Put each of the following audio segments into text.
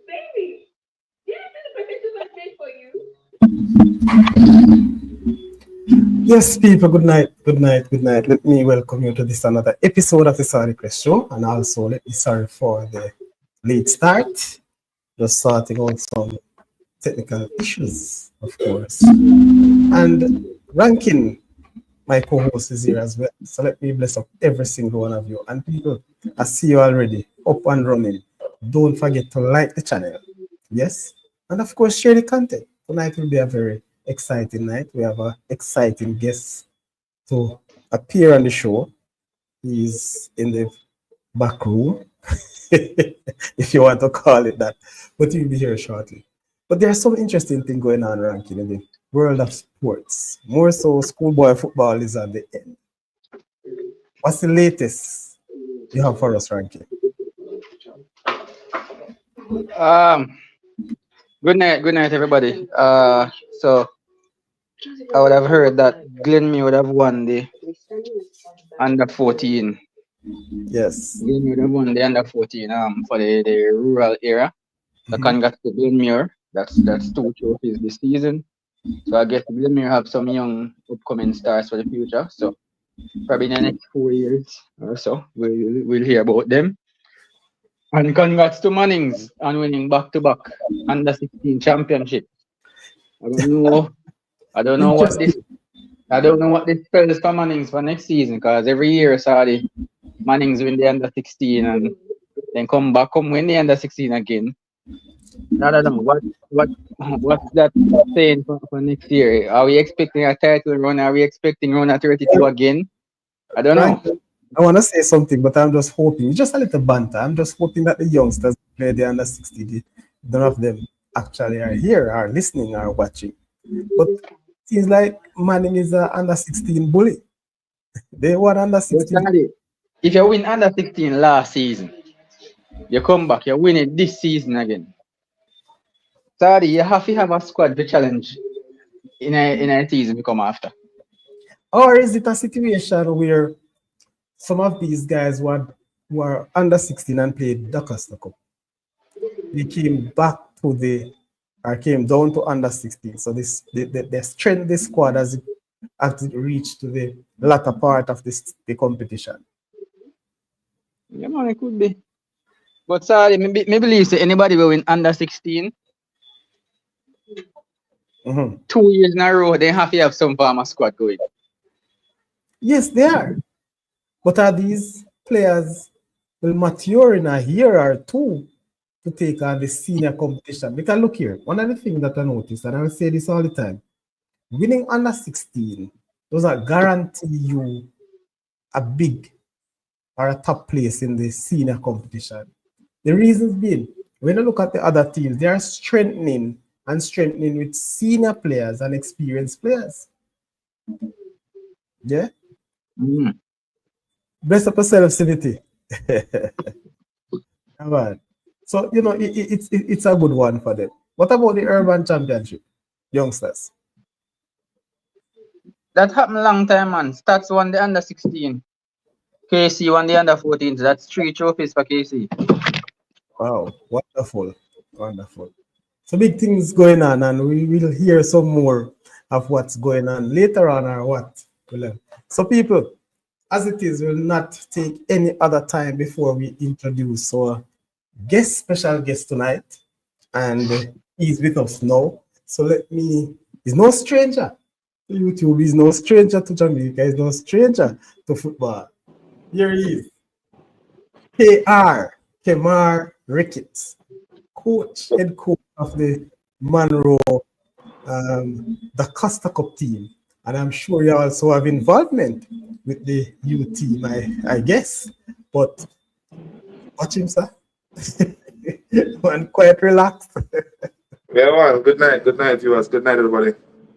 Baby, yes, the pictures I made for you. Yes, people, good night, good night, good night. Let me welcome you to this another episode of the Saudichress Show. And also, let me sorry for the late start. Just sorting out some technical issues, of course. And ranking, my co-host is here as well. So let me bless up every single one of you. And people, I see you already up and running. Don't forget to like the channel. Yes? And of course, share the content. Tonight will be a very exciting night. We have an exciting guest to appear on the show. He's in the back room, if you want to call it that. But he'll be here shortly. But there's some interesting thing going on, Ranking, in the world of sports. More so, schoolboy football is at the end. What's the latest you have for us, Ranking? Good night, everybody. So I would have heard that Glenmere would have won the under 14. Yes. Glenmere would have won the under 14 for the rural era. So congrats to Glenmere. That's 2 trophies this season. So I guess Glenmere have some young upcoming stars for the future. So probably in the next 4 years or so, we'll hear about them. And congrats to Mannings on winning back-to-back under 16 championship. I don't know what this spells for Mannings for next season, because every year I saw the Mannings win the under 16 and then come win the under 16 again. I don't know what's that saying for next year. Are we expecting a title run? Are we expecting run at 32 again? I don't know. I want to say something, but I'm just hoping, just a little banter. I'm just hoping that the youngsters play the under 16. None of them actually are here, are listening, are watching. But it seems like Manning is an under 16 bully. They won under 16. If you win under 16 last season, you come back, you win it this season again. Sorry, you have to have a squad to challenge in a season to come after. Or is it a situation where some of these guys were under 16 and played the Costa Cup? They came back to came down to under 16. So they strengthened the squad as it reached to the latter part of the competition. Yeah, man, it could be. But sorry, maybe believe anybody will win under 16. 2 years in a row, they have to have some form of squad going. Yes, they are. But are these players will mature in a year or two to take on the senior competition? Because look here, one of the things that I noticed, and I will say this all the time, winning under 16 doesn't guarantee you a big or a top place in the senior competition. The reasons being, when you look at the other teams, they are strengthening with senior players and experienced players. Yeah? Bless up yourself, Civity. Come on. So, it's a good one for them. What about the Urban Championship, youngsters? That happened a long time, man. Stats won the under 16. KC won the under 14. So that's 3 trophies for KC. Wow, wonderful. Wonderful. So big things going on, and we will hear some more of what's going on later on, or what. So people, as it is, we'll not take any other time before we introduce our special guest tonight. And he's with us now. So he's no stranger to YouTube, he's no stranger to Jamaica, he's no stranger to football. Here he is. Kemar Ricketts, head coach of the Munro, the Costa Cup team. And I'm sure you also have involvement with the U team, I guess. But watch him, sir. And quite relaxed. Yeah, man. Good night, viewers. Good night, everybody.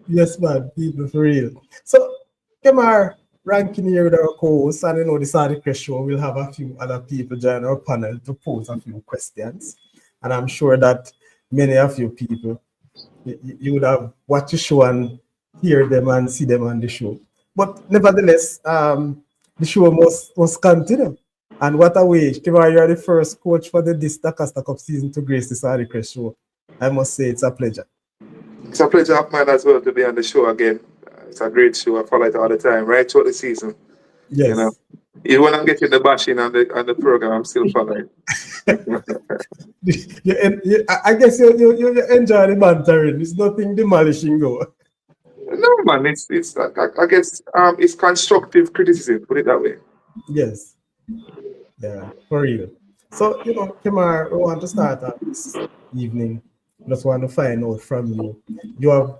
Yes, man, people for real. So, Kemar ranking here with our co-host, and the Saudichress Show will have a few other people join our panel to pose a few questions. And I'm sure that many of you people, you would have watched the show and hear them and see them on the show. But nevertheless, the show must continue. And what a way, Kemar, you are the first coach for the Costa Cup season to grace the Saudichress Show. I must say it's a pleasure. It's a pleasure of mine as well to be on the show again. It's a great show. I follow it all the time, right throughout the season. You know, Yes. even when I'm getting the bashing on the program, I'm still following. I guess you enjoy the bantering. It's nothing demolishing, though. No, man, it's I guess it's constructive criticism. Put it that way. Yes. Yeah, for real. So, Kemar, we want to start out this evening. Just want to find out from you. You have,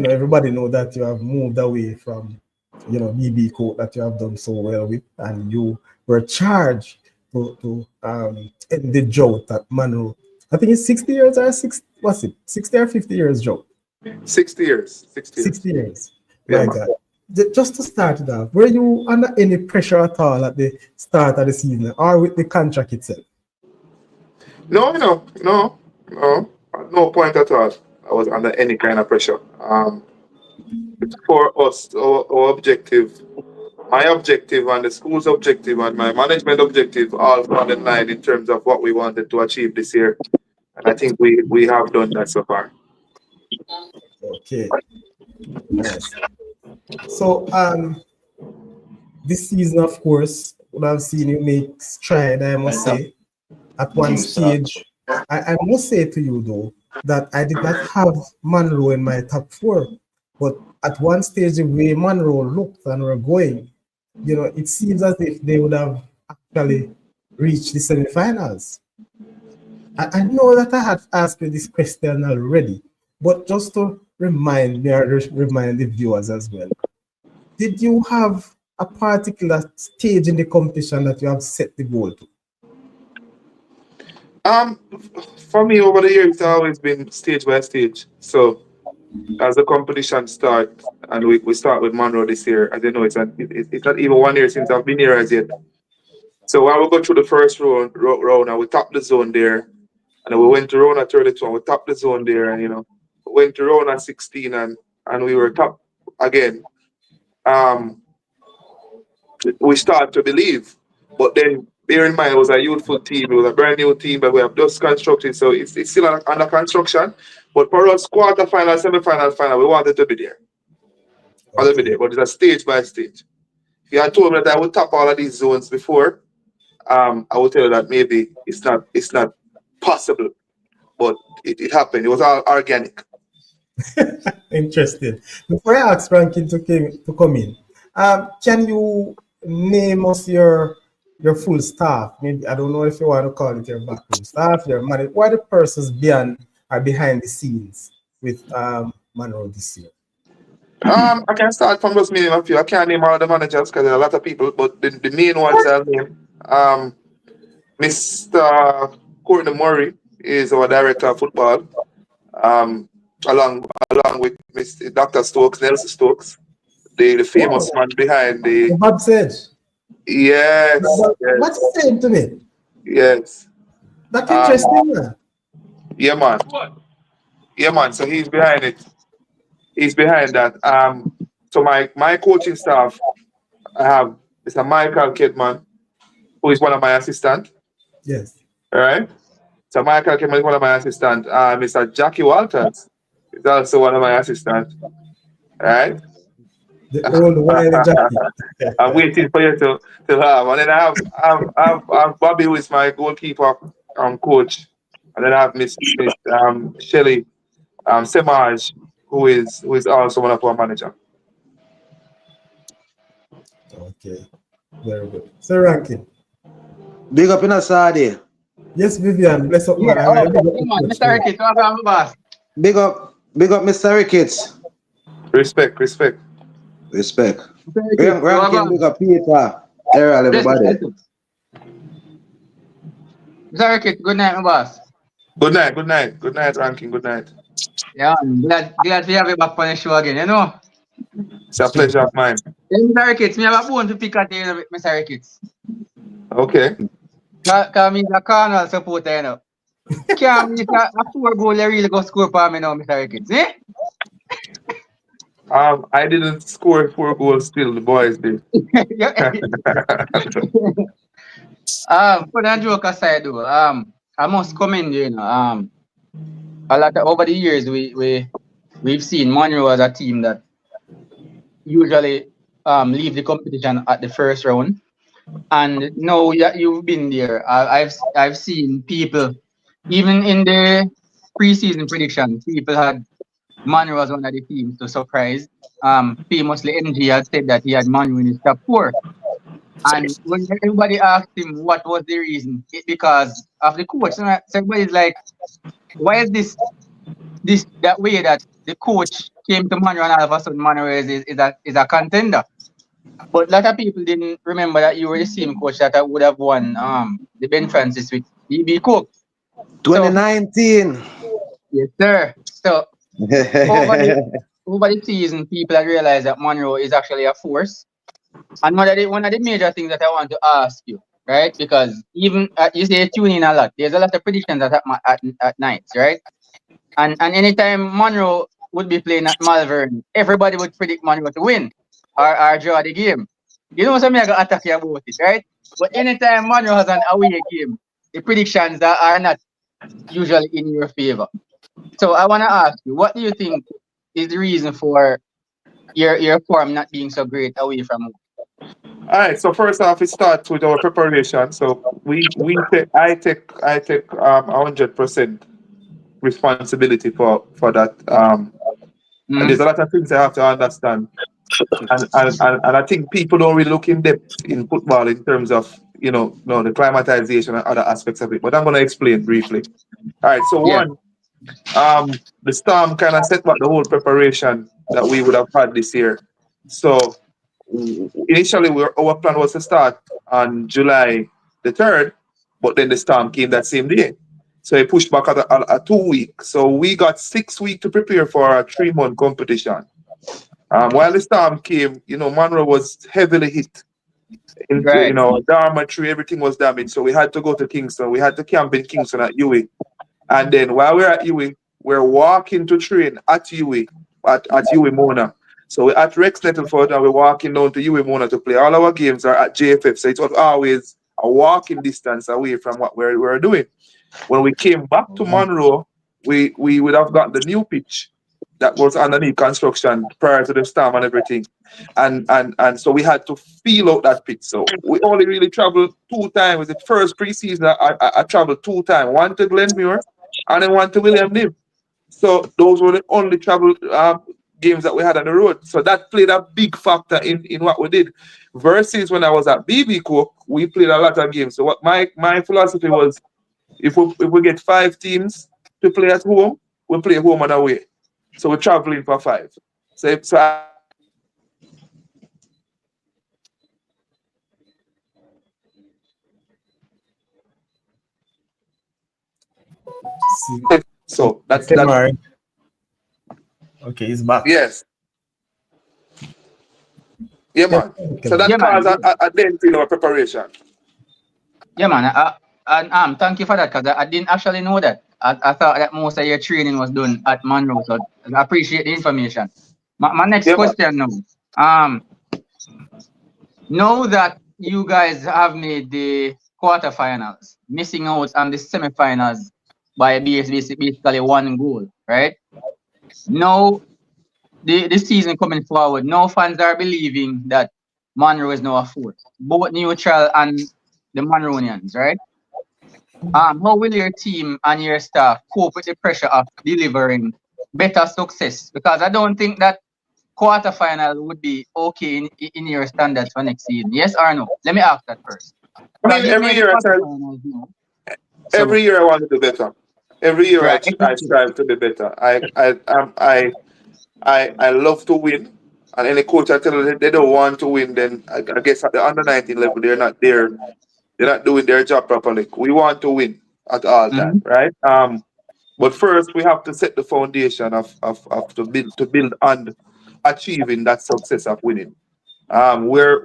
everybody know that you have moved away from, BB Coat that you have done so well with, and you were charged to end the drought at Munro. I think it's 60 years or 60 or 50 years drought? 60 years. 60 years. 60 years. Yeah, My man. God. Just to start it off, were you under any pressure at all at the start of the season or with the contract itself? No. At no point at all. I was under any kind of pressure. For us, our objective, my objective and the school's objective and my management objective all fall in line in terms of what we wanted to achieve this year. And I think we have done that so far. Okay, nice. So, this season, of course, would have seen you make stride, I must say. At one stage, I must say to you, though, that I did not have Munro in my top four. But at one stage, the way Munro looked and were going, it seems as if they would have actually reached the semifinals. I know that I had asked you this question already, but just to remind me or remind the viewers as well, did you have a particular stage in the competition that you have set the goal to? For me, over the years, it's always been stage by stage. So as the competition starts, and we start with Munro this year, as you know, it's not even 1 year since I've been here as yet. So while we go through the first round and we top the zone there, and then we went to round at 32 and we topped the zone there, and went to round at 16 and we were top again. We start to believe, but then bear in mind it was a youthful team, it was a brand new team, but we have just constructed, so it's still under construction. But for us, quarter-final, semi-final, final, we wanted to be there. Okay. But it's a stage by stage. If you had told me that I would top all of these zones before, I would tell you that maybe it's not possible, but it happened. It was all organic. Interesting. Before I ask Rankin to come in, can you name us your full staff? Maybe I don't know if you want to call it your backroom staff, your manager. What are the persons behind the scenes with Munro this year? I can start from just naming a few. I can't name all the managers because there are a lot of people, but the main ones I'll name. Mr. Courtney Murray is our director of football. Along with Mr. Dr. Stokes, Nelson Stokes, the famous man behind the Bob said. Yes. What's he saying to me? Yes. That's interesting, man. Yeah, man. Yeah, man. So he's behind it. He's behind that. So my coaching staff, I have Mr. Michael Kidman, who is one of my assistants. Yes. All right. So Michael Kidman is one of my assistants. Mr. Jackie Walters is also one of my assistants. All right. The old wily Jackie. I'm waiting for you to have. And then I have Bobby, who is my goalkeeper coach. And then I have Miss Shelley Semaj, who is also one of our manager. Okay. Very good. So Rankin. Big up in a Saudi. Yes, Vivian. Bless up, man. Mr. Ricketts, boss. Big up, Mr. Ricketts. Respect. Ranking, big up Peter. Errol, everybody. Mr. Ricketts, good night, my boss. Good night, Ranking. Good night. Yeah, glad to have you back on the show again, you know. It's a pleasure of mine. Hey, Mr. Ricketts, me have a bone to pick at you, Mr. Ricketts. Okay. Because me is a Cornwall supporter, you know. Can't miss a 4 goal you really go score for me now, Mr. Ricketts, eh? I didn't score 4 goals still, the boys did. Put a joke aside though, I must commend you, you know. A lot over the years we've seen Munro as a team that usually leave the competition at the first round. And now you've been there. I've seen people, even in the preseason prediction, people had Munro as one of the teams to surprise. Famously, MG had said that he had Munro in his top 4. And when everybody asked him what was the reason, it because of the coach. So everybody's like, why is this that way that the coach came to Munro and all of a sudden Munro is a contender? But a lot of people didn't remember that you were the same coach that would have won the Ben Francis with BB Cook. 2019. Yes, sir. So over the season, people have realized that Munro is actually a force. And one of the major things that I want to ask you, right? Because even you say you tune in a lot. There's a lot of predictions that happen at nights, right? And anytime Munro would be playing at Malvern, everybody would predict Munro to win or draw the game. You know something I got attack you about it, right? But anytime Munro has an away game, the predictions that are not usually in your favor. So I want to ask you, what do you think is the reason for your form not being so great away from home? All right. So first off, it starts with our preparation. So I take 100% responsibility for that. And there's a lot of things I have to understand, and I think people don't really look in depth in football in terms of the climatization and other aspects of it. But I'm going to explain briefly. All right. So Yeah. one, the storm kind of set back the whole preparation that we would have had this year. So initially, our plan was to start on July the 3rd, but then the storm came that same day. So it pushed back a 2 week. So we got 6 weeks to prepare for a 3-month competition. While the storm came, Munro was heavily hit into, Right. dormitory, everything was damaged. So we had to go to Kingston. We had to camp in Kingston at UWI. And then while we're at UWI, we're walking to train at UWI, at UWI Mona. So we're at Rex Nettleford and we're walking down to UWI Mona to play. All our games are at JFF. So it was always a walking distance away from what we were doing. When we came back to Munro, we would have got the new pitch that was underneath construction prior to the storm and everything. And so we had to feel out that pitch. So we only really traveled 2 times. The first preseason I traveled 2 times, one to Glenmuir and then one to William Nim. So those were the only travel games that we had on the road. So that played a big factor in what we did. Versus when I was at BB Cook, we played a lot of games. So what my philosophy was, if we get 5 teams to play at home, we play home and away. So we're traveling for 5. So that's Kemar. Okay, he's back. yes. Yeah, man. So that Yeah, man. caused a dent in our preparation. Yeah, man. And thank you for that because I didn't actually know that. I thought that most of your training was done at Munro, so I appreciate the information. My next Yeah, man. question now. Know that you guys have made the quarterfinals, missing out on the semifinals by basically 1 goal, right? Now the season coming forward, no fans are believing that Munro is now a force, both neutral and the Munronians, right? How will your team and your staff cope with the pressure of delivering better success? Because I don't think that quarterfinal would be okay in your standards for next season. Yes or no? Let me ask that first. I mean, every year I want to do better. Every year Right. I strive to be better. I love to win, and any coach I tell them they don't want to win, then I guess at the under 19 level they're not there. They're not doing their job properly. We want to win at all time, right? But first, we have to set the foundation of to build on achieving that success of winning. The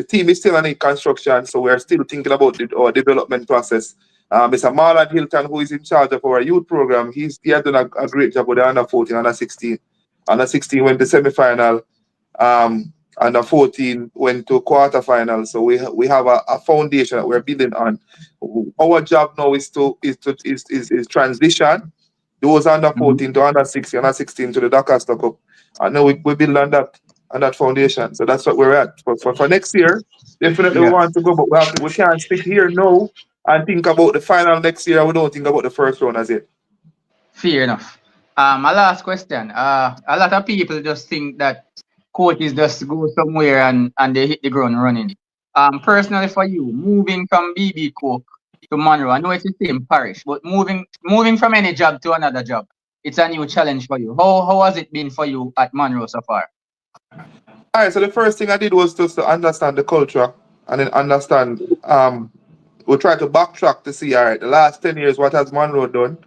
team is still in construction, so we're still thinking about our development process. Mr. Marlon Hilton, who is in charge of our youth program, he has done a great job with the under 14, under 16. Under 16 went to semi-final. Under 14 went to quarterfinal. So we have a foundation that we're building on. Our job now is transition those under 14 to under 16, under 16 to the Doncaster Cup. And now we build on that foundation. So that's what we're at. For next year, definitely we want to go, but we can't sit here now and think about the final next year. We don't think about the first round as it. Fair enough. My last question. A lot of people just think that coaches just go somewhere and they hit the ground running. Personally for you, moving from BB Cook to Munro, I know it's the same parish, but moving from any job to another job, it's a new challenge for you. How has it been for you at Munro so far? All right, so the first thing I did was just to understand the culture and then understand. We'll try to backtrack to see. All right, the last 10 years, what has Munro done?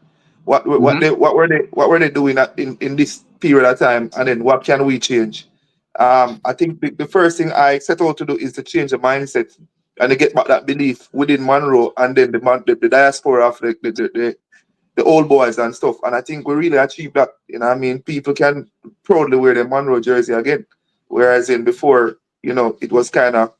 What were they doing in this period of time, and then what can we change? I think the first thing I set out to do is to change the mindset and to get back that belief within Munro and then the diaspora of the old boys and stuff. And I think we really achieved that. You know what I mean? People can proudly wear the Munro jersey again. Whereas in before, it was kind of,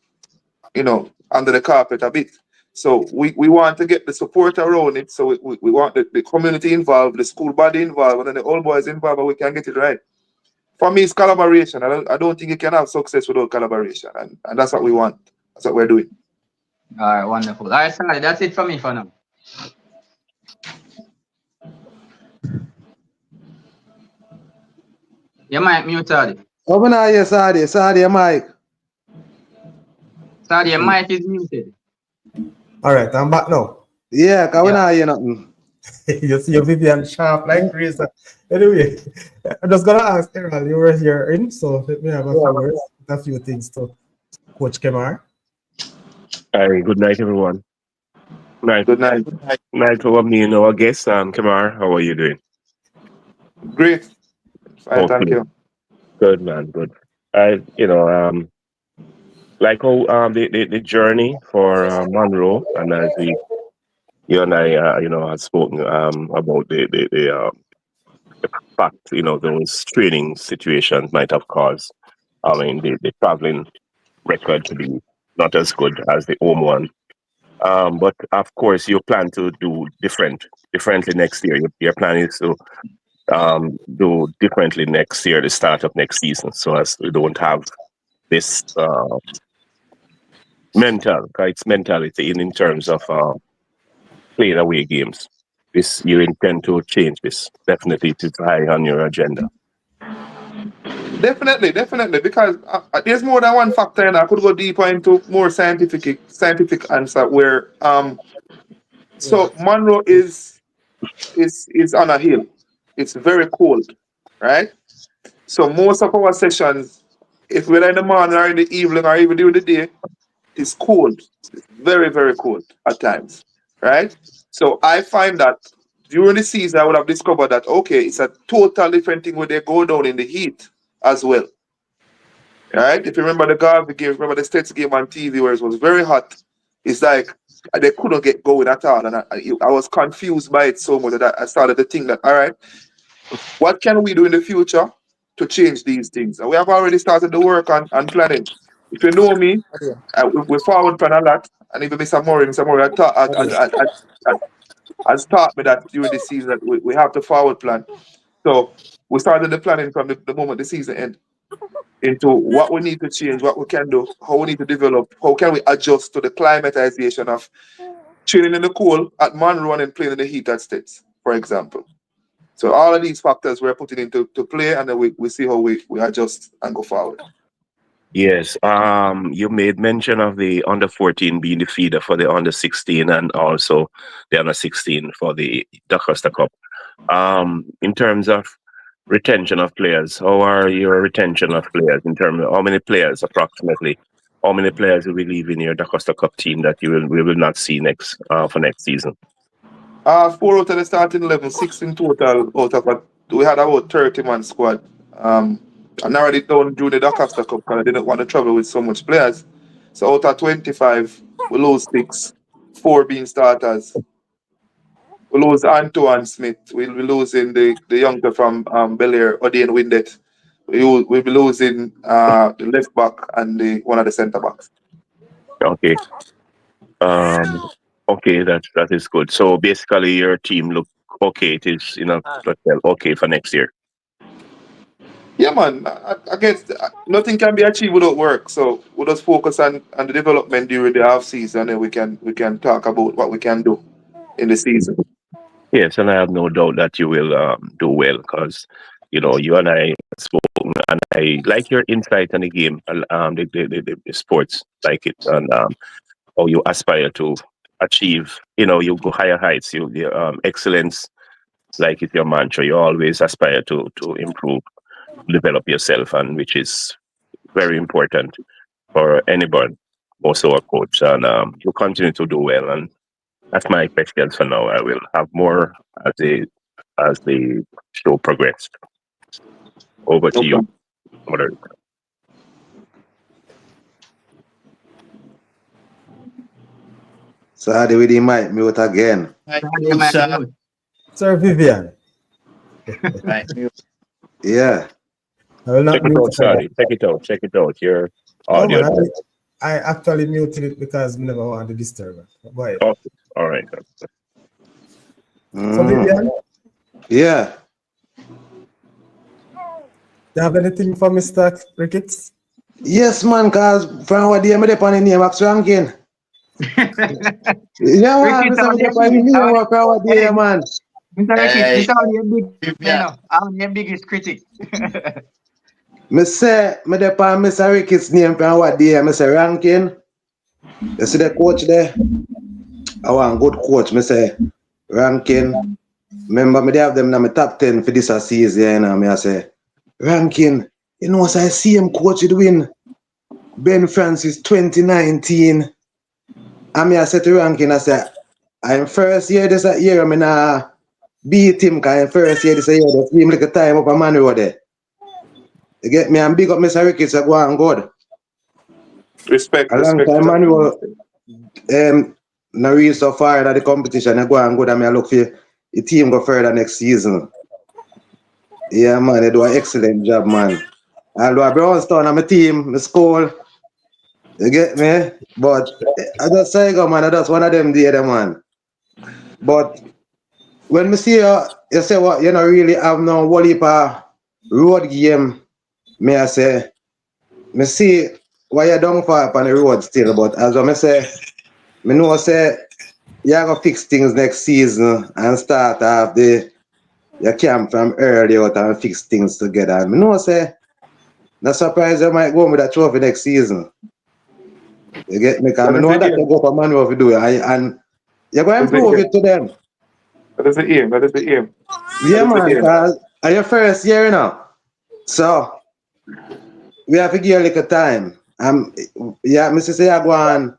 under the carpet a bit. So we want to get the support around it. So we want the community involved, the school body involved, and then the old boys involved, but we can get it right. For me, it's collaboration. I don't think you can have success without collaboration. And that's what we want. That's what we're doing. All right, wonderful. All right, Sally, that's it for me for now. Your mic mute, Sadi. Open up your Sadi, your mic. Sadi, your mic is muted. All right, I'm back now. Yeah, because we not hear nothing. You see your Vivian sharp like crazy. Anyway, I'm just gonna ask Errol, you were here in, so let me have a few things to Coach Kemar. Hi, good night, everyone. Good night. Night for me and our guest, Kemar. How are you doing? Great. Fine, thank you. Good, man. Good. Like how the journey for Munro, and as you and I had spoken about the fact, those training situations might have caused, the traveling record to be not as good as the home one. But of course, you plan to do differently next year. Your plan is to do differently next year, the start of next season, so as we don't have this mentality in terms of playing away games. This you intend to change this. Definitely, it is high on your agenda. Definitely, because there's more than one factor, and I could go deeper into more scientific answer. Where so Munro is on a hill. It's very cold, right? So most of our sessions, if we're in the morning or in the evening or even during the day, it's cold. It's very, very cold at times, right? So I find that during the season, I would have discovered that, okay, it's a total different thing when they go down in the heat as well, right? If you remember the Garvey game, remember the States game on TV where it was very hot, it's like they couldn't get going at all. And I was confused by it so much that I started to think that, all right, what can we do in the future to change these things? And we have already started the work on planning. If you know me, we forward plan a lot. And even Mr. Murray has taught me that during the season that we have to forward plan. So we started the planning from the moment the season ends into what we need to change, what we can do, how we need to develop, how can we adjust to the climatization of training in the cold at Munro and playing in the heat at States, for example. So all of these factors we're putting into play, and then we see how we adjust and go forward. Yes. You made mention of the under 14 being the feeder for the under 16 and also the under 16 for the Doncaster Cup. In terms of retention of players, how are your retention of players in terms of how many players approximately? How many players will be leaving your Doncaster Cup team that we will not see for next season? 4 out of the starting 11, 6 in total out of a, we had about 30-man squad. I narrowed it down during the Doncaster Cup because I didn't want to travel with so much players. So out of 25, we lose 6, 4 being starters. We lose Antoine Smith. We'll be losing the youngster from Bel Air, Odin Windet. We'll be losing the left back and one of the centre backs. Okay. Okay, that is good. So basically, your team look okay. It is okay for next year. Yeah, man. I guess nothing can be achieved without work. So we'll just focus on the development during the off season, and then we can talk about what we can do in the season. Yes, and I have no doubt that you will do well because you and I spoke, and I like your insight on the game, the sports, like it, and how you aspire to achieve. You go higher heights. You excellence, like it's your mantra. You always aspire to improve, develop yourself, and which is very important for anybody, also a coach, and you continue to do well. And that's my questions for now. I will have more as the show progressed. Over to you, Mother. Sorry with the mic mute again. Sir Vivian. Yeah. I will not Check it mute out, Sadi. Check it out. Your No, audio. man, I actually muted it because I never want to disturb it. Why? Okay. All right. So Vivian, Yeah. do you have anything for Mr. Ricketts? Yes, man, cause from what day I dey on the name Max Rankin. Yeah, man, Ricketts, Mr. Made on the name from what day, man. Mr. Ricketts, this is I'm your biggest critic. Me say, me dey on Mr. Ricketts' name from what day, Mr. Rankin. You see the coach there? I want good coach, me say. Rankin. Remember, me dey have them in my top 10 for this season, me I say, Rankin, so I see him coach it win Ben Francis 2019. And me I said to Rankin, I said, I'm first year this year, I mean, beat him, because I'm first year this year, just give him like a time up a Munro there. You get me? And big up Mr. Ricketts, I go on good. Respect. A long time Munro, no real so far that the competition, I go on good, and I look for the team go further next season. Yeah, man, they do an excellent job, man. Although Brownstown on my team, my school, you get me? But I just say, go, man, I just one of them there, man. But when me see you say what, you know, really have no whole heap of road game, me I say, me see why you don't far up on the road still, but as I say, me know say, you go fix things next season and start off your camp from early out and fix things together. And me know say, no surprise you might go with a trophy next season. You get me? Because I know that you go for Munro to do it. And you're going to prove it to them. That is the aim. That is the aim. Yeah, man, because it's your first year now. So, we have to give a little time. Yeah, Mr. Say I go and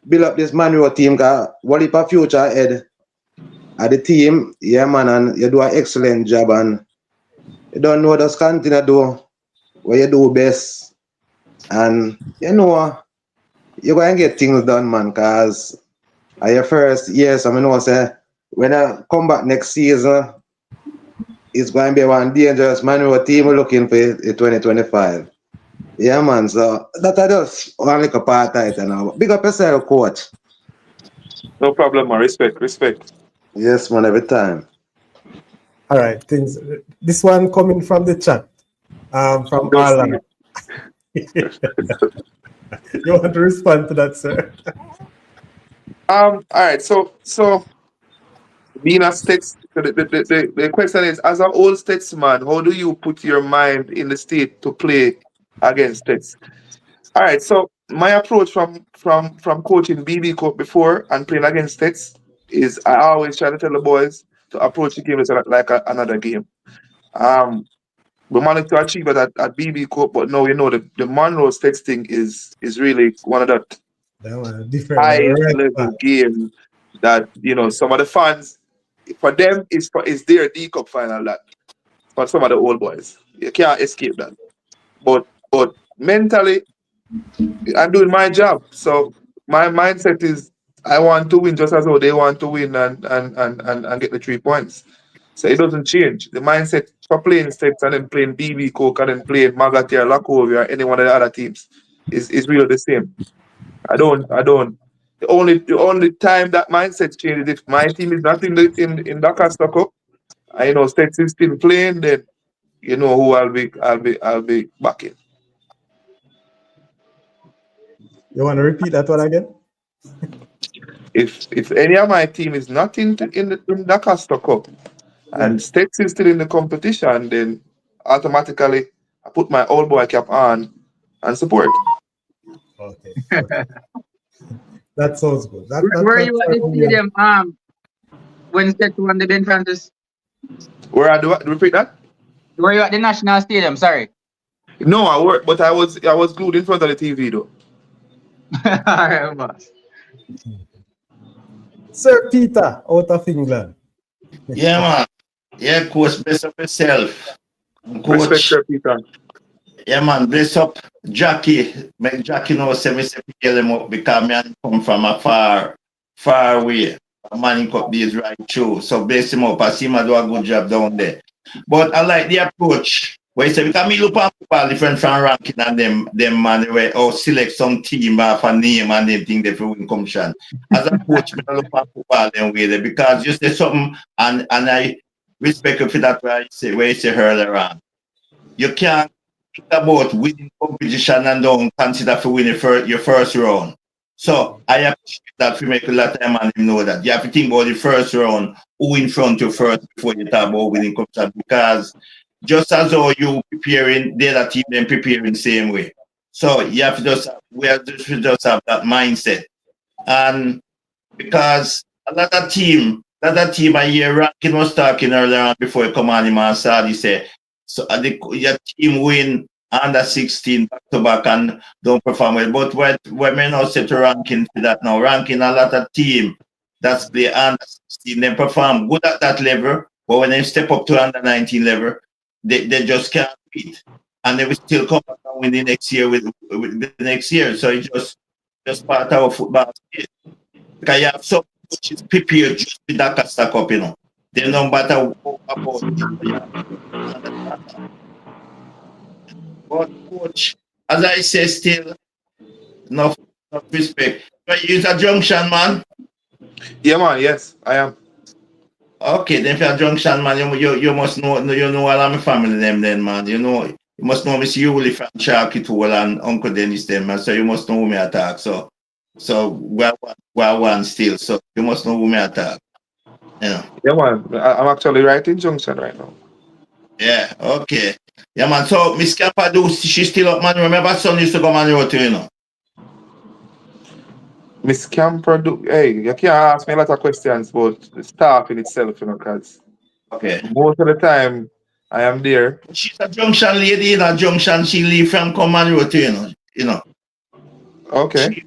build up this Munro team because what if a future head at the team, yeah, man, and you do an excellent job and you don't know, just continue to do what you do best. And, you know, you're going to get things done, man, because at your first year, so I know, say, when I come back next season, it's going to be one dangerous Munro team we're looking for in 2025. Yeah, man, so that's just one little part of it now. Big up yourself, coach. No problem, man. Respect. Yes, man, every time. All right, things. This one coming from the chat, from Arla. You want to respond to that, sir? All right. So being a stats, the question is, as an old statesman, how do you put your mind in the state to play against stats? All right. So my approach from coaching BB Cup before and playing against stats is I always try to tell the boys to approach the game as like another game. We managed to achieve it at BB Cup, but now you know the Munro stats thing is really one of that Different high level game that, you know, some of the fans for them, it's their D Cup final that for some of the old boys. You can't escape that. But mentally, I'm doing my job. So my mindset is I want to win just as how they want to win and get the 3 points. So it doesn't change. The mindset for playing Steps and then playing BB Coke and then playing Magatia, Lakovia, or any one of the other teams is really the same. I don't. The only time that mindset changes if my team is not in the Costa Cup. I know Steps is still playing, then you know who I'll be backing. You want to repeat that one again? If any of my team is not in the Costa Cup and States is still in the competition, then automatically I put my old boy cap on and support. Okay. That sounds good. Where you at the stadium? When State won the Ben Francis? Where I do repeat that? Were you at the National Stadium? Sorry. No, I work, but I was glued in front of the TV though. Alright, boss. Sir Peter, out of England. Yeah, man. Yeah, coach, bless up yourself. Respect, Coach, Sir Peter. yeah, man, bless up Jackie. Make Jackie know say me say pick him up because me and come from a far away. A man cut these right through. So bless him up. I see him do a good job down there. But I like the approach. Where he said, because me look at football different from ranking and them man where or select some team off a name and them think they will win competition. As a coach, me look at football them way there because you say something and I respect you for that where you say earlier on. You can't think about winning competition and don't consider for winning your first round. So I appreciate that for make a lot of time and you know that. You have to think about the first round, who in front you first before you talk about winning competition because just as though you preparing, the other team then preparing the same way. So you have to just have that mindset. And because a lot of team I hear Rankin was talking earlier on before you come on him and Sadi say, so your team win under 16 back to back and don't perform well. But when we not set a ranking for that now, ranking a lot of team that's play under 16, they perform good at that level, but when they step up to under 19 level, they just can't beat. And they will still come back and win the next year with the next year. So it's just part of our football. Because you have some coaches prepared just with that Costa Cup, you know. They no matter about it. But coach, as I say, still enough respect. But you're a junction man. Yeah, man. Yes, I am. Okay, then if you're a junction man, you must know all of my family them then, man. You must know Miss Yuli from Sharky Tool and Uncle Dennis them, man. So you must know who me attack. So we're one still. So you must know who me attack. Yeah. Yeah, man. I'm actually right in Junction right now. Yeah, okay. Yeah, man. So Miss Kapadu, she's still up, man. Remember son used to come on the road to, you know. Miss Camper, hey, you can't ask me a lot of questions about the staff in itself, you know, because most of the time I am there. She's a junction lady in a junction. She leave from Command Road to, you know. Okay.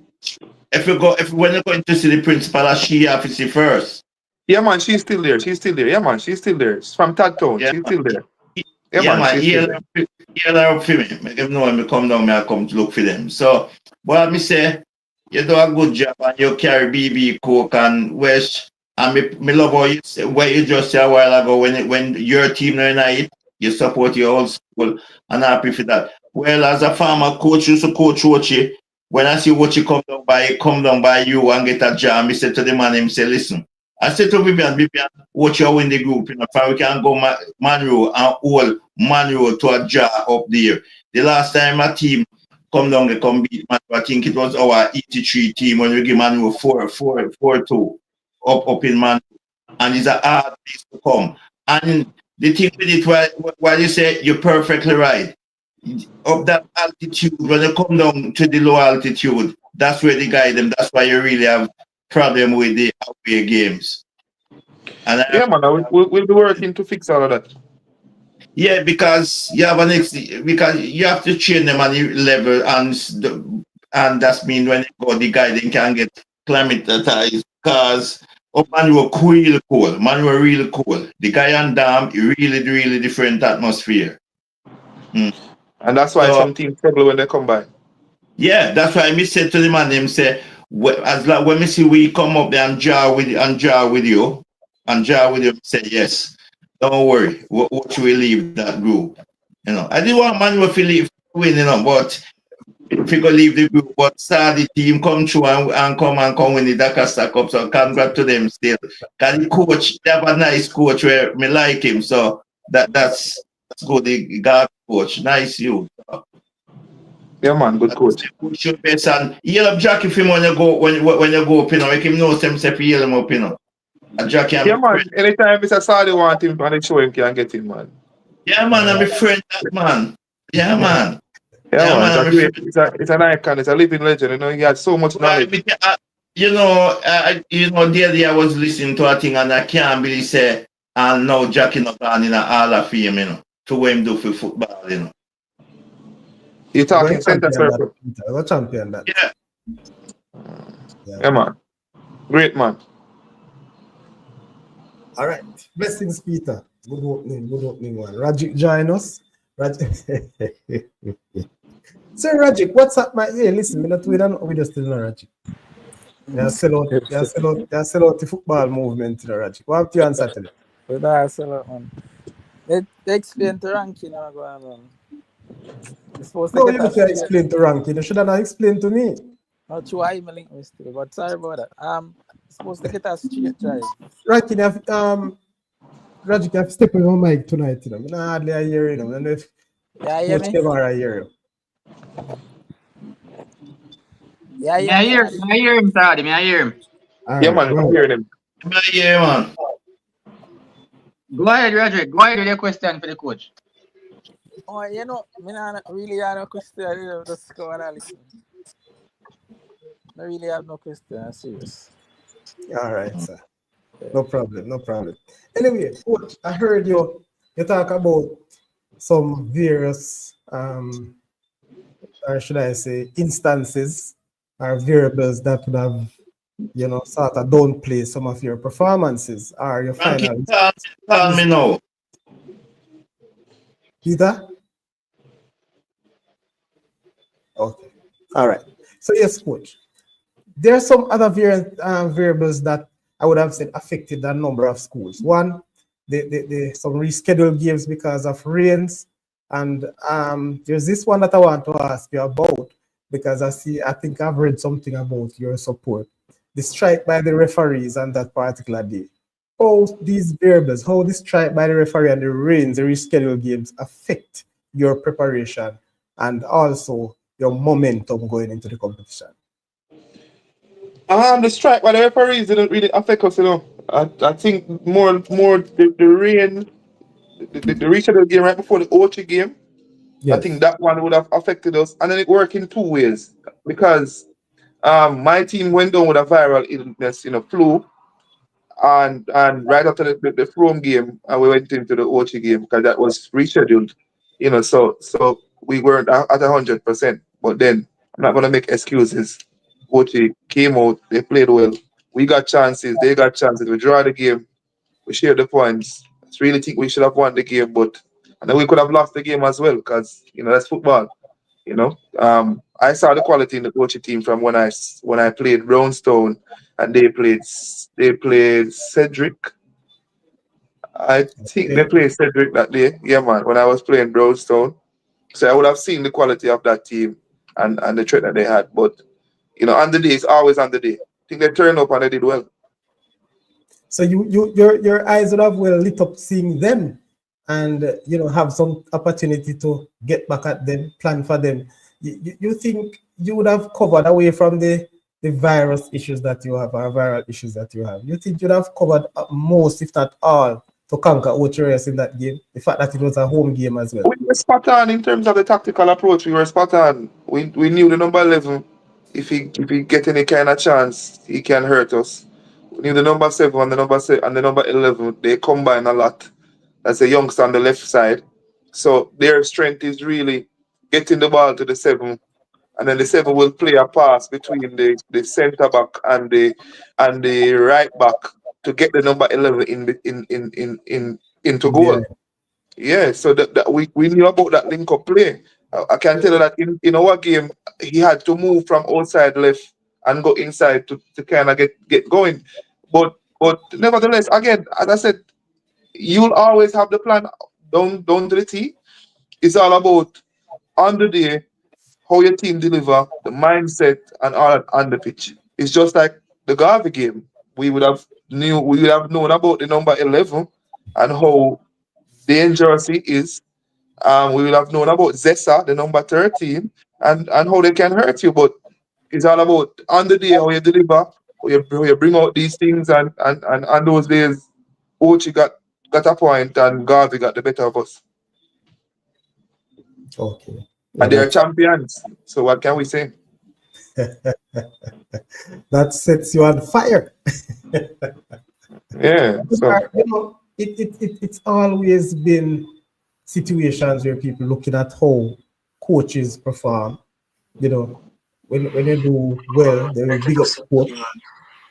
When you're going to see the principal, she have to see first. Yeah, man, she's still there. Yeah, man, she's still there. She's from Tadtown. Yeah, she's still there. Yeah, man. Heal her up for me. Make them know when I come down, I come to look for them. So, what me say, you do a good job and you carry BB Coke and West. And me love how you say, what you just said a while ago when your team are in it, you support your old school, and I'm happy for that. Well, as a former coach, used to coach Ochi. When I see Ochi come down by you and get a job, I said to the man, say, listen. I said to Vivian, watch you win the group, you know, if we can go Munro and hold Munro to a jar up there. The last time my team come down, they come beat Munro, I think it was our 83 team when we give Munro 4-2 up in Munro. And it's a hard place to come. And the thing with it, while you say you're perfectly right, up that altitude, when you come down to the low altitude, that's where they guide them. That's why you really have problem with the away games. And yeah, man, we'll be working to fix all of that. Yeah, because you have you have to train them on the level, and that's mean when they go, the guy they can get climatized because Oh, man, were really cool. Man, were really cool. The guy and Dam, really different atmosphere. And that's why So, some teams struggle when they combine. yeah, that's why I said to the man, him say, as like when me see we come up there and jar with you, say yes. Don't worry, what you will leave that group. You know, I didn't want man to leave win, you know, but if you go leave the group, but sad the team come through and come win the Dakar Stack Cup. So congrats to them still. Cause the coach, they have a nice coach where me like him. So that's good. The guard coach, nice you. Yeah, man, good coach. Push your best and yell up Jackie for him when you go up, you know, make him know some say for yell him up, you know. And Jackie Yeah, man. Anytime Mr. Saudi want him on the show, him can get him, man. Yeah, man, I'm a friend that man. Yeah, man. Yeah, man. It's an icon. It's a living legend. You know, he had so much knowledge. You know, the other day I was listening to a thing and I can't believe say, and now Jackie not gone in a Hall of Fame, you know, to what him do for football, you know. You're talking center circle. What champion that? Yeah, man. Great man. All right. Blessings, Peter. Good opening one. Rajik, join us. So Rajik, what's up, my hey, listen, we just still know Rajik. They sell out the football movement, you know, Rajik. What have to answer to that? I sell out, man. They explain to ranking, going on. No, you have to explain to ranking. You should have explained to me. Not true, I'm a link mystery, but sorry about that. Supposed to get a straight drive. Ranking, Rajik, you have to step on your mic tonight, you know. I hardly hear you, know. And if yeah, hear me? Kemar, I hear you. I hear him, Saudi. I hear him. Yeah, man, I'm hearing him. Yeah, man. Go ahead, Roger. Go ahead with your question for the coach. Oh, you know, I don't really have no question. I don't just go and listen. I really have no question. I'm serious. All right, sir. No problem. Anyway, coach, I heard you talk about some various, or should I say, instances or variables that would have, you know, sort of downplay some of your performances or your final. Tell me now. Peter? Okay. All right. So yes, coach. There are some other variables that I would have said affected a number of schools. One, some rescheduled games because of rains. And there's this one that I want to ask you about because I think I've read something about your support. The strike by the referees on that particular day. How these variables, how the strike by the referee and the rains, the rescheduled games affect your preparation and also your momentum going into the competition? The strike by the referees didn't really affect us, you know. I think more the rain, the rescheduled game right before the Ochi game. Yes. I think that one would have affected us, and then it worked in two ways because my team went down with a viral illness, you know, flu, and right after the Frome game, we went into the Ochi game because that was rescheduled, you know. So we weren't at 100%. But then I'm not gonna make excuses. Ochi came out, they played well. We got chances, they got chances. We draw the game, we shared the points. I really think we should have won the game, and then we could have lost the game as well because you know that's football. You know, I saw the quality in the Ochi team from when I played Brownstone and they played Cedric. I think they played Cedric that day. Yeah, man. When I was playing Brownstone, so I would have seen the quality of that team and the threat that they had. But you know, on the day it's always on the day. I think they turned up and they did well. So your eyes would have well lit up seeing them, and you know have some opportunity to get back at them, plan for them. You think you would have covered away from the virus issues that you have or viral issues that you have? You think you'd have covered most, if not all, to conquer Ochi in that game? The fact that it was a home game as well. We were spot on in terms of the tactical approach. We were spot on. We knew the number 11. If he get any kind of chance, he can hurt us. We knew the number 7 and the number 11. They combine a lot. That's a youngster on the left side. So their strength is really getting the ball to the 7, and then the 7 will play a pass between the center back and the right back to get the number 11 into goal. Yeah, so that we knew about that link up play. I can tell you that in our game, he had to move from outside left and go inside to kind of get going. But nevertheless, again, as I said, you'll always have the plan down to the T. It's all about on the day how your team deliver, the mindset, and all that on the pitch. It's just like the Garvey game. We would have known about the number 11 and how dangerous he is. We will have known about Zessa, the number 13, and how they can hurt you. But it's all about on the day how you deliver, how you bring out these things, and on those days, Ochi got a point and Garvey got the better of us. Okay. And they're champions. So what can we say? That sets you on fire. Yeah. So You know, it's always been situations where people looking at how coaches perform. You know, when you do well, they will big up coach.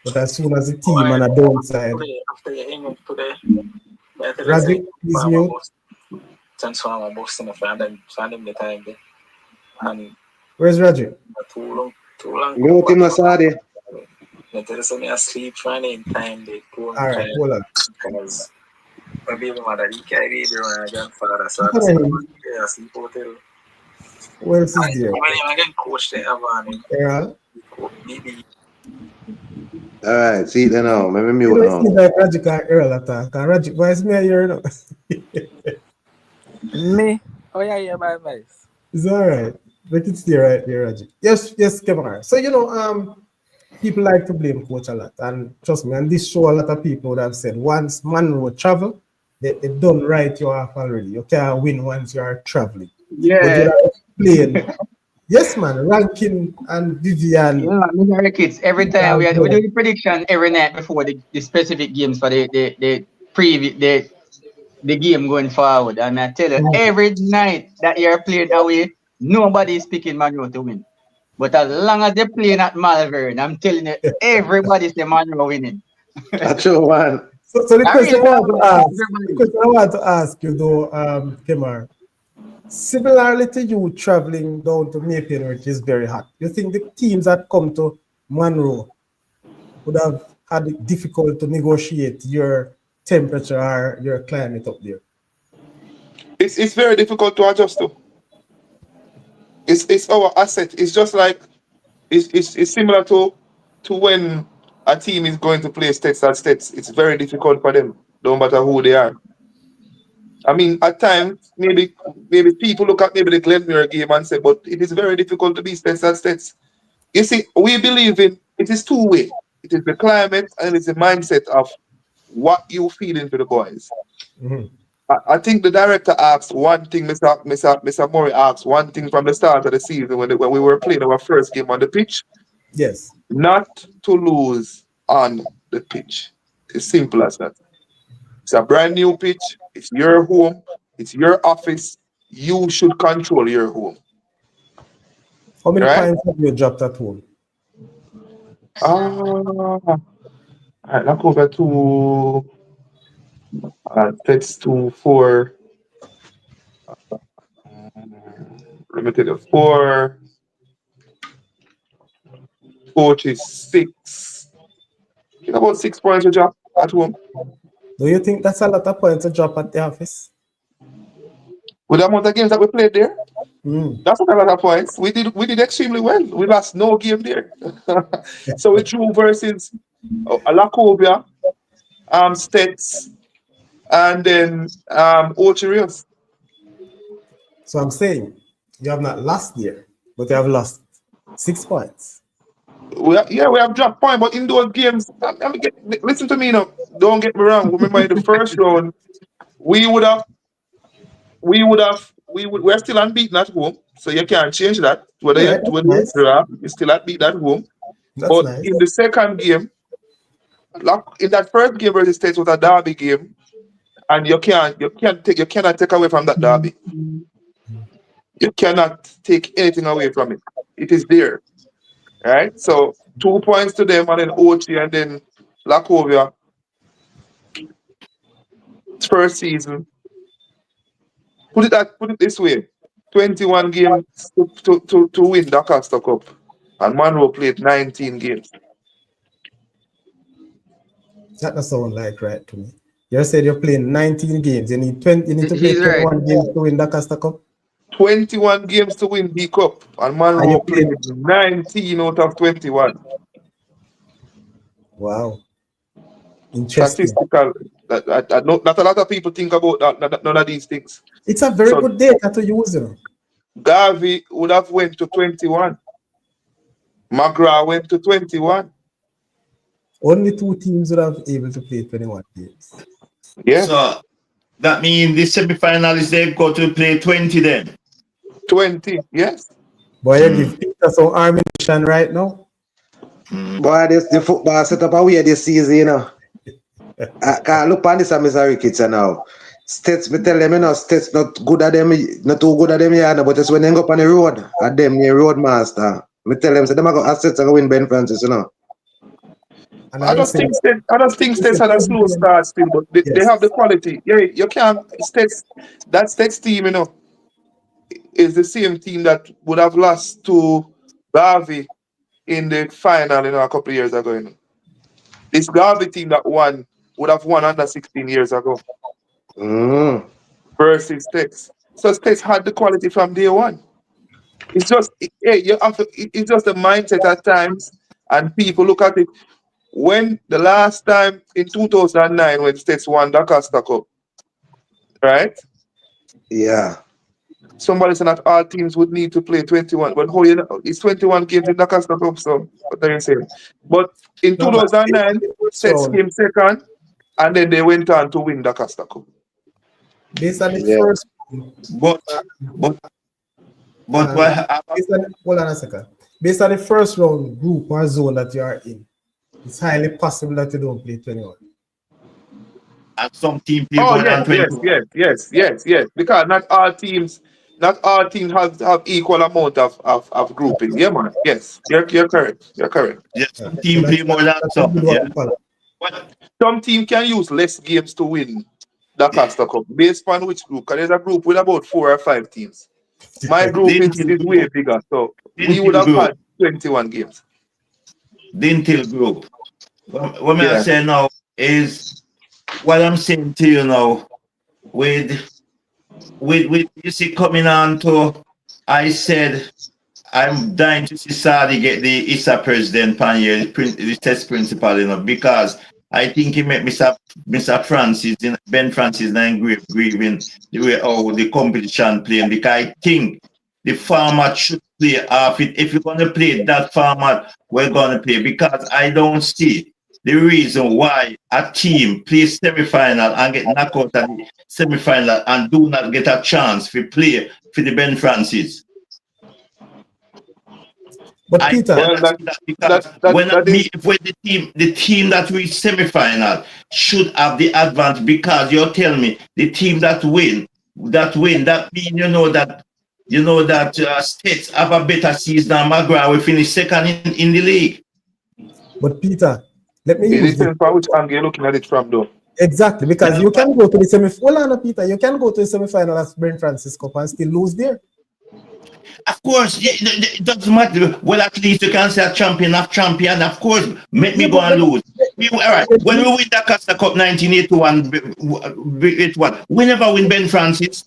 But as soon as the team on a downside, Rajic, please mute. Transformer boss in the fan them the time there. And Where's Rajic? too long. Mute him, Asadi. They tell us when you sleep training time they go All right, hold on. because my baby mother he carry baby my grandfather so I sleep hotel. Who else is there? When you again coach they have on Errol? BB. All right, see it now. Let me You mute know, now. it's like Rajic and Errol attack. And Rajic, why is me here now? Me? Oh yeah, my advice. It's all right. Let it stay right there, Rajic. Yes, Kemar. So, you know, people like to blame coach a lot. And trust me, and this show a lot of people would have said, once Munro travel, they done right you off already. You can't win once you are traveling. Yeah. But you have explained. Yes, man, Rankin and Vivian. Yeah, Kemar Ricketts. Every time we do the prediction every night before the specific games for the preview the game going forward. And I tell you, every night that you're playing away, nobody is picking Munro to win. But as long as they're playing at Malvern, I'm telling you, everybody's the Munro winning. That's your one. So the question I want to ask you though, Kemar, similarly to you traveling down to Maypen, which is very hot, you think the teams that come to Munro would have had it difficult to negotiate your temperature or your climate up there? it's very difficult to adjust to. It's our asset. It's just like it's similar to when a team is going to play states at states. It's very difficult for them, no matter who they are. I mean, at times, maybe people look at maybe the Glenmuir game and say, but it is very difficult to be states at states. You see, we believe in it is two-way. It is the climate and it's the mindset of what you feeling for the boys. Mm-hmm. I think the director asked one thing, Mr. Murray asked one thing from the start of the season when we were playing our first game on the pitch. Yes. Not to lose on the pitch. It's simple as that. It's a brand new pitch. It's your home. It's your office. You should control your home. How many Right? points have you dropped at home? Alright, knock over to that's 2-4. Let me take it 46. I think about 6 points to drop at home. Do you think that's a lot of points to drop at the office? With the amount of games that we played there, Mm. that's not a lot of points. We did extremely well. We lost no game there. So we drew versus Lacovia, Stets, and then Ocherios. So I'm saying you have not lost there, but you have lost 6 points. We have dropped point, but in those games, listen to me now. Don't get me wrong. Remember in the first round, we're still unbeaten at home, so you can't change that. Whether you drop, you're still unbeaten at home. But nice. In the second game, in that first game versus States was a derby game, and you cannot take away from that derby. You cannot take anything away from it. It is there. Right? So 2 points to them and then Ochi and then Lacovia. first season. Put it this way: 21 games to win the Costa Cup, and Munro played 19 games. That doesn't sound like right to me. You said you're playing 19 games. You need 20. You need to play He's right. 21 games to win the Costa Cup. 21 games to win the Cup, and Munro played 19 out of 21. Wow. Interesting. Statistical. Not a lot of people think about that. None of these things. It's a very good data to use, you know. Garvey would have went to 21. McGrath went to 21. Only 2 teams would have able to play 21 games. Yeah. So that means the semi-finalists they go to play 20 then. 20, yes. Boy, you give Peter some ammunition right now. Boy, this the football set up away this season, you know. I can't look on this Mr. Ricketts now. States, me tell them, you know, States not good at them, not too good at them, yeah, but it's when they go up on the road, at them, the road master. Me tell them, so them go assets and win Ben Francis, you know. And I just think States had a slow start still, but they have the quality. Yeah, you can't. That States team, you know, is the same team that would have lost to Garvey in the final, you know, a couple of years ago. You know. This Garvey team that won would have won under 16 years ago versus States. So States had the quality from day one. It's just it's just a mindset at times, and people look at it. When the last time in 2009 when States won the Costa Cup, right? Yeah. Somebody said that all teams would need to play 21, but how you know, it's 21 games in the Costa Cup, so what are you saying? But in 2009, States came second, and then they went on to win the Costa Cup. Based on the first, hold on a second. Based on the first round group or zone that you are in, it's highly possible that you don't play 21. And some team play more than 21. Yes. Because not all teams have equal amount of grouping. Yeah, man. Yes, you're correct. You're correct. Yes, some team play more than some. Yeah. But some team can use less games to win the Costa Cup based on which group. Because there's a group with about 4 or 5 teams. My group is way bigger, so we would have had 21 games. The Intel group. What I say now is what I'm saying to you now with you see coming on to I said I'm dying to see Saudi get the ISA president panel, the test principal, you know, because I think he made Mr. Francis, Ben Francis, and grieving the way how the competition playing, because I think the format should play off it. If you're going to play that format, we're going to play, because I don't see the reason why a team plays semi-final and get knocked out at the semi-final and do not get a chance to play for the Ben Francis. But Peter, the team that reach semi-final should have the advantage, because you're telling me the team that win, that means you know that States have a better season than McGrath will finish second in the league. But Peter, let me use it. For which angle you're looking at it from, though. Exactly, because you can go to the semi-final. Hold on, Peter. You can go to the semi-final as Ben Francis Cup and still lose there. Of course, it doesn't matter. Well, at least you can say a champion. Of course, make me go and lose. All right. When we win the Costa Cup 1981, we never win Ben Francis.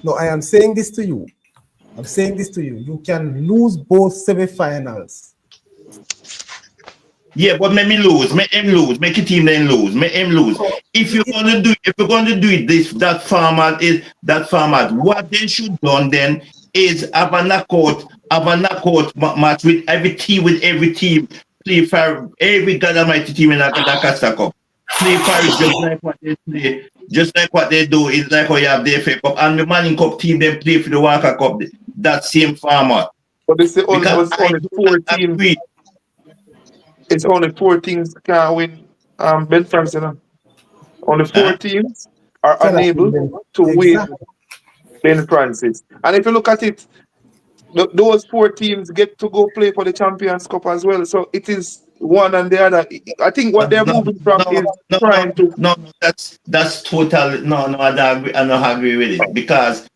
No, I am saying this to you. You can lose both semi-finals. Yeah, but make me lose. Make him lose. Make a team then lose. Make him lose. If you're going to do it, that format. What they should done then is have a knockout match with every team play for every God Almighty team in the Costa Cup. Play for it just like what they play, just like what they do. It's like how you have the FA Cup and the Manning Cup team then play for the Walker Cup. That same format. But it's only 4 teams. It's only 4 teams can win Ben Francis. You know? Only 4 teams are unable to win Ben Francis. And if you look at it, those 4 teams get to go play for the Champions Cup as well. So it is one and the other. I think what they're moving from is trying to. No, that's totally no. I don't agree with it because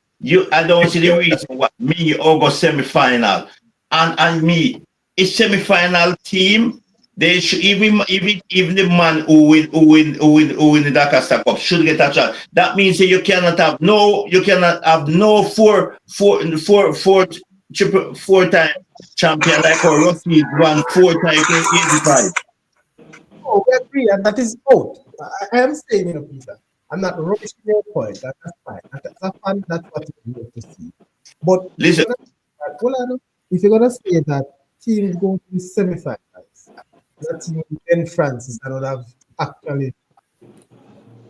I don't see the reason why me or go semi-final and me it's semi-final team. They should even the man who win the Dakar Cup should get a chance. That means that you cannot have no four-time champion like our Rockies won 4 times in 85. Oh, we agree, and that is out. I am saying, Peter, I'm not rushing your point. That's fine. That's a fun. That's what you need to see. But listen, if you're gonna say that teams go to the semi-finals, that team in France is gonna have actually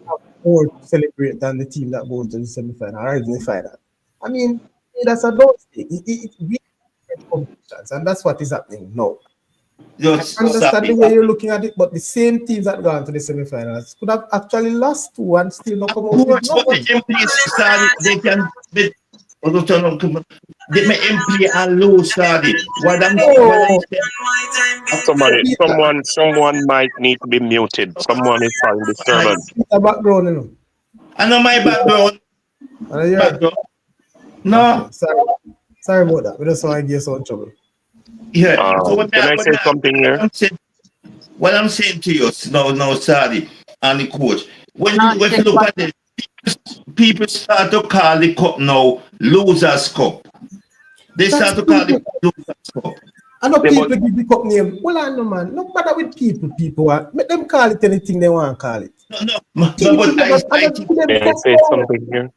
have more to celebrate than the team that goes to the semi-final or even the final. I mean, that's a don't thing. We have competitions, and that's what is happening now. I understand the way you're looking at it, but the same teams that gone to the semi-finals could have actually lost 2 and still not come out with they can they may empty and lose study. Someone might need to be muted. Someone is trying to disturbance. Background, you know. I know my background. No. Okay, sorry about that. We just want to get some trouble. Yeah. Can I say something here? What I'm saying to you, no, Sadi, and the coach, when you look at it, people start to call the cup now Losers Cup. They start to call it Losers Cup. I know people give the cup name. Well, I know, man. No matter with people let them call it anything they want to call it. No, but I think. Can I say something here?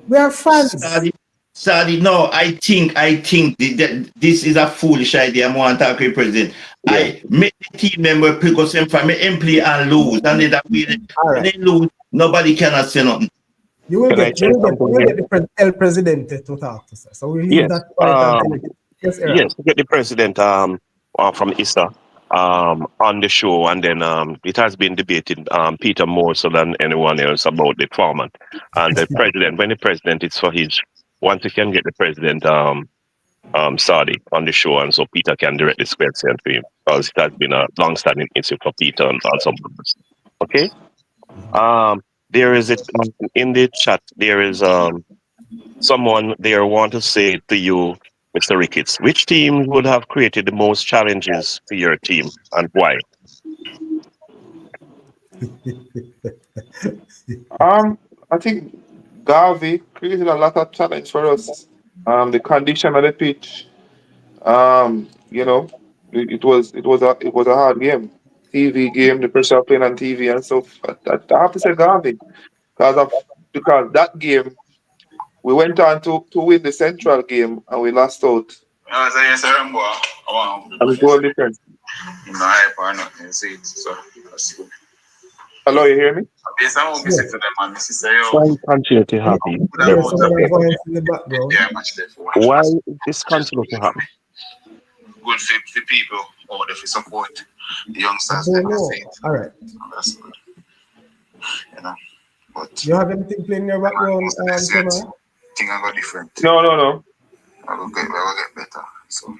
We are fans. Sadi, no, I think this is a foolish idea. I want to talk to the president. Yeah. I make the team member pick us in from me play and lose, and then when they lose, nobody cannot say nothing. You will get the El Presidente to talk to us. So we leave that. Yes, we get the president from ISA on the show, and then it has been debated, Peter more so than anyone else, about the format. And the president, when the president is for his, once you can get the president Saudi on the show, and so Peter can direct this question to him, because it has been a long-standing issue for Peter and some others. Okay? There is in the chat, there is someone there want to say to you, Mr. Ricketts, which team would have created the most challenges to your team and why? I think Garvey created a lot of challenge for us. The condition of the pitch, you know, it was a hard game. TV game, the pressure of playing on TV and stuff. I have to say Garvey, because that game we went on to win the Central game and we lost out. Goal difference. Hello, you hear me? Yes. Continue to happen. Why this continue to happen? Good for people or if you support the youngsters. All right. That's good. You know. But you have anything playing in your background, Kemar? Thing I got different. No. I will get better. So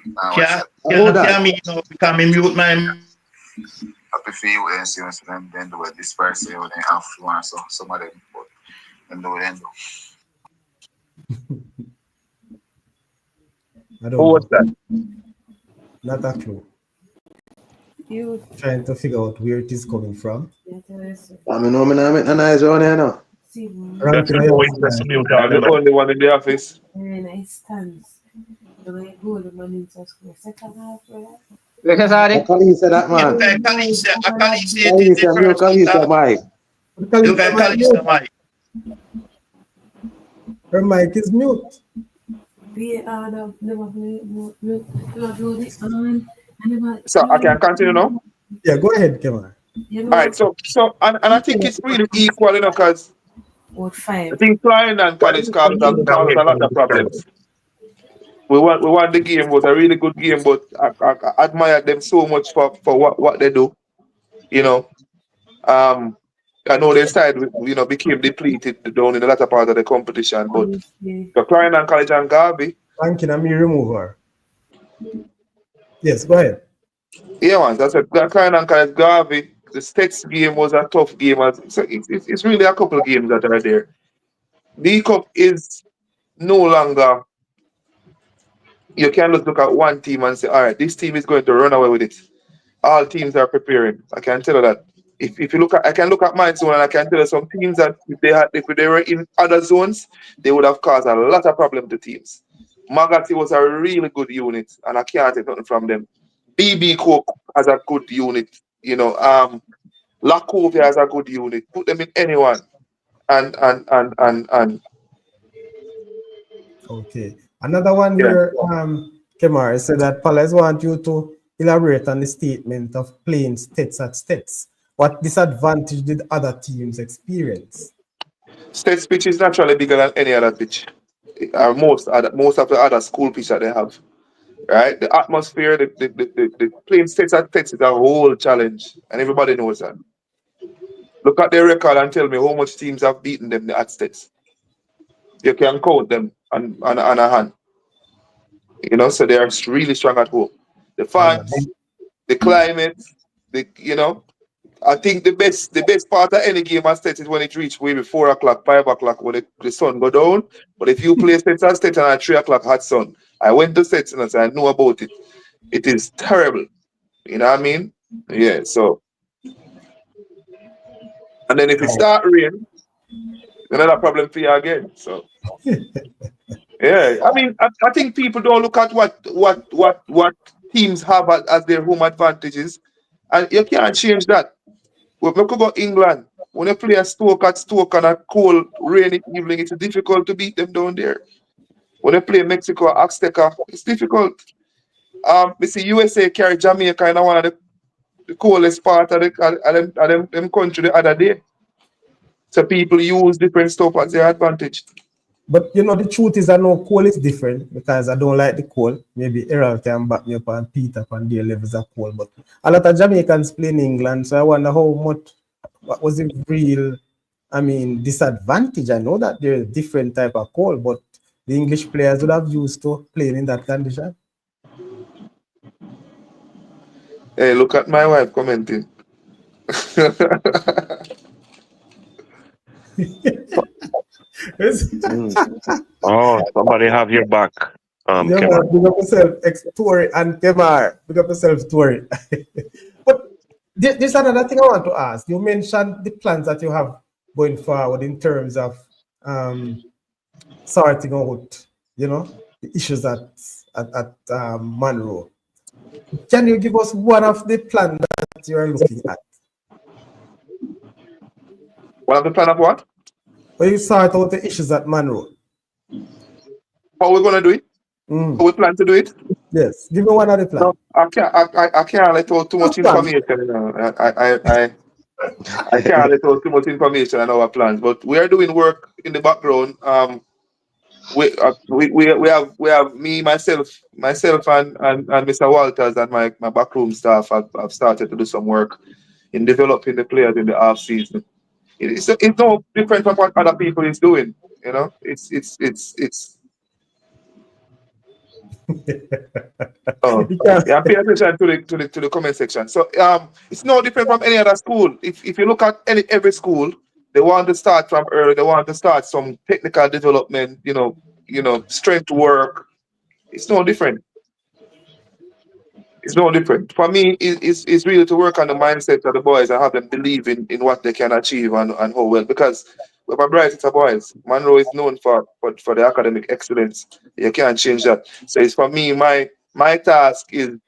can me mute my happy for you and see them then do it this person or they have one so some of them but them do it I don't Who was that? Not a clue. You trying to figure out where it is coming from. I'm an eyes on here now. That's the only one in the office. Kalisa that man. Kalisa Mike. Her mic is mute. So I can continue now? Yeah, go ahead, Kemar. All right, so and I think it's really equal, you know, because I think flying and college caused a lot of problems. We won the game. It was a really good game, but I admire them so much for what they do. You know, I know their side, you know, became depleted down in the latter part of the competition. But the Flying and College and Garvey. Thank you. Let me remove her. Yes, go ahead. Yeah, man. That's that kind of Garvey. The States game was a tough game. So it's really a couple of games that are there. The Cup is no longer. You can't just look at one team and say, all right, this team is going to run away with it. All teams are preparing. I can tell you that. If you look at, I can look at my zone and I can tell you some teams that if they were in other zones, they would have caused a lot of problem to teams. Magati was a really good unit, and I can't take nothing from them. BB Cook has a good unit, Lakovia has a good unit. Put them in anyone, and Okay. Another one yeah. here, Kemar, said that Palace want you to elaborate on the statement of playing states at states. What disadvantage did other teams experience? States pitch is naturally bigger than any other pitch, or most of the other school pitch that they have. Right, the atmosphere, the playing states at states is a whole challenge, and everybody knows that. Look at their record and tell me how much teams have beaten them at states. You can count them on a hand. So they are really strong at home. The fans, the climate, I think the best part of any game at States is when it reaches maybe 4 o'clock, 5 o'clock when the sun go down. But if you play States at States and at 3 o'clock hot sun, I went to States and I know about it. It is terrible. You know what I mean? Yeah, so. And then if it start rain, another problem for you again. So. Yeah, I mean, I think people don't look at what teams have as their home advantages, and you can't change that. When we go England, when you play a Stoke at Stoke on a cold, rainy evening, it's difficult to beat them down there. When you play Mexico at Azteca, it's difficult. We see USA carry Jamaica in one of the coldest part of them country the other day. So people use different stuff as their advantage. But the truth is I know cold is different because I don't like the cold. Maybe Errol can back me up and Peter on their levels of cold. But a lot of Jamaicans play in England, so I wonder what was the real, disadvantage. I know that there's a different type of cold, but the English players would have used to playing in that condition. Hey, look at my wife commenting. Oh, somebody have your back. Kemar. Big up yourself, Tory and Kemar. Big up yourself, Tory. But there's another thing I want to ask. You mentioned the plans that you have going forward in terms of sorting out, the issues at Munro. Can you give us one of the plans that you are looking at? One of the plan of what? When you sort out the issues at Munro. How are we going to do it? How we plan to do it? Yes, give me one of the plans. No, I can't let out too much information. I can't let out too much information on our plans, but we are doing work in the background. We have me, myself, and Mr. Walters and my backroom staff have started to do some work in developing the players in the off season. It's no different from what other people is doing. It's pay attention to the comment section. So it's no different from any other school. If you look at every school, they want to start from early. They want to start some technical development. Strength work. It's no different. It's no different. For me, it's really to work on the mindset of the boys and have them believe in what they can achieve and how well. Because with my bright, it's a boys. Munro is known for the academic excellence. You can't change that. So it's for me, my task is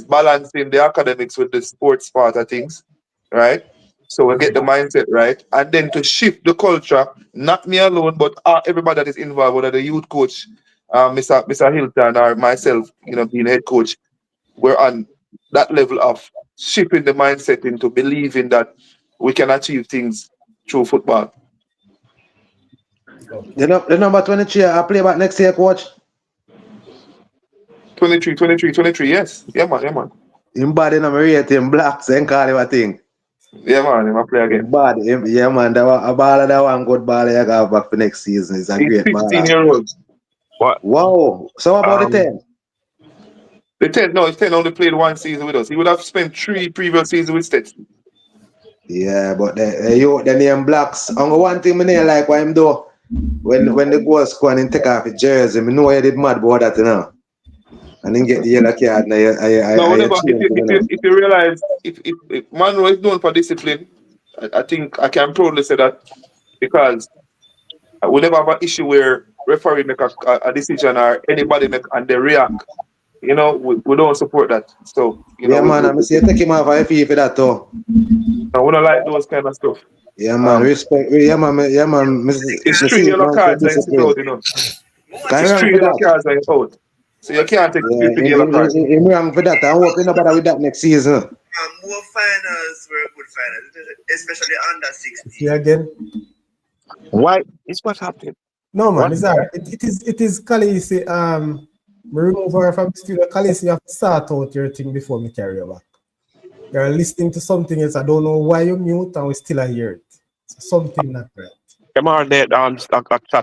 balancing the academics with the sports part of things, right? So we get the mindset right, and then to shift the culture, not me alone, but everybody that is involved, whether the youth coach, Mr. Hilton, or myself, being head coach, we're on that level of shifting the mindset into believing that we can achieve things through football. The number 23, I play back next year, coach. 23, yes. Yeah, man. Him bad in rating blacks and call him a thing. Yeah, man, I play again. Bad, yeah, man. A baller that one good baller you got back for next season. It's a great baller. 15-year-old. What? Wow. So about the 10? The 10, no, 10 only played one season with us. He would have spent 3 previous seasons with Stetson. Yeah, but the name Blacks. And one thing I like what him do, when the goal score and take off his jersey, I know he did mad about that, you know. And then get the yellow card. No, whatever. If you realize, if Munro is known for discipline, I think I can proudly say that because we never have an issue where referee make a decision or anybody make and they react. You know, we don't support that. So, you know, man, I'm say take him off if for that too. We don't like those kind of stuff. Yeah, man, respect. Yeah, man. It's 3 yellow cards and it's out, you know. It's 3 yellow cards and it's out. So you can't take 3 yellow cards. I'm wrong for that. I hope you nobody with that next season. More finals were good finals, especially under 16. See again? Why? It's what happened. No, man, it's alright. It is Khaleesi. Remove her from the studio. Khaleesi, you have to start out your thing before me carry you back. You're listening to something else. I don't know why you mute and we still hear it. So something not right. Kemar,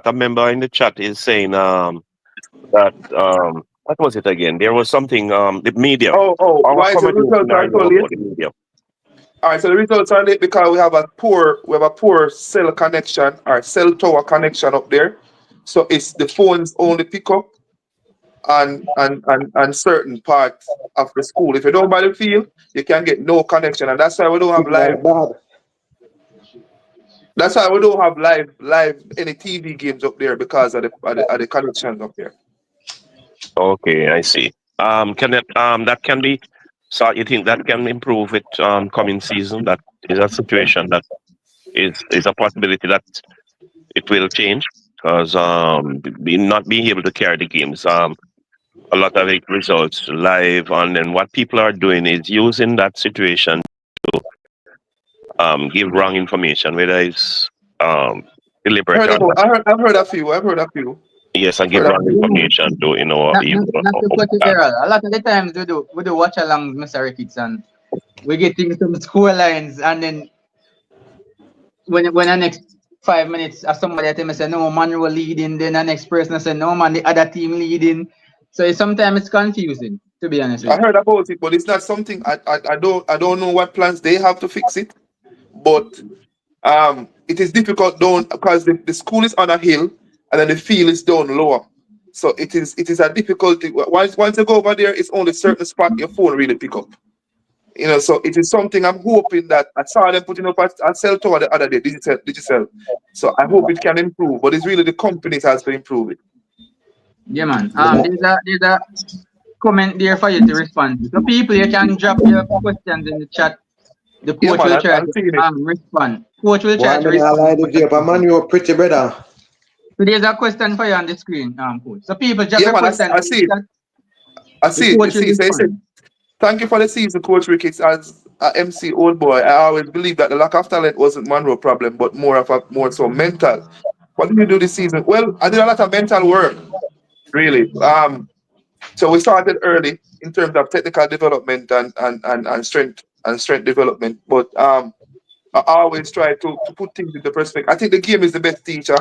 a member in the chat is saying that what was it again? There was something the media. Why is the results are so late? Media. All right, so the results are late because we have a poor cell connection or cell tower connection up there. So it's the phones only pick up and certain parts of the school. If you don't buy the field, you can get no connection, and that's why we don't have live. That's why we don't have live any TV games up there because of the connections up there. Okay, I see. That can be. So you think that can improve with coming season? That is a situation that is a possibility that it will change because not being able to carry the games. A lot of it results live, and then what people are doing is using that situation to give wrong information, whether it's deliberate. I've heard a few. Yes, and give wrong information to A lot of the times we do watch along Mr. Ricketts and we get into some score lines, and then when the next 5 minutes somebody tell me say no, Munro leading, then the next person say no man, the other team leading. So sometimes it's confusing, to be honest with you. I heard about it, but it's not something I don't know what plans they have to fix it. But it is difficult down because the school is on a hill and then the field is down lower. So it is a difficulty. Once you go over there, it's only certain spot your phone really pick up. You know, so it is something I'm hoping that I saw them putting up a cell tower the other day, digital. So I hope it can improve, but it's really the company that has to improve it. Yeah, man. There's a comment there for you to respond to. So people, you can drop your questions in the chat. The coach will try to respond. Coach will try to respond. Man, you're pretty brother. So there's a question for you on the screen, coach. So people drop your questions. I see it. Thank you for the season, Coach Ricketts. As a MC old boy, I always believe that the lack of talent wasn't Munro problem, but more so mental. What did you do this season? Well, I did a lot of mental work, really. So we started early in terms of technical development and strength development. But I always try to put things into perspective. I think the game is the best teacher.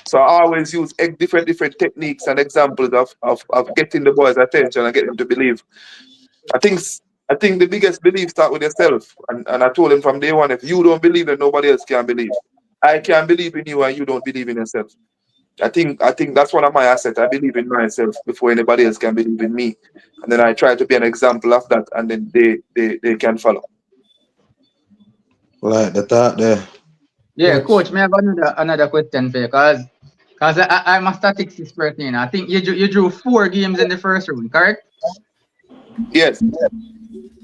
So I always use different techniques and examples of getting the boys' attention and getting them to believe. I think the biggest belief starts with yourself. And I told him from day one, if you don't believe, then nobody else can believe. I can believe in you and you don't believe in yourself. I think that's one of my assets. I believe in myself before anybody else can believe in me. And then I try to be an example of that, and then they can follow. Like the thought there. Yeah, coach, may I have another question for you? Because I'm a statistics person. I think you drew 4 games in the first round, correct? Yes.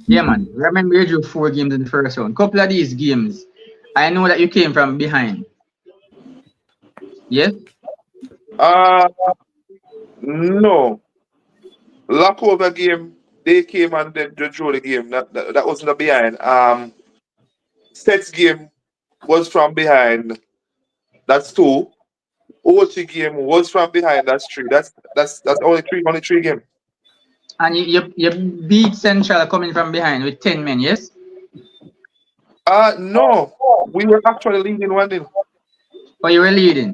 Yeah, man. Remember you drew 4 games in the first round. Couple of these games, I know that you came from behind. Yes? No. Lockover game, they came and they drew the game. That wasn't a behind. Sets game was from behind. That's 2. OT game was from behind. That's 3. That's only three game. And you beat Central coming from behind with 10 men, yes? No. We were actually leading 1-0. Oh, you were leading?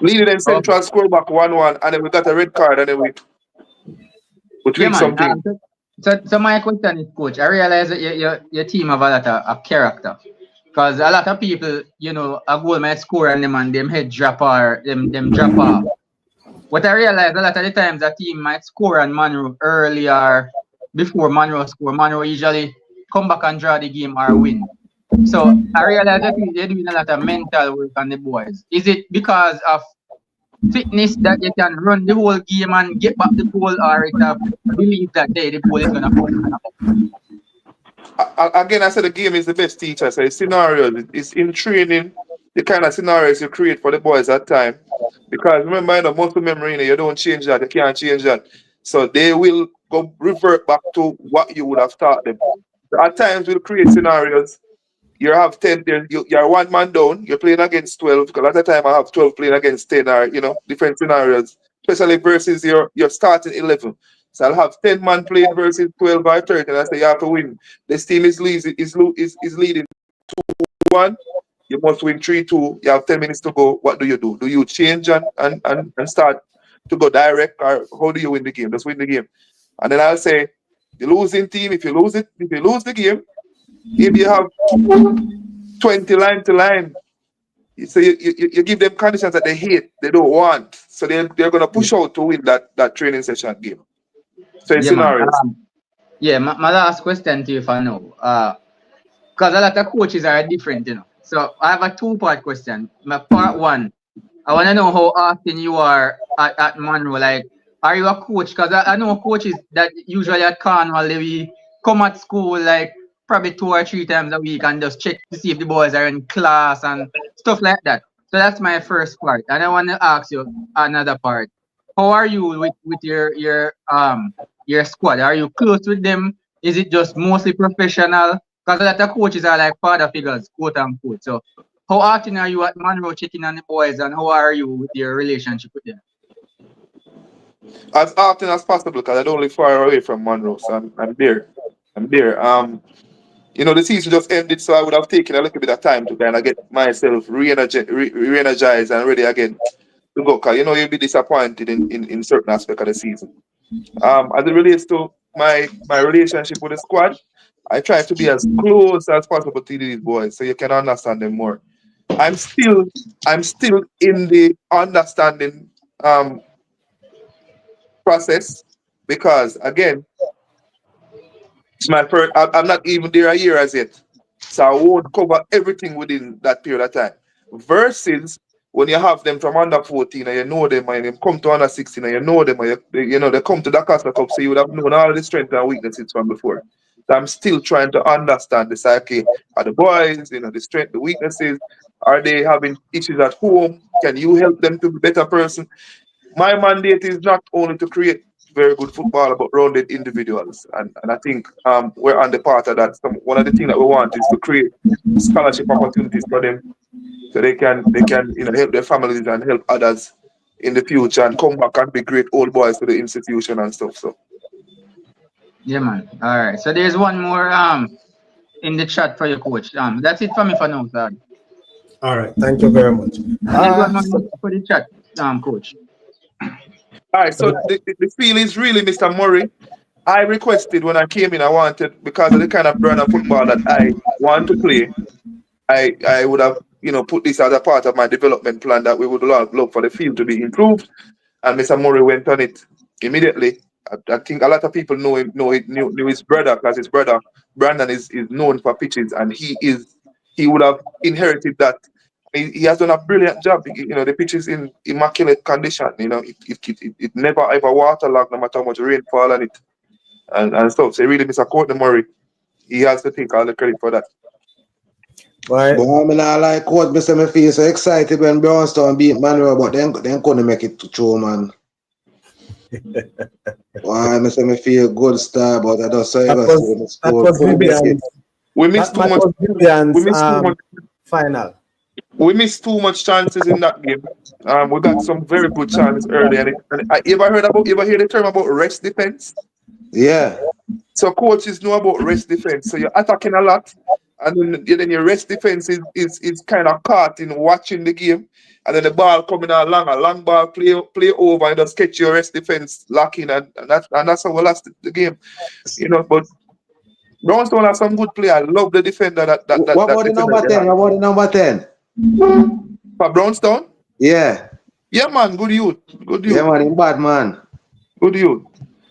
Leading in Central score back 1-1, and then we got a red card, and then we. We tweak something. So my question is, coach, I realize that your team have a lot of character. Because a lot of people, you know, a goal might score and them head drop or them drop off. What I realize a lot of the times a team might score on Munro earlier before Munro score. Munro usually come back and draw the game or win. So I realize that they're doing a lot of mental work on the boys. Is it because of fitness that they can run the whole game and get back the goal, or it's a belief that the goal is gonna come? Again, I said the game is the best teacher. So the scenarios, it's in training, the kind of scenarios you create for the boys at time. Because remember, muscle memory, you don't change that, you can't change that. So they will go revert back to what you would have taught them. So at times we'll create scenarios. You have 10, you're one man down, you're playing against 12, because at the time I have 12 playing against 10 or, different scenarios, especially versus your starting 11. So I'll have 10 man playing versus 12 or 13, and I say you have to win. This team is leading 2-1, you must win 3-2, you have 10 minutes to go. What do? Do you change and start to go direct, or how do you win the game? Just win the game. And then I'll say, the losing team, if you lose the game, if you have 20 line to line, so you give them conditions that they hate, they don't want. So they're going to push out to win that training session game. So it's scenarios. My last question to you for now. Because a lot of coaches are different, So I have a 2-part question. My part 1, I want to know how often you are at Munro. Like, are you a coach? Because I know coaches that usually at Cornwall, they come at school like probably 2 or 3 times a week and just check to see if the boys are in class and stuff like that. So that's my first part. And I want to ask you another part. How are you with your squad? Are you close with them? Is it just mostly professional? Because a lot of coaches are like father figures, quote unquote. So how often are you at Munro checking on the boys, and how are you with your relationship with them? As often as possible, because I don't live far away from Munro, so I'm there. The season just ended, so I would have taken a little bit of time to kind of get myself re-energized and ready again to go. Because you'll be disappointed in certain aspects of the season. As it relates to my relationship with the squad, I try to be as close as possible to these boys so you can understand them more. I'm still in the understanding process, because again, it's my first. I'm not even there a year as yet, so I won't cover everything within that period of time. Versus when you have them from under 14 and you know them, and them come to under 16 and you know them, and they come to the Casa Cup, so you would have known all the strengths and weaknesses from before. So I'm still trying to understand the psyche of the boys, the strength, the weaknesses. Are they having issues at home? Can you help them to be a better person? My mandate is not only to create very good football, but rounded individuals. And I think we're on the part of that. One of the things that we want is to create scholarship opportunities for them, so they can help their families and help others in the future and come back and be great old boys to the institution and stuff. So yeah, man. All right. So there's one more in the chat for your coach. That's it for me for now, sir. All right. Thank you very much. There's one more for the chat, coach. All right, so the feel is really, Mr. Murray. I requested when I came in, I wanted, because of the kind of brand of football that I want to play, I would have, put this as a part of my development plan, that we would look for the field to be improved. And Mr. Murray went on it immediately. I think a lot of people knew his brother, because his brother Brandon is known for pitches, and he would have inherited that. He has done a brilliant job. The pitch is in immaculate condition. It never ever waterlogged, no matter how much rainfall on it and stuff. So really, Mr. Courtney Murray, he has to take all the credit for that. Right. But I mean, I like what Mr. feel so excited when Brownstone beat Munro, but then couldn't make it to show, man. Why, Mr. feel good star, but I don't say that was Vivian's. We missed too much. Vivian's final. We missed too much chances in that game. We got some very good chances early. And you ever hear the term about rest defense? Yeah. So coaches know about rest defense. So you're attacking a lot, and then your rest defense is kind of caught in watching the game. and then the ball coming out long, a long ball play over, and just catch your rest defense locking, and that's how we lost the game. You know, but Brownstone have some good play. I love the defender that What about the number 10? What about the number 10? For Brownstone? Yeah. Yeah, man, good youth. Good youth. Yeah, man, him bad, man. Good youth.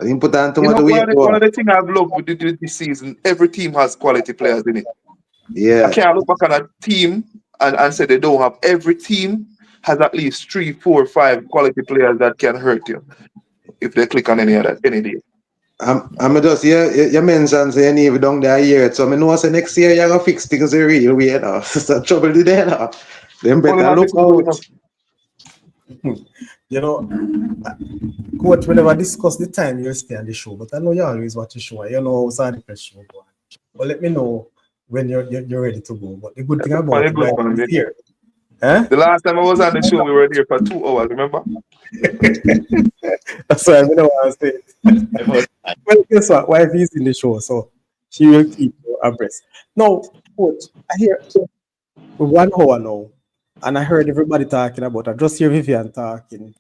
He put on too You much know, weight. one of the things I've loved with this season, every team has quality players in it. Yeah. I can't look back on a team and say they don't have. Every team has at least 3, 4, 5 quality players that can hurt you if they click on any day. I'm just you mentioned saying you down there year, so I know say next year you're gonna fix things the real way now. So trouble there now. Them better look out. You know, Coach, we never discuss the time you stay on the show, but I know you always watch the show. You know how Saudichress Show go on. But let me know when you're ready to go. But the good thing about it is here. Huh? The last time I was on the show, we were here for 2 hours, remember? That's why I don't want to say it. Well, guess what? Wife is in the show, so she will keep you abreast. Now, Coach, I hear 1 hour now, and I heard everybody talking about, I just hear Vivian talking,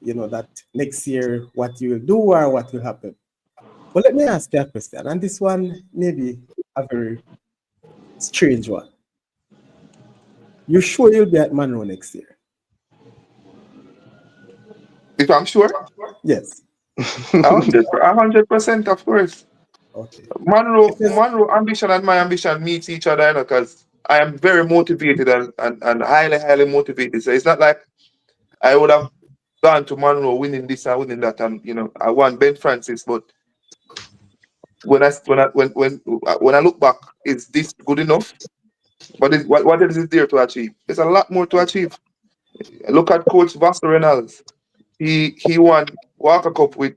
you know, that next year what you will do or what will happen. But let me ask you a question, and this one may be a very strange one. You sure you'll be at Munro next year? If I'm sure? Yes. 100%, of course. Okay. Munro ambition and my ambition meets each other, you know, because I am very motivated and highly motivated. So it's not like I would have gone to Munro winning this and winning that, and you know, I won Ben Francis, but when I look back, is this good enough? What else is there to achieve? There's a lot more to achieve. Look at Coach Vasco Reynolds. He won Walker Cup with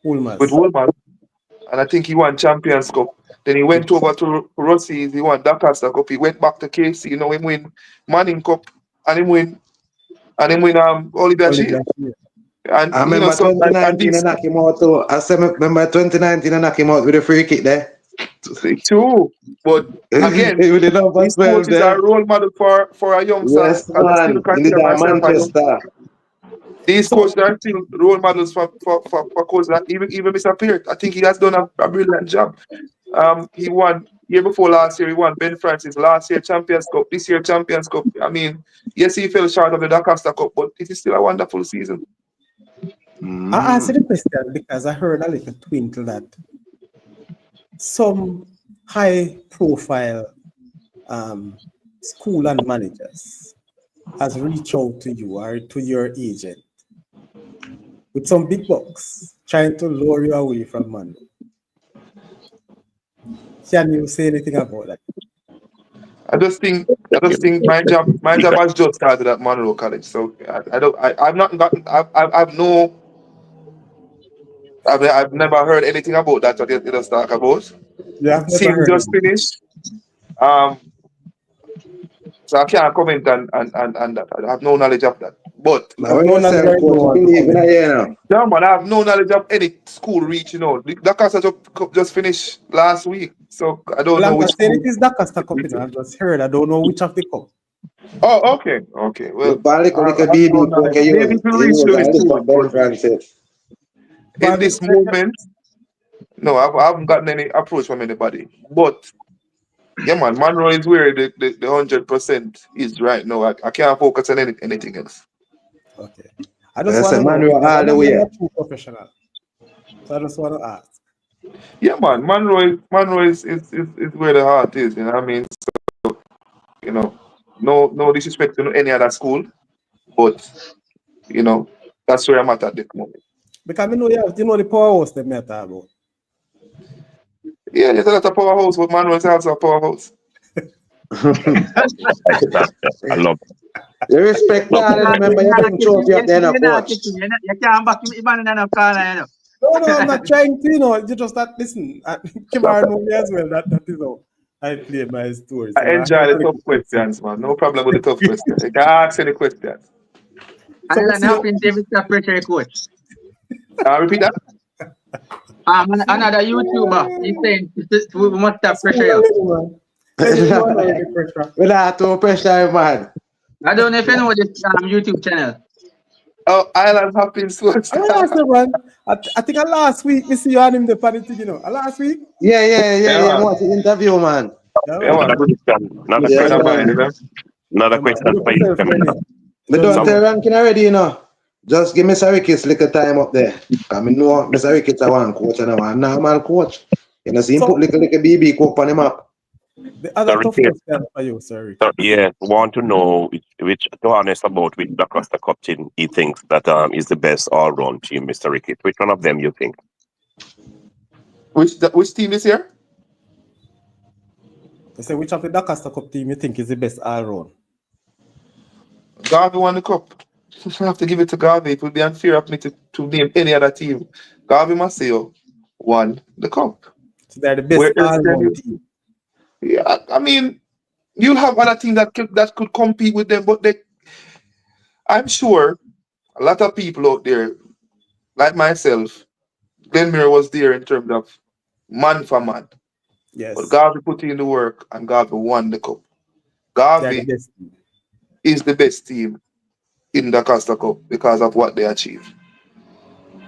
Woolman, and I think he won Champions Cup. Then he went over to Rossi's. He won Doncaster Cup. He went back to KC. You know, him win Manning Cup, and him win Oliver Shield. And I remember 2019 and knock him out too. I remember 2019 and knock him out with a free kick there. True, but again, these coaches are a role model for a young son. Yes, man. Manchester. These coaches are still role models for coaches. Even Mr. Peart, I think he has done a brilliant job. He won year before last year. He won Ben Francis last year Champions Cup. This year Champions Cup. I mean, yes, he fell short of the Doncaster Cup, but it is still a wonderful season. I asked the question because I heard a little twinkle that some high-profile school and managers has reached out to you or to your agent with some big bucks trying to lure you away from Munro. Can you say anything about that? I just think my job has just started at Munro College, so I've never heard anything about that that you just talk about. Yeah, Season just finished. So I can't comment on that. I have no knowledge of that. But yeah, man, I have no knowledge of any school reaching out. The Doncaster Cup just finished last week, so I don't know which. It is Doncaster Cup. I've just heard. I don't know which of the cup. Oh, okay. Well, in this moment, no, I haven't gotten any approach from anybody. But yeah, man, Munro is where the 100% is right now. I can't focus on anything else. Okay. I just want to know. I'm too professional, so I just want to ask. Yeah, man, Munro is where the heart is. You know what I mean? So, you know, no disrespect to any other school, but you know, that's where I'm at this moment. Because you know the powerhouse that I talk about. Yeah, there's a lot of powerhouse, but Munro is also a powerhouse. I love it. You respect that, remember you bring trophy up there, coach. You can't back him even in a corner, you know. No, I'm not trying to, you know, you just that listen. Kemar know me as well, that is how I play my stories. I enjoy the tough questions, man. No problem with the tough questions. You can ask any questions. And helping David pressure coach. Repeat that. Another YouTuber, he's saying we must have pressure. We have to pressure, man. I don't know if you know this YouTube channel. Oh, Island Hopping Sports. Oh, yes, sir, man. I think last week we see you on him the funny thing, you know. Last week? Yeah. man. Watch the interview, man. Yeah, Yeah, man. Another man. question. Another Good Yeah, friend of question. mine, man. you know. Another Yeah, man. question Big up for you, yourself, Kemar. Lenny. Me John don't Moore. tell ranking already, you know. Just give me Saudichress little time up there. Cause me know Mr. Ricketts I want coach and I want normal coach. You know, see him So, put little BB coke on him up. the other Sorry, tough question for you, sir Ricky. yeah, want to know which to honest about which the Costa Cup team he thinks that is the best all round team, Mr. Ricketts. Which one of them you think? Which team is here? I say, which of the Doncaster Cup team you think is the best all round? Garvey won the cup. I have to give it to Garvey. It would be unfair of me to name any other team. Garvey Maceo won the cup. So they're the best Where else all can round you? team. Yeah, I mean, you'll have other teams that could compete with them, but I'm sure a lot of people out there, like myself, Glenmere was there in terms of man for man. But Yes. Garvey put in the work and Garvey won the cup. They're the Garvey best team. is the best team in the Costa Cup because of what they achieved.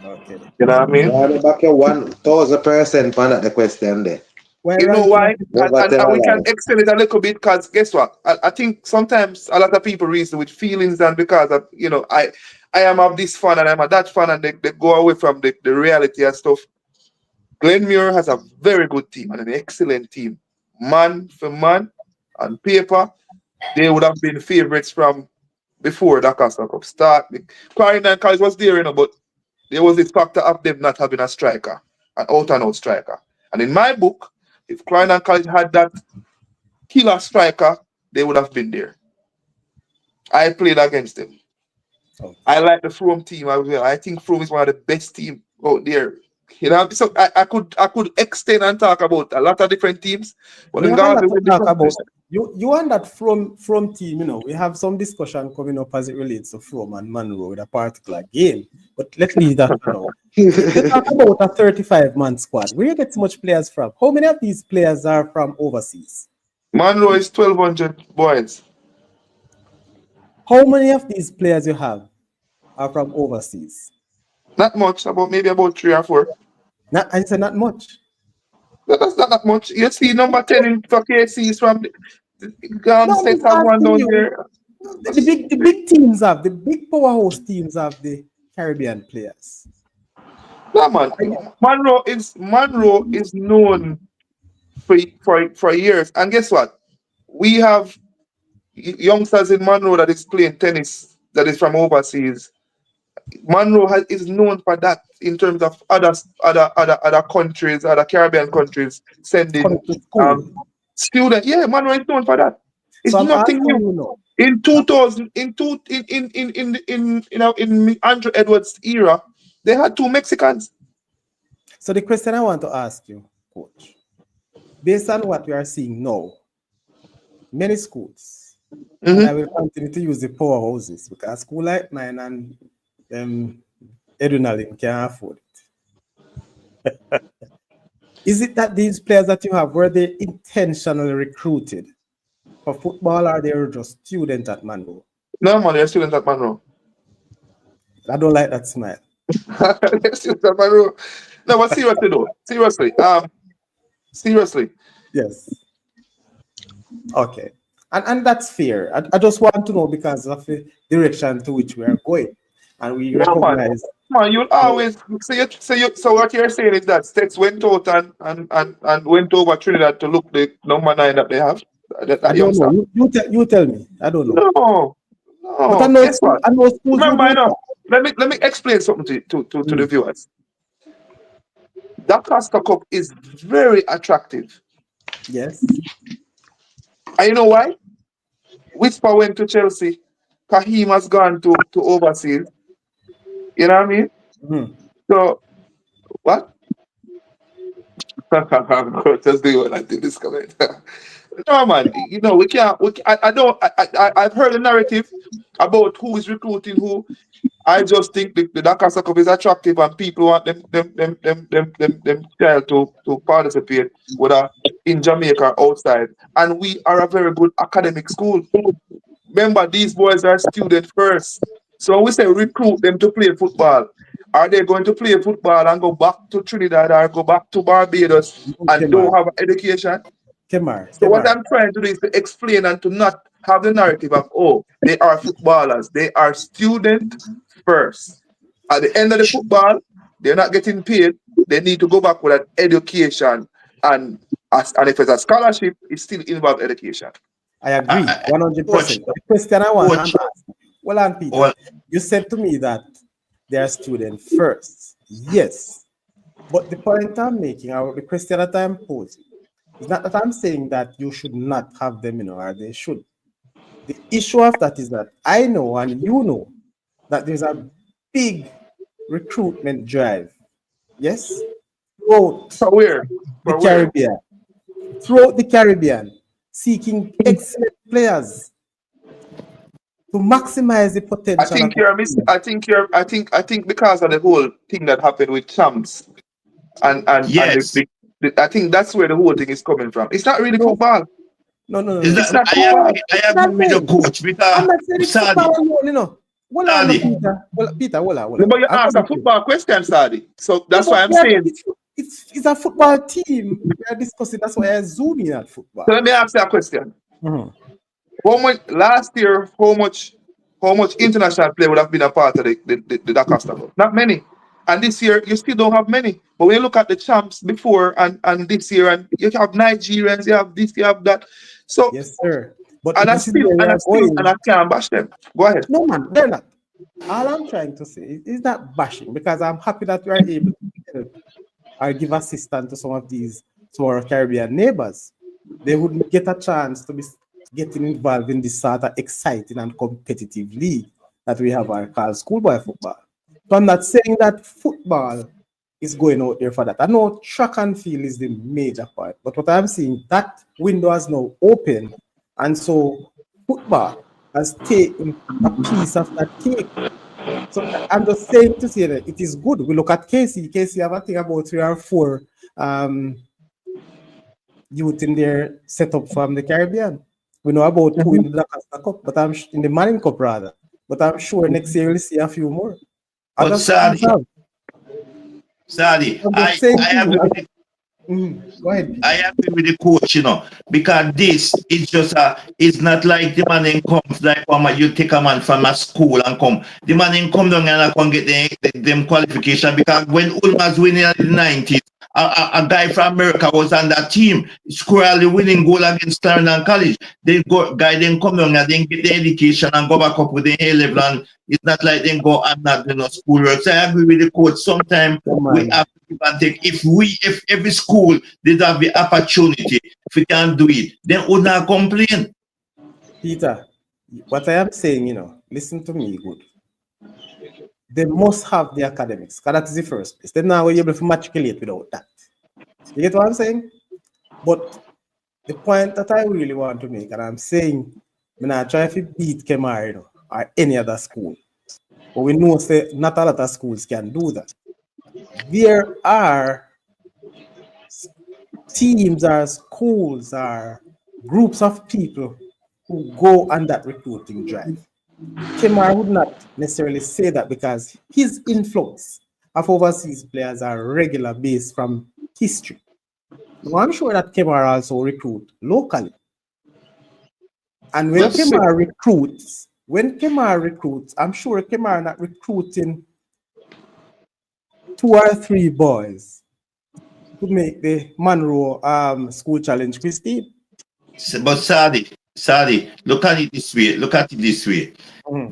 Okay. You know what I mean? Now back your 1000% on that the question there. Where You know ranking why? of the Never tell And a we can lie. extend it a little bit because guess what? I think sometimes a lot of people reason with feelings and because of, I am of this fan and I'm of that fan and they go away from the reality and stuff. Glenmuir has a very good team and an excellent team. Man for man, on paper, they would have been favorites from before the Costa Cup start. Clarendon College was there, but there was this factor of them not having a striker, an out and out striker. And in my book, if Clarendon College had that killer striker, they would have been there. I played against them. Okay. I like the Frome team as well. I think Frome is one of the best teams out there. So I could extend and talk about a lot of different teams, but We in have a lot Gaza to with the talk about. competition. You and that from team, we have some discussion coming up as it relates to From and Munro with a particular game. But let's leave that for now. You talk about a 35-man squad. Where you get so much players from? How many of these players are from overseas? Munro is 1,200 boys. How many of these players you have are from overseas? Not much, maybe about 3 or 4. I said not much. That's not that much. You see, number 10 in for KC is from No, I'm State just have one asking down you. there. The big teams have the big powerhouse teams have the Caribbean players. No, man. Munro is known for years. And guess what? We have youngsters in Munro that is playing tennis that is from overseas. Munro is known for that in terms of other countries, other Caribbean countries sending Coming to school. students. Yeah, Munro is known for that. It's So I'm nothing asking new. you now. In 2000, in Andrew Edwards' era, they had 2 Mexicans. So the question I want to ask you, Coach, based on what we are seeing now, many schools, and I will continue to use the powerhouses because school like mine and adrenaline can't afford it. Is it that these players that you have, were they intentionally recruited for football or they were just students at Munro? No, man, they're students at Munro. I don't like that smile. They're students at Munro. No, but seriously though, seriously. Yes. Okay. And that's fair. I just want to know because of the direction to which we are going. And we recognize. Man, you'll always so what you're saying is that States went out and went over Trinidad to look the number 9 that they have. I don't know. You tell me. I don't know. No. But I know schools. Remember, I know. Let me explain something to the viewers. That Costa Cup is very attractive. Yes. And you know why? Whisper went to Chelsea. Kahim has gone to overseas. You know what I mean? Mm-hmm. So, what? Just do what I did this comment. No, man. We can't. I've heard the narrative about who is recruiting who. I just think the Dakar Cup is attractive and people want them child to participate, whether in Jamaica or outside. And we are a very good academic school. remember, these boys are students first. So when we say recruit them to play football, are they going to play football and go back to Trinidad or go back to Barbados and don't Kemar, have education? Kemar, So what Kemar. I'm trying to do is to explain and to not have the narrative of, oh, they are footballers. They are student first. At the end of the football, they're not getting paid. They need to go back with an education. And if it's a scholarship, it still involves education. I agree, Coach, 100%. But the question I want, I'm coach, asking, well, on Peter, well, you said to me that they are student first. Yes. But the point I'm making, or the question that I'm posing, is not that I'm saying that you should not have them, or they should. The issue of that is that I know and you know that there's a big recruitment drive, yes, throughout For where? the For where? Caribbean, seeking excellent players to maximize the I potential of think the you're miss. team. I think because of the whole thing that happened with champs and yes. I think that's where the whole thing is coming from. It's not really No, football. Is It's that not No, football. I I'm agree with the saying. coach I'm because not saying it's Sadi, football alone. Well, on, no, Sadi, Peter. Well, Peter, hold But on. you I'm ask a coming to you. football question, Sadi. So Yeah, that's but why I'm saying. it's a football team we are discussing. That's why I zoom in at So football. let me ask you a question. Mhm. How much last year? How much international play would have been a part of the Da Costa Cup? Not many. And this year you still don't have many. But when you look at the champs before and this year, and you have Nigerians, you have this, you have that. So Yes, sir. But and I this is still where we and I are still and going. I can't bash them. Go ahead. No, man, they're not. All I'm trying to say is not bashing because I'm happy that we are able to help or give assistance to some of these to our Caribbean neighbors. They wouldn't get a chance to be getting involved in this sort of exciting and competitive league that we have our called schoolboy football. So I'm not saying that football is going out there for that. I know track and field is the major part, but what I'm saying that window has now open, and so football has taken a piece of that cake. So I'm just saying to say that it is good. We look at Casey. Casey have a thing about 3 or 4 um, youth in their setup from the Caribbean. We know about 2 in the Black Cup, but in the Manning Cup rather. But I'm sure next year we'll see a few more. but Other schools have. Sadi, I'm just saying to I agree with you. Go ahead, Peter. I agree with the coach, because this is just it's not like the man in comes like you take a man from a school and come. The man in come down and I can get them qualification because when Ulmas winning in the 90s, a guy from America was on that team, squarely winning goal against Clarendon College. They go guy then come down and then get the education and go back up with the A level, and it's not like they go and not schoolwork. So I agree with the coach. Sometimes we have to give and take. If every school did have the opportunity, if we can do it, then would not complain. Peter, what I am saying, listen to me good. They must have the academics, because that is the first place. They're not able to matriculate without that. You get what I'm saying? But the point that I really want to make, and I'm saying, I'm not trying to beat Kemar, or any other school. But we know say not a lot of schools can do that. There are teams or schools or groups of people who go on that recruiting drive. Kemar would not necessarily say that because his influence of overseas players are regular based from history. Now, I'm sure that Kemar also recruit locally. And when Kemar recruits, I'm sure Kemar not recruiting 2 or 3 boys to make the Munro school challenge Christine. But Sadi, look at it this way.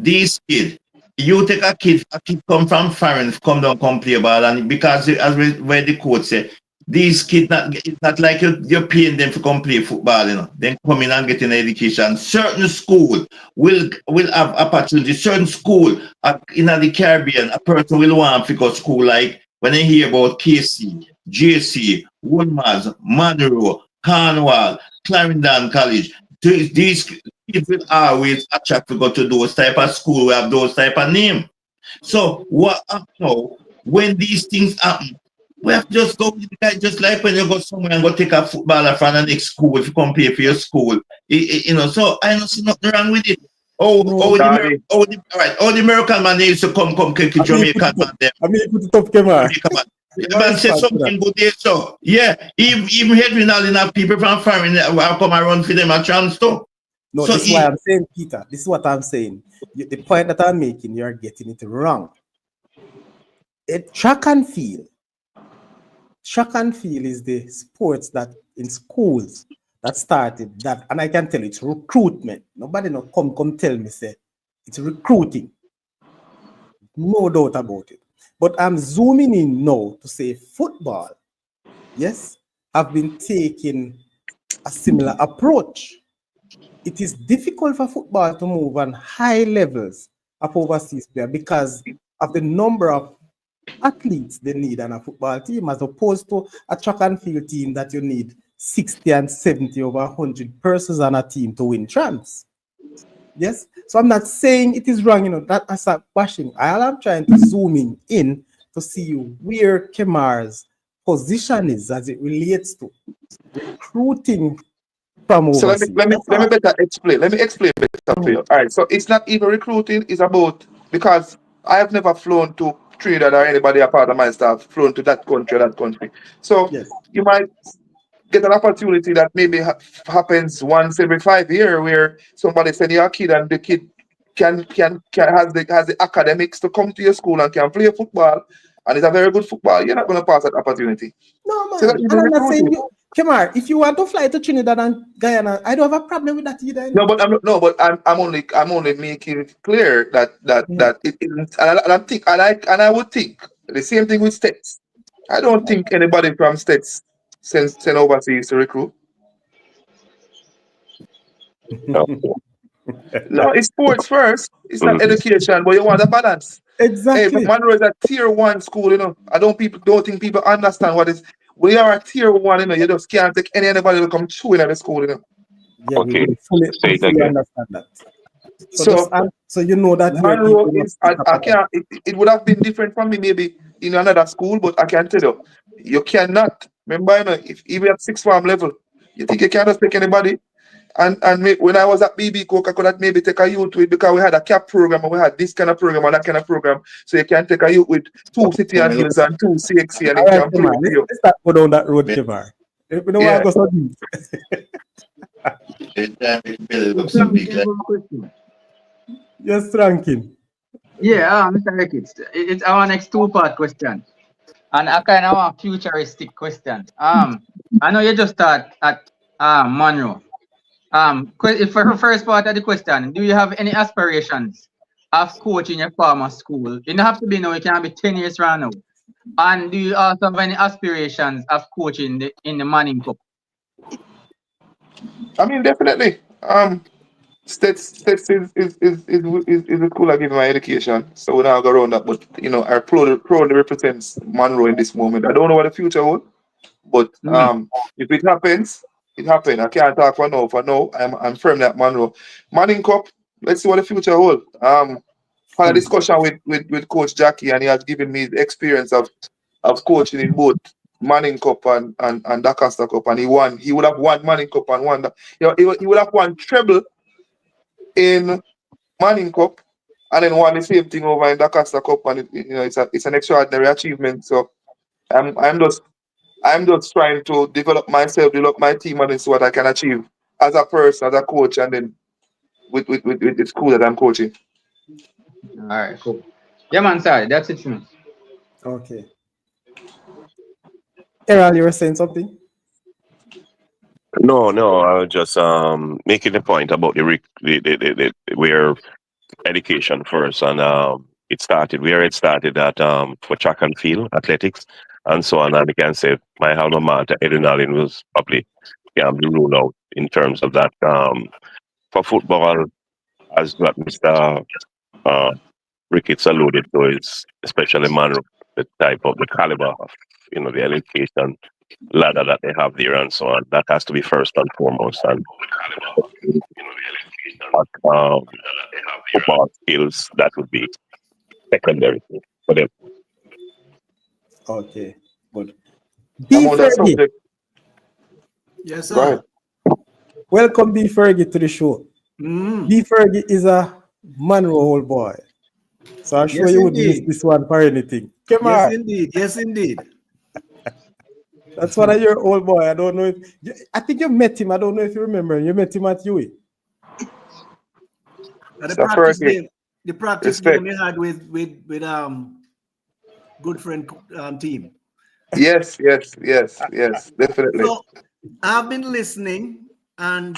These kids, you take a kid come from foreign, come down, come play ball, and because where the coach say, these kids it's not like you're paying them to come play football, Then come in and get an education. Certain school will have opportunity. Certain school in the Caribbean, a person will want to go to school like when they hear about KC, JC, Woolmaz, Munro, Cornwall, Clarendon College. These kids will always attract to go to those type of school who have those type of name. So what now when these things happen, we have to just go with the guy, just like when you go somewhere and go take a footballer from the next school if you come play for your school. So I don't see nothing wrong with it. Oh, No, oh, Daddy. all right. All the American man needs to come kick the Jamaican man there. I mean, put it up, Kemar. Jamaican man. The man said something good there, so yeah, even Hedwin all enough people from foreign will come around for them a chance too. No, So this is why I'm saying, Peter. This is what I'm saying. The point that I'm making, you're getting it wrong. Track and field is the sports that in schools that started that, and I can tell you it's recruitment. Nobody no come tell me say it's recruiting. No doubt about it. But I'm zooming in now to say football, yes, have been taking a similar approach. It is difficult for football to move on high levels of overseas player because of the number of athletes they need on a football team, as opposed to a track and field team that you need 60 and 70 over 100 persons on a team to win champs. Yes, so I'm not saying it is wrong, that as a bashing. I'm trying to zoom in to see where Kemar's position is as it relates to recruiting from So overseas. let me better explain. Let me explain better for you. All right. So it's not even recruiting. It's about, because I have never flown to Trinidad or anybody apart of my staff flown to that country. So yes, you might get an opportunity that maybe happens once every 5 years, where somebody send you a kid and the kid can has the academics to come to your school and can play football, and it's a very good football. You're not going to pass that opportunity. no man. So And I'm not saying you, Kemar, if you want to fly to Trinidad and Guyana, I don't have a problem with that either. No, but I'm only making it clear that it isn't, and I would think the same thing with states. I don't think anybody from states send overseas to recruit. No. No, it's sports first. It's not education, but you want a balance. Exactly. Hey, Munro is a tier 1 school, I don't think people understand what is. We are a tier 1, you just can't take anybody to come through in the school, Yeah, Okay. we fully understand that. So you know that you're Munro dealing is, I can't, it would have been different for me maybe in another school, but I can tell you cannot. Remember, if even at 6th form level, you think you can't just take anybody? And when I was at BB Coke, I could have maybe take a youth with, because we had a CAP program, and we had this kind of program and that kind of program. So you can take a youth with 2 City and Hills and 2 CXC, and all it right, can play for you. let's not go down that road, Kemar. We don't want to go so deep. Yes, Rankin. Yeah, Mr. Ricketts. It's our next 2-part question. And I kind of want futuristic question. I know you just start at Munro. For the first part of the question, do you have any aspirations of coaching your former school? It don't have to be now, it can be 10 years from now. And do you also have any aspirations of coaching in the Manning Cup? I mean, definitely. States is the school I give my education, so we don't go around that. But I proudly represents Munro in this moment. I don't know what the future holds, but if it happens, it happens. I can't talk for now. For now, I'm firmly at Munro. Manning Cup. Let's see what the future holds. Had a discussion with Coach Jackie, and he has given me the experience of coaching in both Manning Cup and Dakasta Cup, and he won. He would have won Manning Cup and won. He would have won treble in Manning Cup, and then won the same thing over in Dakasta Cup, and it's an extraordinary achievement. So I'm just trying to develop myself, develop my team, and see what I can achieve as a person, as a coach, and then with the school that I'm coaching. All right, cool. Yeah, man, sorry, that's it for me. Okay. Errol, you were saying something? No, I was just making the point about the where education first, and where it started at for track and field athletics and so on. And I can say my alma mater, Edinalin, was probably can be ruled out in terms of that. For football, as what Mr. Ricketts alluded to, is especially Munro, the caliber of the education ladder that they have there and so on. That has to be first and foremost. And football skills, that would be secondary for them. Okay, good. I'm on that subject. Yes, sir. Right. Welcome, B. Fergie, to the show. B. Fergie is a Munro old boy. So I'm sure Yes, you wouldn't miss indeed. this one for anything. Yes, Kemar, indeed. Yes, indeed. that's one of your old boy. I don't know if I think you met him. I don't know if you remember. You met him at UE. The So practice Fergie, game. The practice respect. game we had with good friend team. Yes, definitely. So I've been listening, and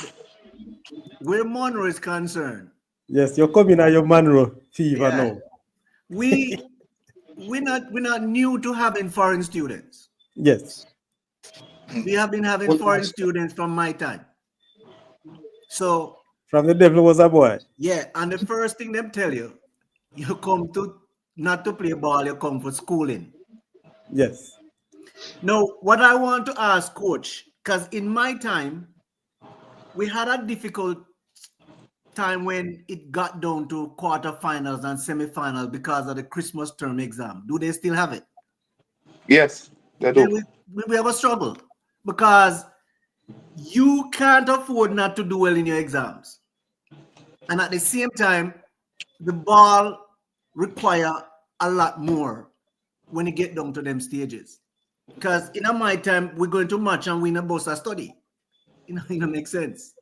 where Munro is concerned, Yes, you're coming at your Munro fever yeah, now. we're not new to having foreign students. Yes. We have been having foreign students from my time. So From the devil was a boy. yeah, and the first thing them tell you, you come to not to play ball, you come for schooling. Yes. Now, what I want to ask, Coach, because in my time, we had a difficult time when it got down to quarterfinals and semifinals because of the Christmas term exam. Do they still have it? Yes, they do. Then we have a struggle because you can't afford not to do well in your exams. And at the same time, the ball require a lot more when you get down to them stages. Because in my time, we're going to match and win a Bosa study. You know, makes sense.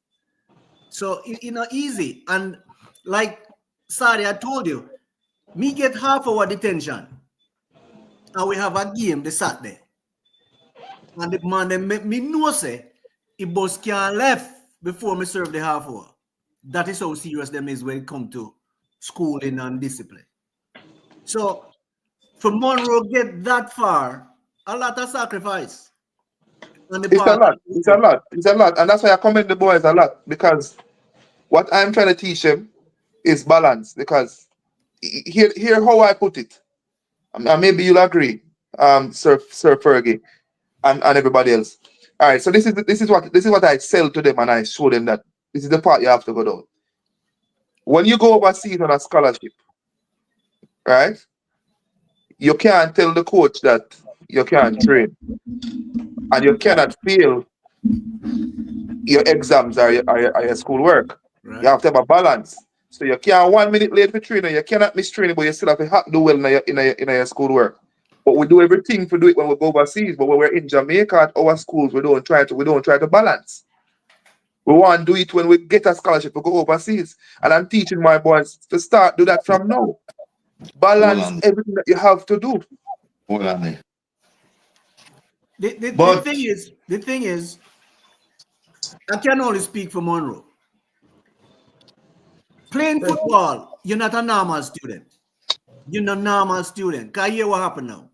So easy. And like Sadi, I told you, me get half-hour detention. And we have a game the Saturday. And the man they make me know say if boss can't left before me serve the half hour. That is how serious them is when it come to schooling and discipline. So for Munro get that far, a lot of sacrifice. It's a lot. And that's why I commend the boys a lot, because what I'm trying to teach them is balance. Because here how I put it, and maybe you'll agree, Sir Fergie and everybody else. All right, so this is what I sell to them, and I show them that this is the part you have to go down. When you go overseas on a scholarship, right? You can't tell the coach that you can't train, and you cannot fail your exams or your schoolwork. Right. You have to have a balance. So you can't 1 minute late for training. You cannot miss training, but you still have to do well in your schoolwork. But we do everything to do it when we go overseas. But when we're in Jamaica at our schools, we don't try to balance. We want to do it when we get a scholarship to go overseas. And I'm teaching my boys to do that from now. Balance everything that you have to do. Hold on there. The thing is, I can only speak for Munro. Playing football, you're not a normal student. You're not a normal student. Can you hear what happened now?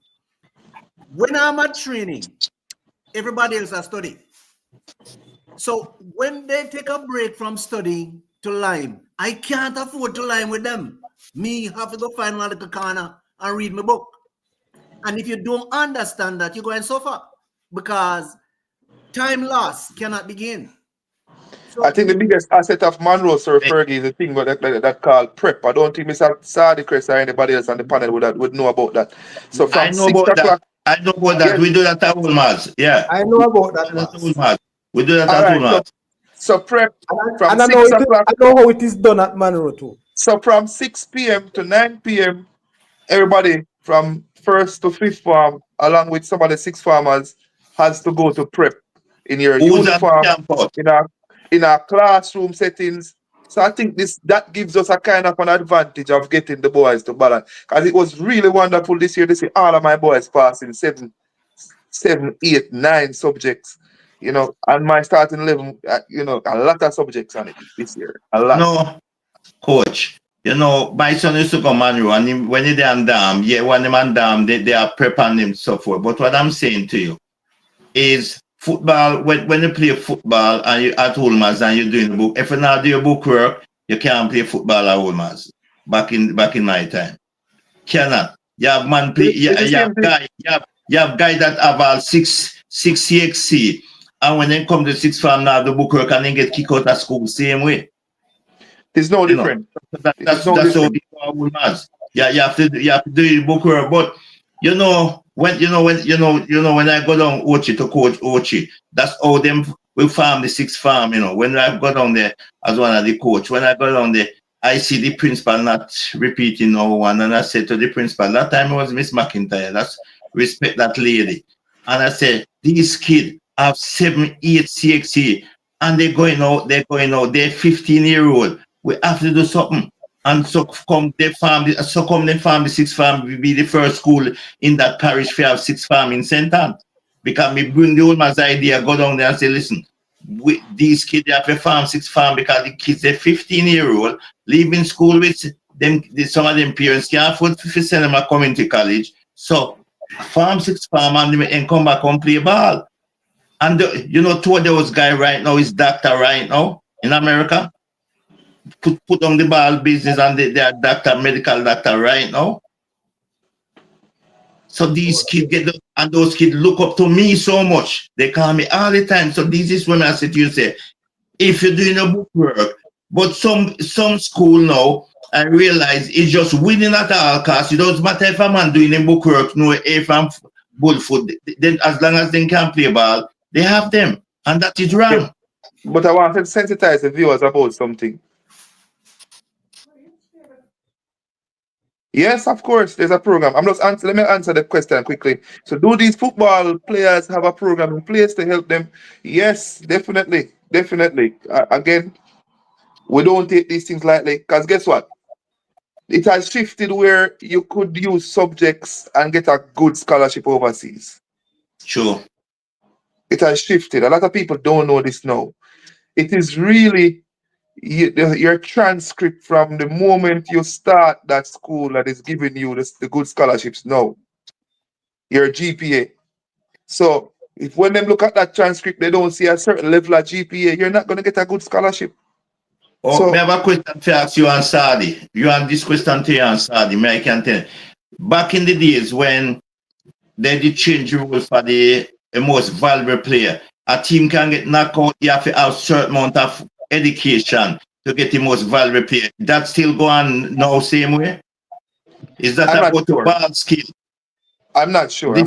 When I'm at training, everybody else has studied. So when they take a break from studying to line, I can't afford to line with them. Me have to go find a little corner and read my book. And if you don't understand that, you're going to suffer because time lost cannot begin. So I think the biggest asset of Munro, Sir Fergie, is the thing that called prep. I don't think Mr. Saudichress or anybody else on the panel would know about that. So from 6 o'clock. I know about that. We do that at Woolmarts. Yeah. I know about that. We do that at Woolmarts. So prep from and 6 o'clock. I know how it is done at Munro too. So from 6 p.m. to 9 p.m., everybody from 1st to 5th form, along with some of the 6th formers, has to go to prep in your uniform, in our classroom settings. So I think that gives us a kind of an advantage of getting the boys to balance. Because it was really wonderful this year to see all of my boys passing 7, 8, 9 subjects. You know, and my starting level, a lot of subjects on it this year. A lot. No, coach. My son used to come Munro, and when they're on dam, when they're on dam, they are prepping them so forth. But what I'm saying to you is football, when you play football and you at Woolmarts and you're doing the book, if you not do your book work, you can't play football at Woolmarts. Back in my time. Cannot. You have man play, you have guy that have all 6 CXC. And when they come to 6th form now, the book work and then get kicked out of school same way. It's no different. That's how it was. Yeah, you have to do your book work. But when I go down Ochi to coach Ochi, that's how them we farm the 6th farm, you know. When I go down there as one of the coach, when I go down there, I see the principal not repeating no one, and I said to the principal, that time it was Miss McIntyre, that's respect that lady. And I said, these kids have 7, 8 CXC, and they're 15-year-old. We have to do something. And so come they farm the 6th farm will be the first school in that parish we have 6th farm in St. Anne. Because me bring the old man's idea, go down there and say, listen, these kids have to farm 6th farm because the kids they're 15-year-old, leaving school with them, some of them parents can't afford to send them a community college. So farm 6th farm and come back and play ball. And you know, two of those guys right now is doctor right now in America. Put on the ball business and they are doctor, medical doctor right now. So these kids and those kids look up to me so much. They call me all the time. So this is when I said to you, say, if you're doing a book work, but some school now, I realize it's just winning at all costs. It doesn't matter if a man doing a book work, no, if I'm bullfoot, then as long as they can play ball, they have them. And that is wrong. Yeah. But I want to sensitize the viewers about something. Yes, of course, there's a program. Let me answer the question quickly. So do these football players have a program in place to help them? Yes, definitely. Again, we don't take these things lightly because guess what? It has shifted where you could use subjects and get a good scholarship overseas. Sure. It has shifted. A lot of people don't know this now. It is really your transcript from the moment you start that school that is giving you the good scholarships now. Your GPA. So if when them look at that transcript, they don't see a certain level of GPA, you're not going to get a good scholarship. Oh, So, I have a question to ask you and Sadi. You have this question to you and Sadi. I can tell you. Back in the days when they did change the rules for the most valuable player, a team can get knocked out, you have to have a certain amount of education to get the most valuable player. That still go on now same way? Is that about the ball skill? I'm not sure. I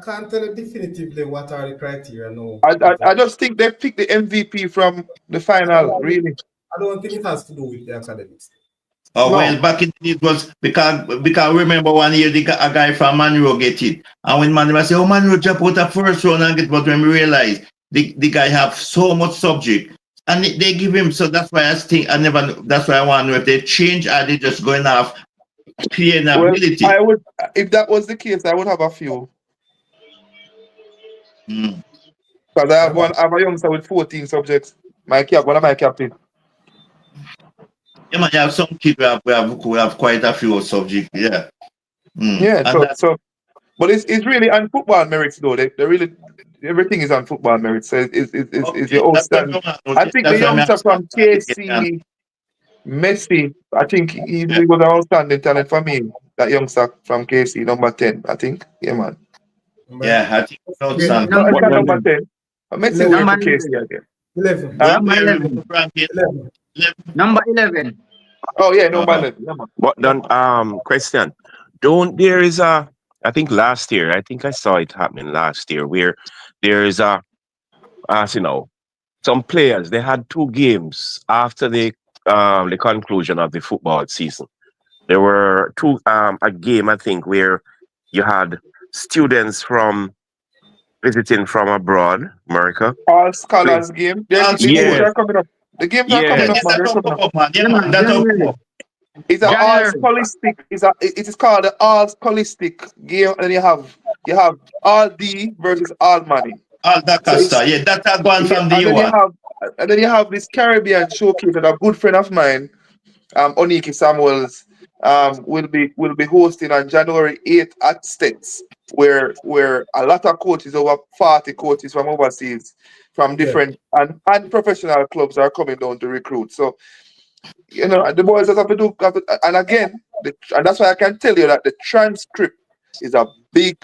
can't tell you definitively what are the criteria now. I just think they picked the MVP from the final, really. I don't think it has to do with the academics. Oh, no. Well, back in the day it was because remember one year a guy from Munro get it. And when Munro say, oh, Munro jump out the first round and get, but when we realize the guy have so much subject and they give him, so that's why I think that's why I want to know if they change or they just going off playing ability. I would, if that was the case, I would have a few. Because I have a youngster with 14 subjects. One of my captains. Yeah, man, you have some kids who have quite a few subjects, yeah. Yeah, but it's really on football merits though. They really everything is on football merits. So it's your own stand. I think the youngster from KC, Messi, I think he was an outstanding talent for me. That youngster from KC, number 10, I think. Yeah, man. Yeah, I think outstanding. Number 10. Messi went to KC again. 11. Number 11. Oh yeah, number 11. But then, question. There is a, I think last year, I think I saw it happening last year, where there is as you know, some players, they had 2 games after the conclusion of the football season. There were 2, a game, I think, where you had students visiting from abroad, America. All scholars game. The games are coming up. The games are coming up. It's an all scholastic. It is called the all scholastic game, and you have all D versus all money. All that yeah, that's one from the U.S. And then you have this Caribbean showcase that a good friend of mine, Oniki Samuels, will be hosting on January 8th at States, where a lot of coaches, over 40 coaches from overseas, from different and professional clubs are coming down to recruit. So, you know, the boys have to do, and again, and that's why I can tell you that the transcript is a big,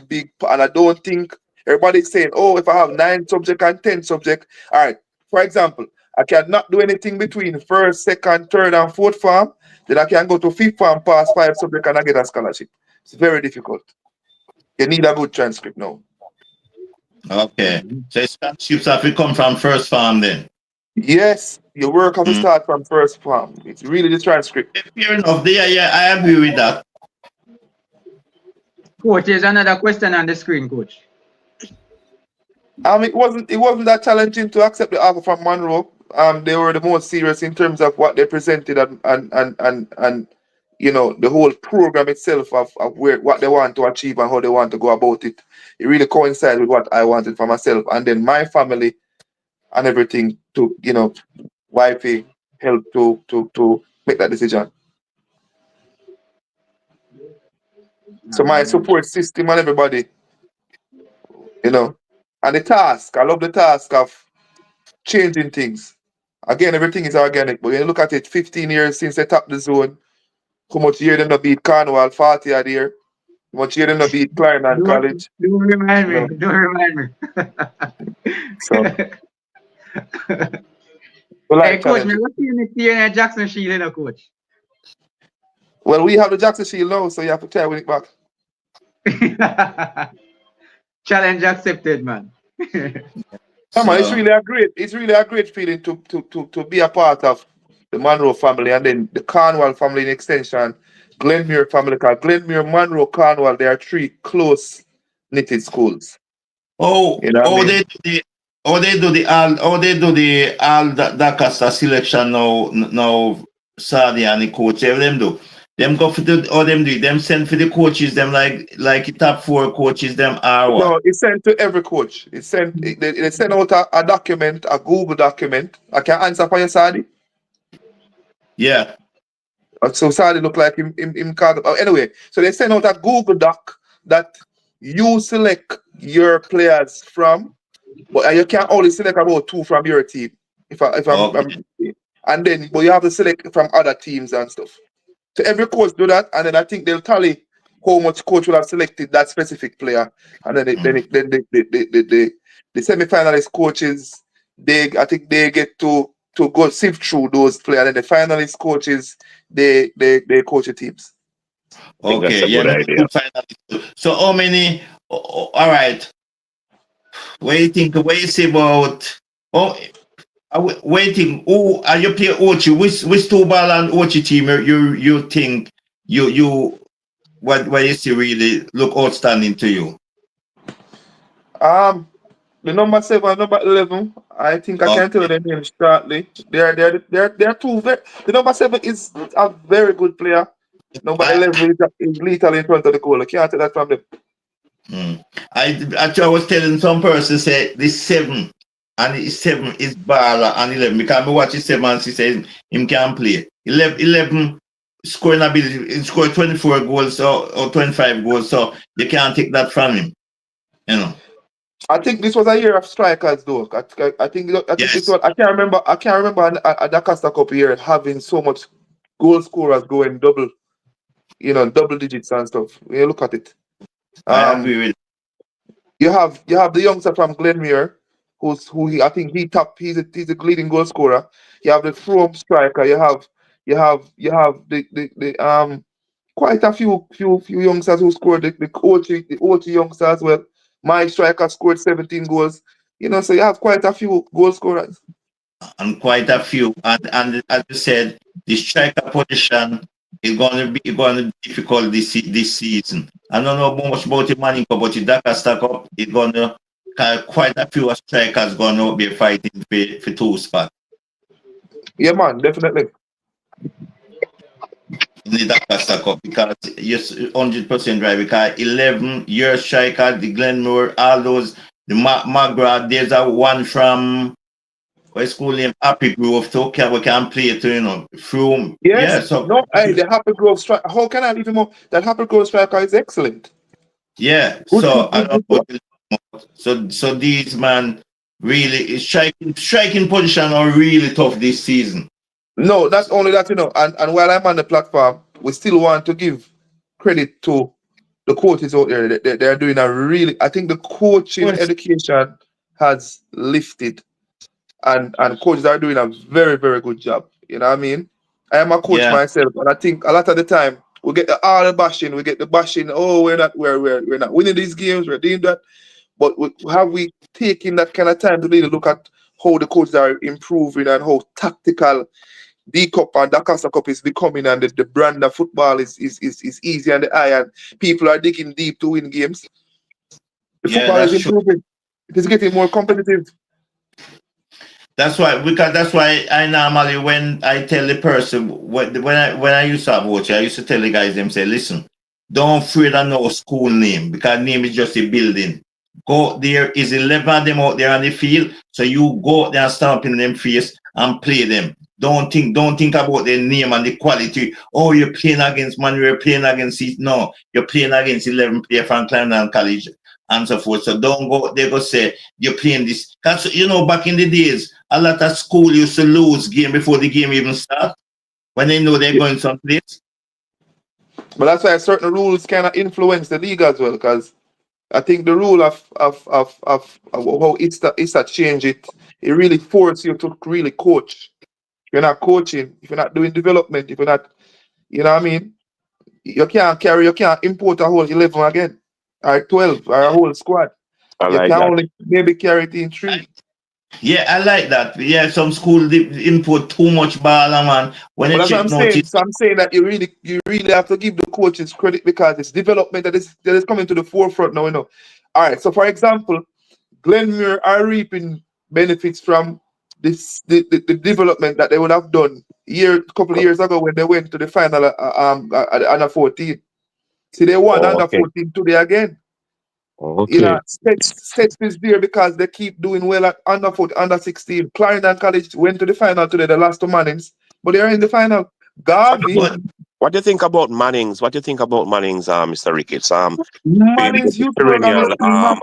and I don't think everybody's saying, oh, if I have 9 subject and 10 subject, all right. For example, I cannot do anything between 1st, 2nd, 3rd, and 4th farm. Then I can go to 5th farm, pass 5 subjects, and I get a scholarship. It's very difficult. You need a good transcript now. Okay. So scholarships have to come from first farm then. Yes, your work has to start from first farm. It's really the transcript. Fair enough. Yeah, I agree with that. Coach, there's another question on the screen, Coach. It wasn't that challenging to accept the offer from Munro. They were the most serious in terms of what they presented and you know the whole program itself of what they want to achieve and how they want to go about it. It really coincided with what I wanted for myself and then my family and everything to wifey help to make that decision. So my support system and everybody, and the task. I love the task of changing things. Again, everything is organic, but when you look at it, 15 years since they tapped the zone, how much year them not beat Cornwall, 40 a year, how much year them not beat Klein College. Don't remind me. Don't remind me. So, hey, Coach, man, what's the next year in Jackson Shield, Coach? Well, we have the Jackson Shield now, so you have to try win it back. Challenge accepted, man. Come on, it's really a great feeling to be a part of the Munro family and then the Cornwall family in extension, Glenmuir family, because Glenmuir, Munro, Cornwall, they are three close knitted schools. They do the Dakasta selection now Saudi and the coach, them do. Them go for them send for the coaches, them like the top 4 coaches, them are what? No, it's sent to every coach. They send out a document, a Google document. I can answer for you, Saudi. Yeah. So Saudi look like him anyway, so they send out a Google doc that you select your players from, but you can only select about 2 from your team. And then but you have to select from other teams and stuff. So every coach do that, and then I think they'll tally how much coach will have selected that specific player, and then the semi-finalist coaches, I think they get to go sift through those players, and the finalist coaches they coach the teams. Okay, yeah. So how many? All right. What you say about? Waiting. Who are you play Ochi? Which 2 ball and Ochi team you think you what you see really look outstanding to you? The number 7, number 11. I think I can tell you the names shortly. They're 2. The number 7 is a very good player. Number 11 is lethal in front of the goal. I can't tell that from them. I was telling some person say this 7 and the 7 is baller and 11 because I watch the 7 and she says him can play. 11 scoring ability, he scored 24 goals or 25 goals, so you can't take that from him. I think this was a year of strikers, though. I think this was. I can't remember a Dakasta Cup year having so much goal scorers going double digits and stuff. When you look at it, I agree with. You have the youngster from Glenmuir, I think he's a leading goal scorer. You have the From striker. You have the quite a few youngsters who scored the OT youngster as well. My striker scored 17 goals. So you have quite a few goal scorers. And quite a few. And as you said, the striker position is going to be difficult this season. I don't know much about the Manning Cup, but the Dakasta Cup is going to quite a few strikers going to be fighting for 2 spots. Yeah, man, definitely. In the Dakasta Cup, because you're 100% right, because 11 year striker, the Glenmore, all those, the Magra, there's a one from what's school name Happy Grove too, we can play it, from the Happy Grove striker. How can I leave him up? That Happy Grove striker is excellent. Yeah, so these man really striking position are really tough this season. No, that's only that, and while I'm on the platform, we still want to give credit to the coaches out there. They're doing I think the coaching education has lifted, and coaches are doing a very, very good job. You know what I mean? I am a coach myself, and I think a lot of the time we get all the bashing. We get the bashing. Oh, we're not winning these games. We're doing that. But have we taken that kind of time to really look at how the coaches are improving and how tactical the Cup and the Casa Cup is becoming, and the brand of football is easy on the eye, and people are digging deep to win games? The football is improving. It is getting more competitive. That's why, because that's why I normally, when I tell the person, when I used to have watch, I used to tell the guys, them say, listen, don't afraid of no school name, because name is just a building. Go there is 11 of them out there on the field, so you go out there and stand up in them face and play them. Don't think about the name and the quality. Oh, you're playing against man, you're playing against it. No, you're playing against 11 players from Clarendon College and so forth. So don't go there go say you're playing this. Because you know, back in the days, a lot of school used to lose game before the game even start, when they know they're going someplace. But that's why certain rules kind of influence the league as well, because I think the rule of how it's a change it really forces you to really coach. If you're not coaching, if you're not doing development, if you're not, you know what I mean, you can't import a whole 11 again, or 12, or a whole squad. You can only maybe carry it in 3. Yeah, I like that. Yeah, some school import too much ball, man. When that's what I'm saying. So I'm saying that you really have to give the coaches credit, because it's development that is coming to the forefront now. You know. All right. So for example, Glenmuir are reaping benefits from the development that they would have done a couple of years ago when they went to the final at the under 14. See, they won under 14 today again. Okay. You know, States is there because they keep doing well at under 14, under 16. Clarendon College went to the final today, the last 2 Mannings, but they are in the final. Garvey. What do you think about Mannings? Mr. Ricketts? Mannings youth program is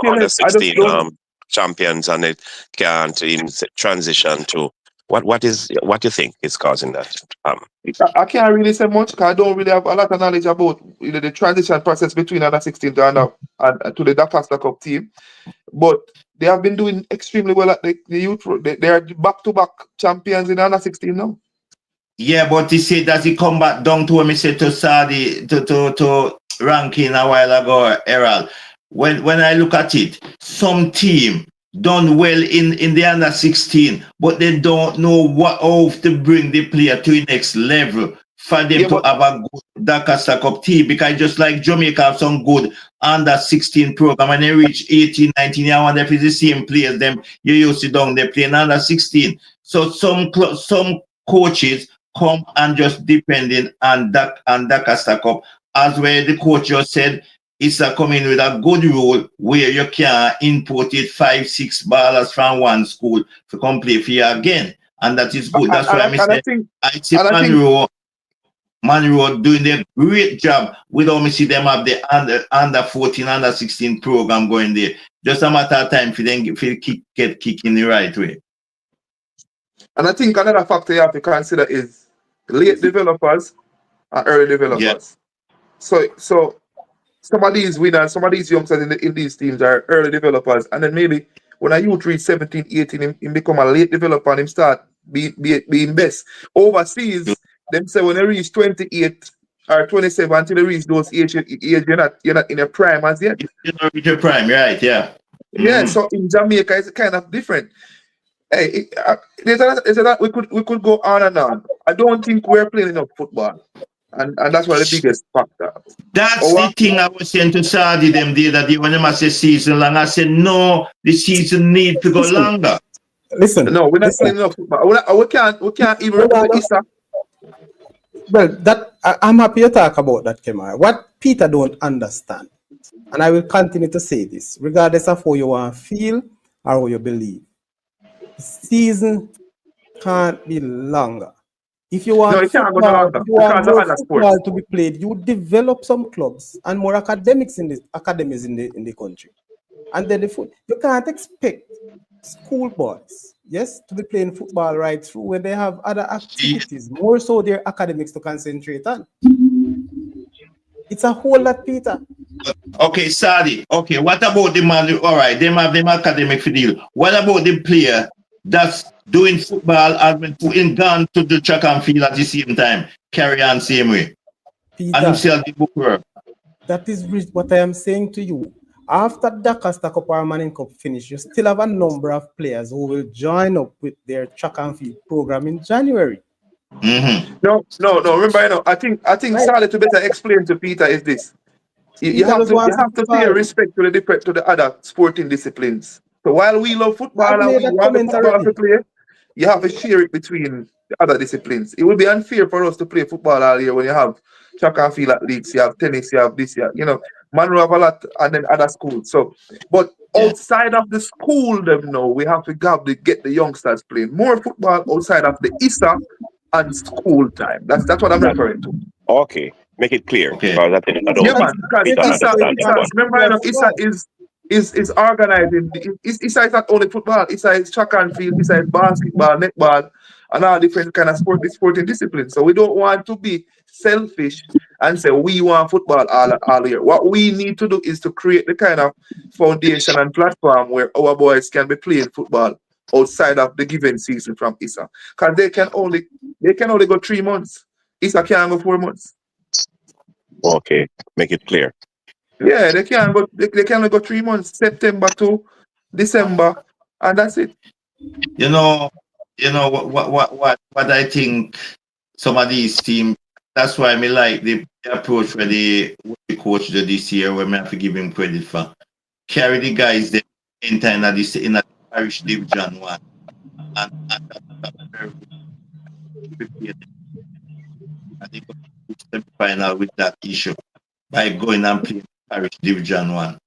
under 16 champions, and it can't even transition to what do you think is causing that? I can't really say much because I don't really have a lot of knowledge about the transition process between under 16 to the Dakar Cup team, but they have been doing extremely well at the youth. They are back-to-back champions in under 16 now. Yeah, but he said that he come back down to when we said to Sadi to ranking a while ago, Errol. When I look at it, some team done well in the under 16, but they don't know how to bring the player to the next level for them to have a good Dakar Cup team, because just like Jamaica have some good under 16 program, and they reach 18, 19, I wonder if it's the same players them you used to down there playing under 16. So some coaches come and just depending on Dakar Cup, as where the coach just said, it's coming with a good rule where you can import it 5-6 ballers from one school to come play for you again. And that is good. That's why I see Munro doing a great job. We don't see them have the under 14, under 16 program going there. Just a matter of time for them get kicked in the right way. And I think another factor you have to consider is late developers and early developers. Yeah. So some of these winners, some of these youngsters in these teams are early developers, and then maybe when a youth reach 17, 18, him become a late developer and him start being best. Overseas, them say when they reach 28 or 27, until they reach those age you're not in your prime as yet. You're not in your prime, right? Yeah. Yeah. So in Jamaica, it's kind of different. Hey, we could go on and on. I don't think we're playing enough football. And that's one of the biggest factor. That's the thing I was saying to Sadi them day that when they say season long, I said no, the season need to go longer. No, we're not playing enough football. We can't even represent. Well, that I'm happy to talk about that, Kemar. What Peter don't understand, and I will continue to say this, regardless of how you want to feel or how you believe, the season can't be longer. If you want football to be played, you develop some clubs and more academies in the country. And then you can't expect schoolboys, yes, to be playing football right through when they have other activities, more so their academics to concentrate on. It's a whole lot, Peter. Okay, Sadi. Okay, what about the man? All right, they have them academic field. What about the player that's doing football and gone to the track and field at the same time? Carry on same way. Peter, and himself the book work. That is what I am saying to you. After Dakar Stack Up or Manning Cup finish, you still have a number of players who will join up with their track and field program in January. Mm-hmm. No. Remember, I think Right. Charlie to better explain to Peter is this. You Peter have just to wants pay football. respect to the other sporting disciplines. So while we love I've football and made we that want the comment football to already. play, you have to share it between the other disciplines. It would be unfair for us to play football all year when you have track and field at leagues, you have tennis, you have this, Munro have a lot, and then other schools. So, but outside of the school, we have to get the youngsters playing more football outside of the ISA and school time. That's what I'm referring to. Okay, make it clear. Okay. Because I think I Yeah, don't man. Because Peter understand that one. remember, ISA is organizing. ISA is not only football. ISA is track and field. ISA is basketball, netball, and all different kind of sporting disciplines. So we don't want to be selfish and say we want football all year. What we need to do is to create the kind of foundation and platform where our boys can be playing football outside of the given season from ISA, because they can only go 3 months. ISA can't go 4 months. Okay, make it clear. Yeah, they can only go 3 months, September to December, and that's it. You know what I think some of these teams. That's why I like the approach where the coach did this year, where I have to give him credit for carry the guys there in time at this in a parish division 1, and that's very prepared. I think the final with that issue by going and playing parish division 1,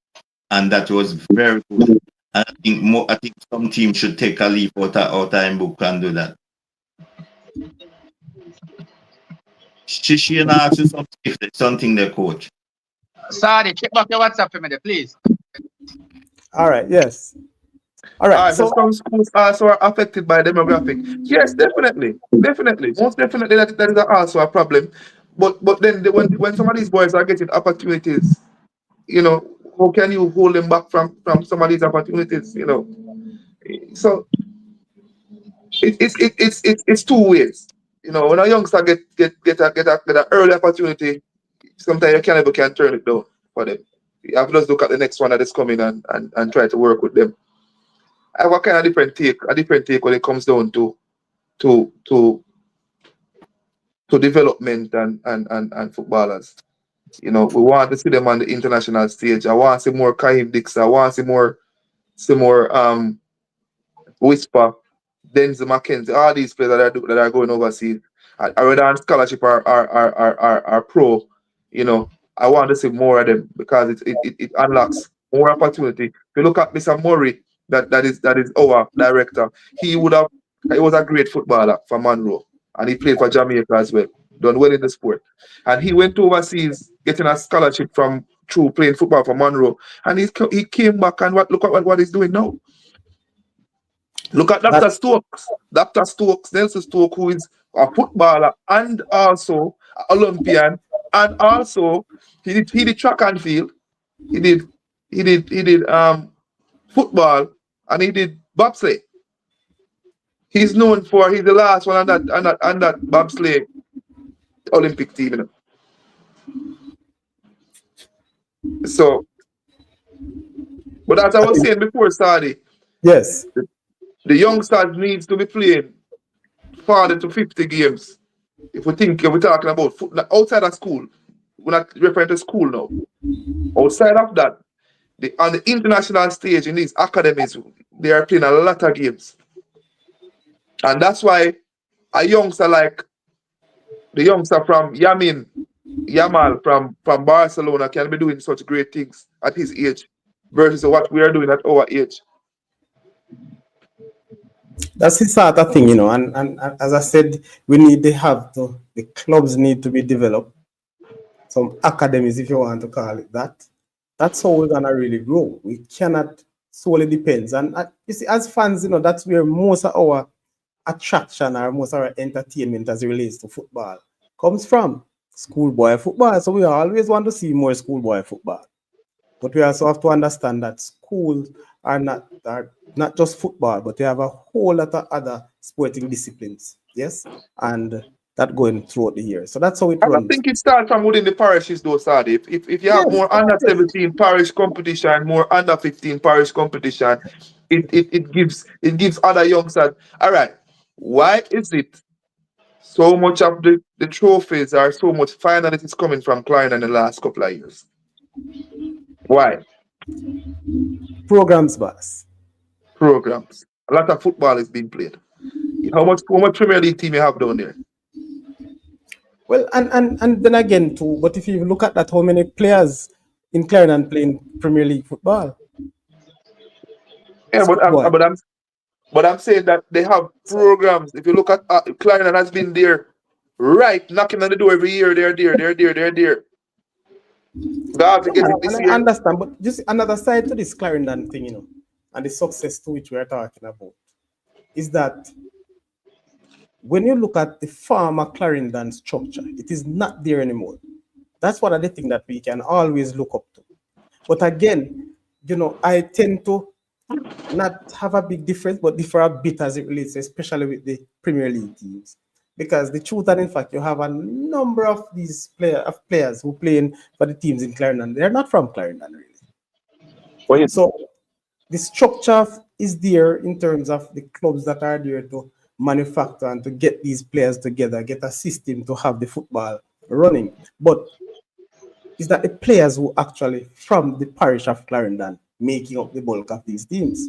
and that was very good. And I think some teams should take a leaf out of time book and do that. She and ask you something if there's something there, coach. Sorry, check back your WhatsApp for me, there, please. All right. Yes. All right. So some schools also are affected by demographic. Yes, definitely, most definitely that is also a problem. But then when some of these boys are getting opportunities, how can you hold them back from some of these opportunities? So it's two ways. When a youngster get an early opportunity, sometimes you can't turn it down for them. You have to just look at the next one that is coming and try to work with them. I have a kind of different take when it comes down to development and footballers. We want to see them on the international stage. I want to see more Kaim Dix. I want to see more Whisper, Denzel McKenzie, all these players that are going overseas. Whether on scholarship or pro, I want to see more of them because it unlocks more opportunity. If you look at Mr. Murray, that is our director, he was a great footballer for Munro, and he played for Jamaica as well. Done well in the sport. And he went overseas getting a scholarship through playing football for Munro. And he came back and look at what he's doing now. Look at Dr. Stokes. Dr. Stokes, Nelson Stokes, who is a footballer and also an Olympian, and also he did track and field. He did football, and he did bobsleigh. He's known he's the last one on that bobsleigh Olympic team. So, but as I was saying before, Sadi, yes, the youngsters needs to be playing 40 to 50 games. If we're talking about outside of school, we're not referring to school now. Outside of that, on the international stage in these academies, they are playing a lot of games. And that's why a youngster like the youngster from Yamal from Barcelona can be doing such great things at his age versus what we are doing at our age. That's the sort of thing, and as I said, the clubs need to be developed. Some academies, if you want to call it that. That's how we're gonna really grow. We cannot solely depends. And you see, as fans, that's where most of our attraction or most of our entertainment as it relates to football comes from. Schoolboy football. So we always want to see more schoolboy football. But we also have to understand that schools are not just football, but they have a whole lot of other sporting disciplines. Yes. And that going throughout the year. So that's how it And I runs. think it starts from within the parishes, though, Sadi. If you have Yes, more under 17 parish competition, more under 15 parish competition, it gives other youngsters. All right, why is it so much of the trophies are so much finalists coming from Klein in the last couple of years? Why? Programs, boss. Programs. A lot of football is being played. How much Premier League team you have down there? Well, and then again too. But if you look at that, how many players in Clarendon playing Premier League football? Yeah, Football. but I'm saying that they have programs. If you look at Clarendon has been there, right, knocking on the door every year. They're there. God to get it this And I year. understand, but just another side to this Clarendon thing, and the success to which we are talking about, is that when you look at the former Clarendon structure, it is not there anymore. That's one of the things that we can always look up to. But again, I tend to not have a big difference, but differ a bit as it relates, especially with the Premier League teams. Because the truth and in fact, you have a number of these players who playing for the teams in Clarendon. They're not from Clarendon, really. So the structure is there in terms of the clubs that are there to manufacture and to get these players together, get a system to have the football running. But is that the players who actually from the parish of Clarendon making up the bulk of these teams?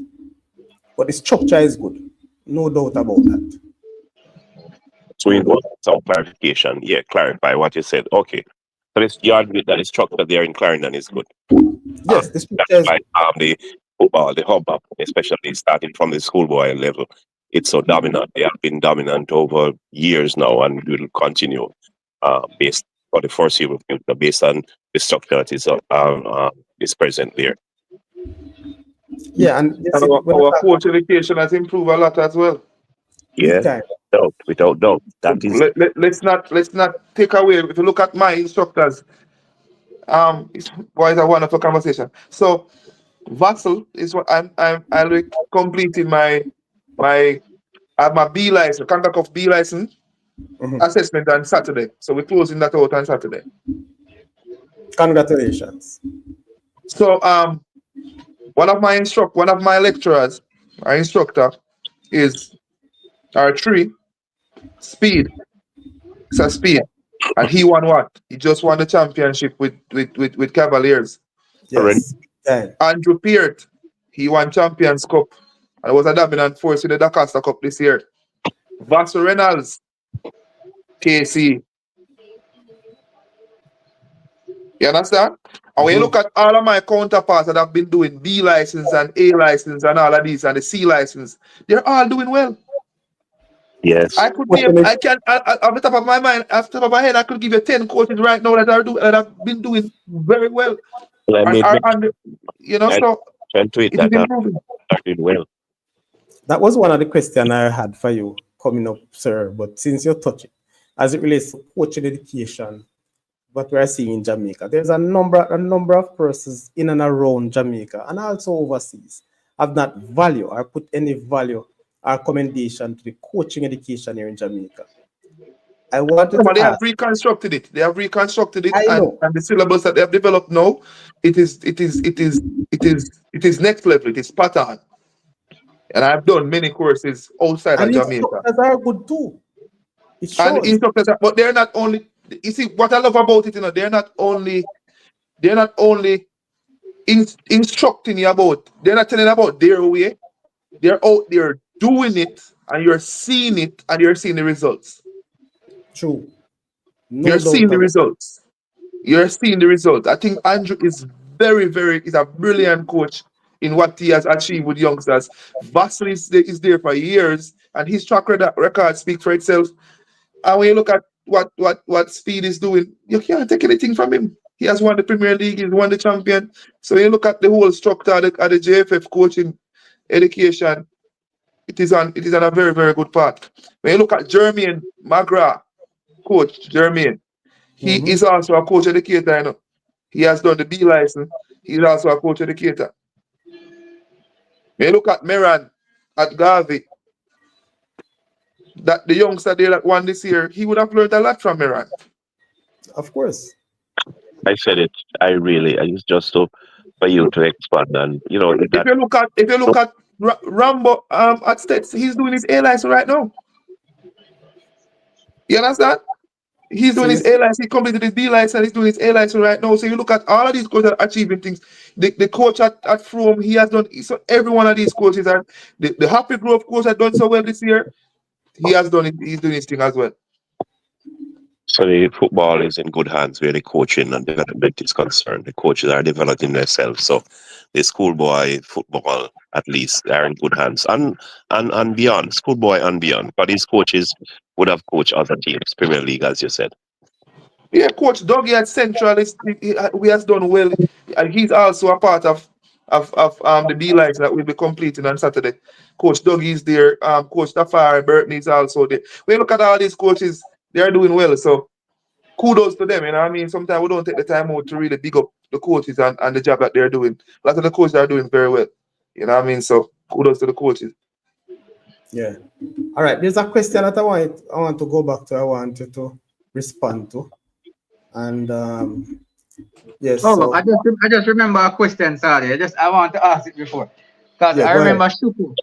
But the structure is good, no doubt about that. So we want some clarification. Yeah, clarify what you said. Okay. So this you agree that the structure there in Clarendon is good. Yes, the structure That's is why the football, the hub up, especially starting from the schoolboy level, it's so dominant. They have been dominant over years now and will continue based for the foreseeable future, based on the structure that is present there. Yeah, and our coach education has improved a lot as well. Yeah, without doubt. That is. Let's not take away. If you look at my instructors, it's quite a wonderful conversation. So, Vassal is what I'll be completing my I have my B license, conduct of B license assessment on Saturday. So we're closing that out on Saturday. Congratulations. So one of my lecturers, our instructor, is R3 speed. It's a speed. And he won what? He just won the championship with Cavaliers. Yes. Andrew Peart, he won Champions Cup and was a dominant force in the Dakar Cup this year. Vassal Reynolds, KC. You understand? And when you look at all of my counterparts that have been doing B license and A license and all of these and the C license, they're all doing well. Yes. I could name, I can, off the top of my mind, off the top of my head, I could give you 10 coaches right now that have been doing very well. Well, I made so it is improving. Doing well. That was one of the questions I had for you coming up, sir. But since you're touching, as it relates to coaching education, what we're seeing in Jamaica, there's a number of persons in and around Jamaica and also overseas have not value or put any value or commendation to the coaching education here in Jamaica. I wanted to they ask, have reconstructed it. They have reconstructed it, I know. and the syllabus that they have developed now, it is next level. It is pattern. And I've done many courses outside of Jamaica. Instructors are good too. It shows. And instructors, but they're not only. You see what I love about it, they're not only instructing you about. They're not telling you about their way. They're out there doing it, and you're seeing it, and you're seeing the results. True. You're seeing the results. You're seeing the results. I think Andrew is is a brilliant coach in what he has achieved with youngsters. Vassal is there for years, and his track record speaks for itself. And when you look at what Speed is doing, you can't take anything from him. He has won the Premier League, he's won the champion. So you look at the whole structure at the JFF coaching education, it is on a very, very good path. When you look at Jermaine McGrath, coach Jermaine, he is also a coach educator. He has done the B license. He's also a coach educator. When you look at Meran at Garvey, that the youngster there that won this year, he would have learned a lot from Miran. Of course. I said it. It's just for you to expand and If you look at Rambo at States, he's doing his A license right now. You understand? He's doing his A license. He completed his B license. He's doing his A license right now. So you look at all of these coaches achieving things. The coach at Frome, he has done. So every one of these coaches, and the Happy Grove coach has done so well this year. He has done it. He's doing his thing as well. So the football is in good hands where the coaching and development is concerned. The coaches are developing themselves. So the schoolboy football, at least, are in good hands. And beyond, schoolboy and beyond. But these coaches would have coached other teams, Premier League, as you said. Yeah, Coach Dougie at Central, we has done well. And he's also a part of the B license that we'll be completing on Saturday. Coach Dougie is there. Coach Tafari Burton is also there. When you look at all these coaches, they are doing well. So kudos to them. You know what I mean? Sometimes we don't take the time out to really big up the coaches and the job that they're doing. A lot of the coaches are doing very well. You know what I mean? So kudos to the coaches. Yeah. All right. There's a question that I want to go back to. I want you to respond to. And yes. Oh, so, I just remember a question, sorry. I want to ask it before. Because I remember Shuku.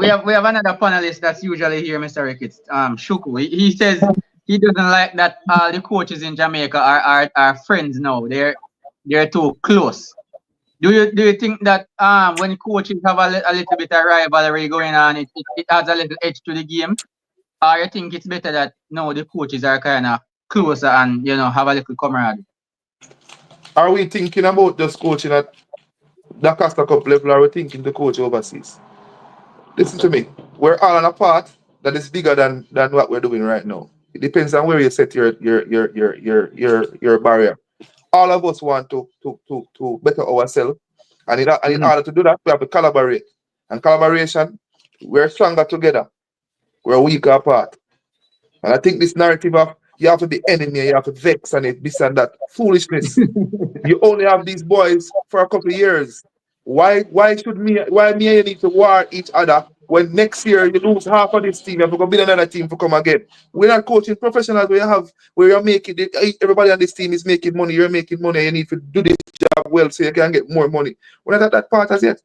We have another panelist that's usually here, Mr. Ricketts. Shuku. He says he doesn't like that all the coaches in Jamaica are friends now. They're too close. Do you think that when coaches have a little bit of rivalry going on, it adds a little edge to the game? Or you think it's better that no, the coaches are kind of closer and have a little camaraderie? Are we thinking about just coaching at the Costa Cup level, or are we thinking the coach overseas? Listen to me. We're all on a path that is bigger than what we're doing right now. It depends on where you set your barrier. All of us want to better ourselves, and in order to do that, we have to collaborate. And collaboration, we're stronger together. We're weaker apart. And I think this narrative of you have to be enemy, you have to vex and it, this and that foolishness. You only have these boys for a couple of years. Why me and you need to war each other when next year you lose half of this team, you have to go build another team to come again? We're not coaching professionals where you're making it, everybody on this team is making money, you're making money, you need to do this job well so you can get more money. We're not at that part as yet.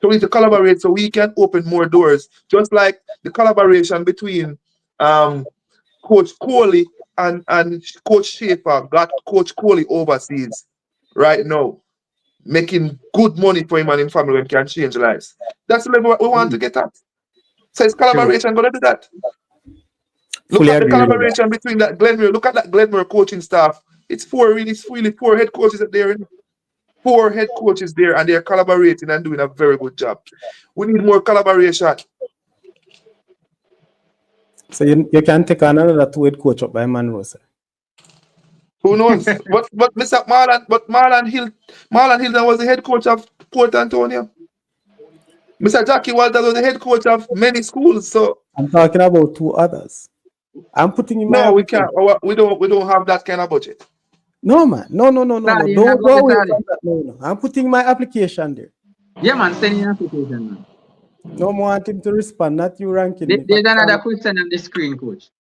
So we need to collaborate so we can open more doors. Just like the collaboration between Coach Coley and Coach Schaefer got Coach Coley overseas right now, making good money for him and his family and can change lives. That's the level we want to get at. So it's collaboration going to do that. Look at the collaboration between that Glenmore. Look at that Glenmore coaching staff. It's really four head coaches there. 4 head coaches there, and they're collaborating and doing a very good job. We need more collaboration. So you can take on another 2 head coach up by Munro, sir. Who knows? but Mr. Marlon Hilton was the head coach of Port Antonio. Mr. Jackie Walters was the head coach of many schools. So I'm talking about 2 others. I'm putting in my. No, we can't. We don't have that kind of budget. No, man. No. Don't go away from that. No. I'm putting my application there. Yeah, man. Send your application, man. No more want him to respond, not you ranking. There's another question on the screen, coach.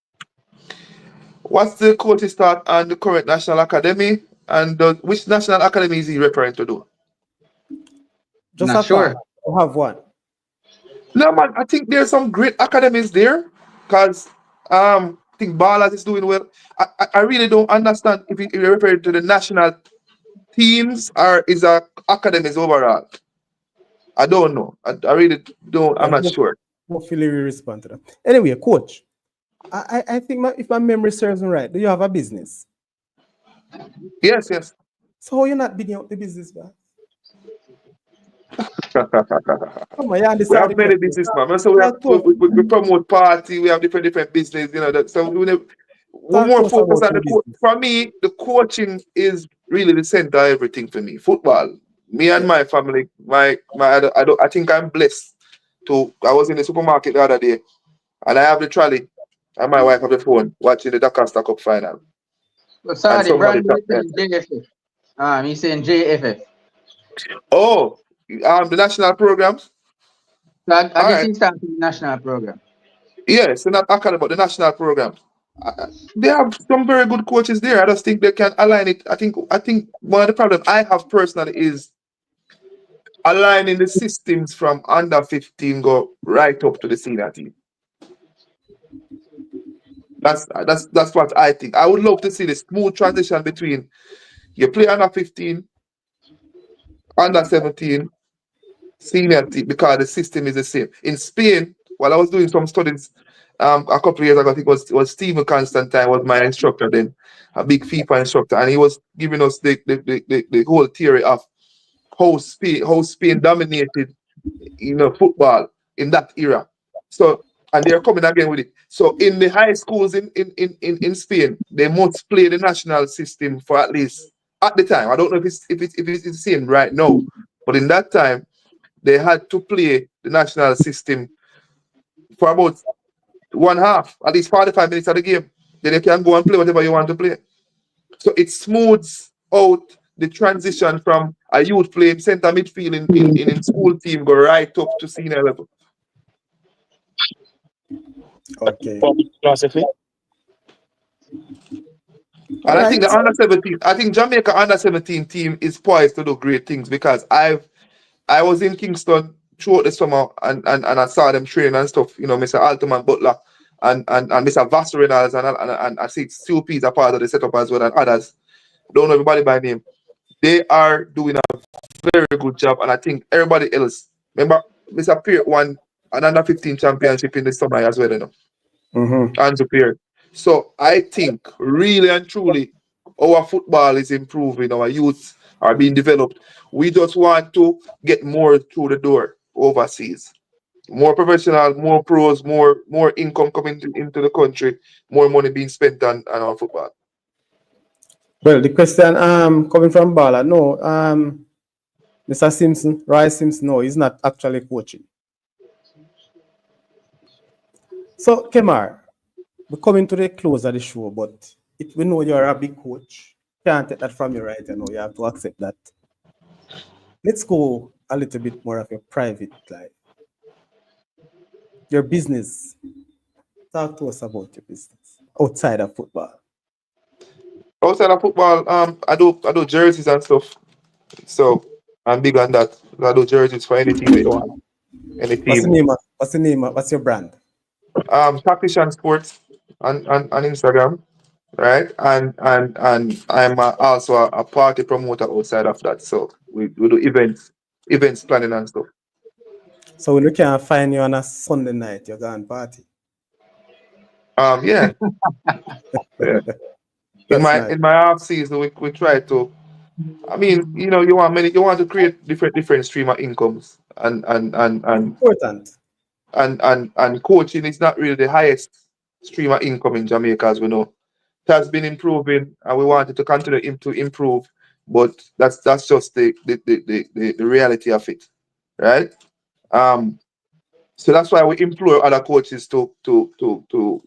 What's the coach's start on the current National Academy, and which National Academy is he referring to? Do? Just not sure. You have one. No, man. I think there's some great academies there, because I think Ballers is doing well. I really don't understand if you're referring to the national teams or is academies overall. I don't know. I really don't. I'm not sure. Hopefully we respond to that. Anyway, coach, I think if my memory serves me right, do you have a business? Yes. So how you not bidding out the business, man? Come on, we have many business, man. So we promote party. We have different business. So we more focus on the coach. For me, the coaching is really the center of everything for me. Football. Me and my family. I think I'm blessed. I was in the supermarket the other day, and I have the trolley, and my wife have the phone watching the Costa Cup final. Sorry, Brandon is saying JFF. He's saying JFF. Oh. The national programs? I guess he's starting the national program. Yes, not academy, but the national program. They have some very good coaches there. I just think they can align it. I think one of the problems I have personally is aligning the systems from under 15 go right up to the senior team. That's what I think. I would love to see the smooth transition between you play under 15, under 17, senior team, because the system is the same. In Spain, while I was doing some studies a couple of years ago, I think it was Stephen Constantine was my instructor then, a big FIFA instructor, and he was giving us the whole theory of how Spain dominated, football in that era. So, and they're coming again with it. So in the high schools in Spain, they must play the national system for at least at the time. I don't know if it's the same right now, but in that time they had to play the national system for about one half, at least 45 minutes of the game. Then you can go and play whatever you want to play. So it smooths out the transition from a youth playing center midfield in school team go right up to senior level. Okay. Philosophy. And I think the under 17, I think Jamaica under 17 team is poised to do great things, because I was in Kingston throughout the summer and I saw them training and stuff, Mr. Altman Butler and Mr. Vassar Reynolds and I see Stu is a part of the setup as well, and others. Don't know everybody by name. They are doing a very good job, and I think everybody else. Remember, Mr. Peart won an under 15 championship in the summer as well, Andrew Peart. So I think really and truly our football is improving, our youths are being developed. We just want to get more through the door overseas. More professional, more pros, more income coming into the country, more money being spent on our football. Well, the question coming from Bala, no, Mr. Simpson, Roy Simpson, no, he's not actually coaching. So, Kemar, we're coming to the close of the show, but we know you're a big coach. Can't take that from you, right? You have to accept that. Let's go a little bit more of your private life. Your business. Talk to us about your business outside of football. Outside of football, I do jerseys and stuff. So I'm big on that. I do jerseys for any team that you want. Any team. What's your brand? Tactician Sports on Instagram, right? And I'm also a party promoter outside of that. So we do events planning and stuff. So when we can find you on a Sunday night, you're going party. Yeah. Yeah. In my off season, we try to. I mean, you want to create different stream of incomes, and important. And coaching is not really the highest stream of income in Jamaica, as we know. It has been improving, and we want it to continue to improve. But that's just the reality of it, right? So that's why we implore other coaches to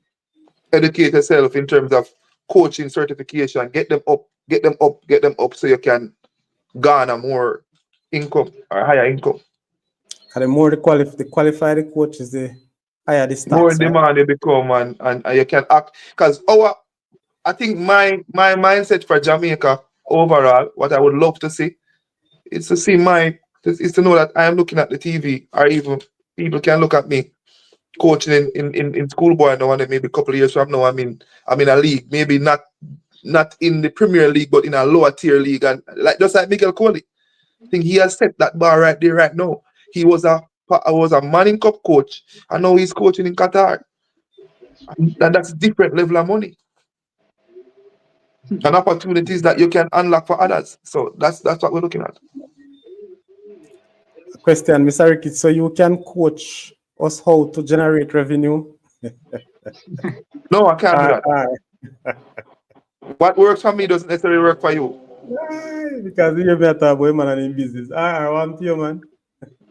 educate yourself in terms of coaching certification, get them up, so you can garner more income or higher income. And the more the qualified coaches, the higher the stats. More in demand they become, and you can act. Because I think my mindset for Jamaica overall, what I would love to see, is to know that I am looking at the TV, or even people can look at me coaching in schoolboy now, and maybe a couple of years from now I'm in a league, maybe not in the Premier League, but in a lower tier league, and just like Miguel Coley. I think he has set that bar right there, right now. He was a Manning Cup coach, and now he's coaching in Qatar. And that's a different level of money and opportunities that you can unlock for others. So that's what we're looking at. Question, Mr. Ricketts, so you can coach us how to generate revenue? No, I can't do that. What works for me doesn't necessarily work for you. Because you're better boy, man, in business. I want you, man.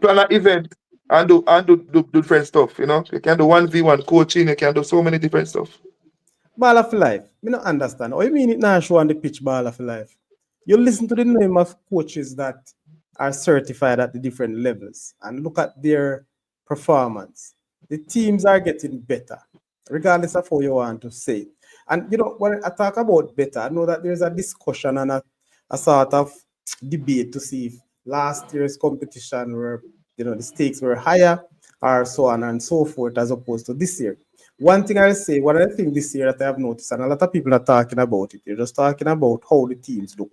Plan an event and do different stuff. You can do 1v1 coaching. You can do so many different stuff. Ball of life. I don't understand. What you mean it now show on the pitch, ball of life? You listen to the name of coaches that are certified at the different levels and look at their performance. the teams are getting better, regardless of how you want to say it. And you know, when I talk about better, I know that there's a discussion and a sort of debate to see if last year's competition were, you know, the stakes were higher or so on and so forth as opposed to this year. One thing I'll say, one of the things this year that I have noticed, and a lot of people are talking about it, they're just talking about how the teams look.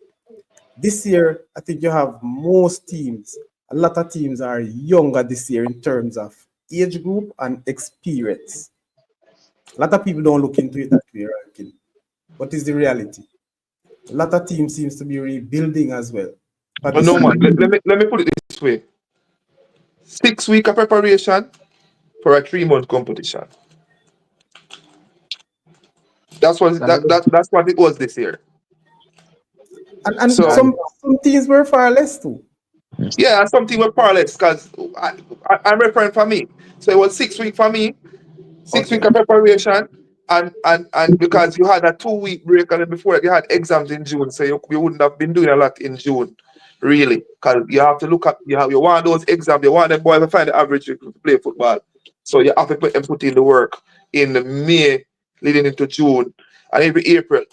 This year, I think you have most teams, a lot of teams are younger this year in terms of age group and experience. A lot of people don't look into it that way, ranking. What is the reality? A lot of teams seems to be rebuilding as well. But No, man. Let me put it this way: 6 weeks of preparation for a 3-month competition. That's what it was this year. And So some teams were far less too. yeah, and something were parallels because I'm referring for me. So it was 6 weeks for me, 6 weeks of preparation, and because you had a 2-week break, and then before that you had exams in June, so you wouldn't have been doing a lot in June, really, because you have to look at you want those exams, you want them boys to find the average to play football, so you have to put in the work in May leading into June and every April,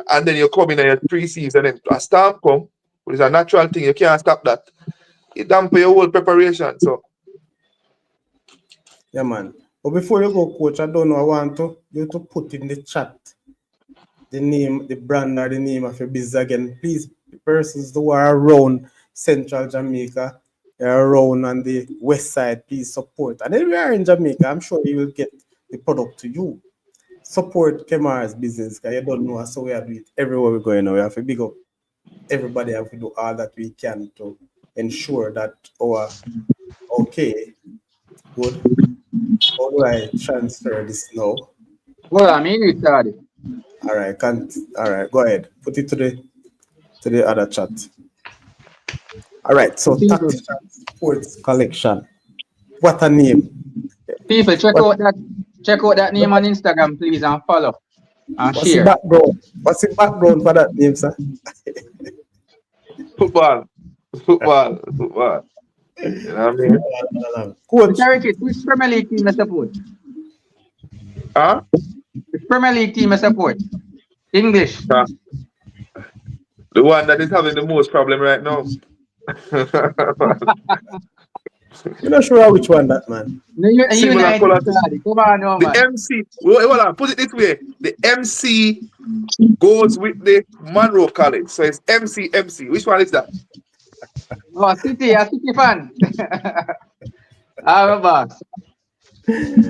and then you come in and your pre-season and a stamp come, which is a natural thing, you can't stop that. It dampen your whole preparation, so. Yeah, man. But before you go, coach, I don't know, I want you to put in the chat the name, the brand, or the name of your business again. Please, the persons who are around Central Jamaica, around on the west side, please support. And if you are in Jamaica, I'm sure you will get the product to you. Support Kemar's business, because you don't know, so we have to do it everywhere we're going now. We have to big up everybody, have to do all that we can to ensure that our okay, good. How do I transfer this now? Well, I mean, it's started. All right, go ahead. Put it to the other chat. All right, so Tactical Sports Collection. What a name. People, check out that name on Instagram, please, and follow and What's share. the background? What's the background for that name, sir? Football. You know what I mean? Coach. Which Premier League team I support? Huh? Which Premier League team I support? English. The one that is having the most problem right now. You're not sure which one that, man. Similar color. Come on, no, man. The MC, hold on, put it this way. The MC goes with the Munro College. So it's MC. Which one is that? Oh, a City fan. I'm a boss.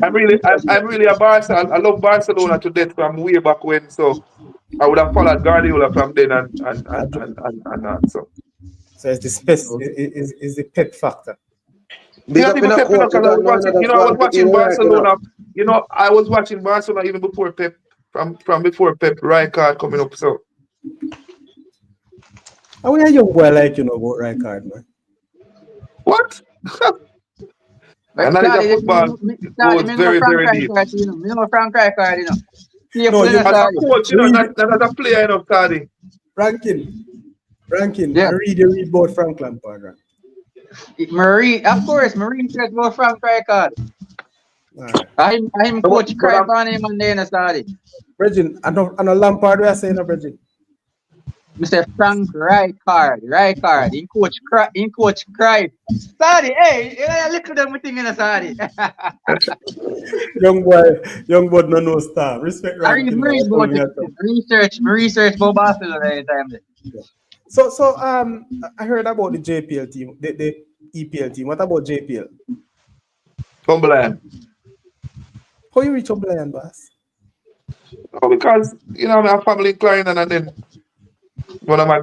I'm really a Barcelona. I love Barcelona to death from way back when. So I would have followed Guardiola from then and that. So it's the pep factor. I was watching Barcelona. You know, I was watching Barcelona even before Pep, from before Pep Rijkaard coming up. So how are young boy like you know about Rijkaard, man? What? And that is a football. It goes very, very deep. You know Frank Rijkaard, you know. No, as a coach, you know, not as a player, you know, Taddy. Ranking. Yeah. I read about Frank Lampard, right? Marine said about Frank Rijkaard. I'm coach Craig on him and then I started. Bridget, I know Lampard, we are saying, Bridget. Mr. Frank Rijkaard. In coach Craig. Started, hey, look at them thing in the started. young boy, no star. Respect ranking. Research about Barcelona anytime. Yeah. So I heard about the JPL team, the EPL team. What about JPL? Cumberland. How you reach Cumberland, boss? Oh, because you know my family in Clarendon, and then one of my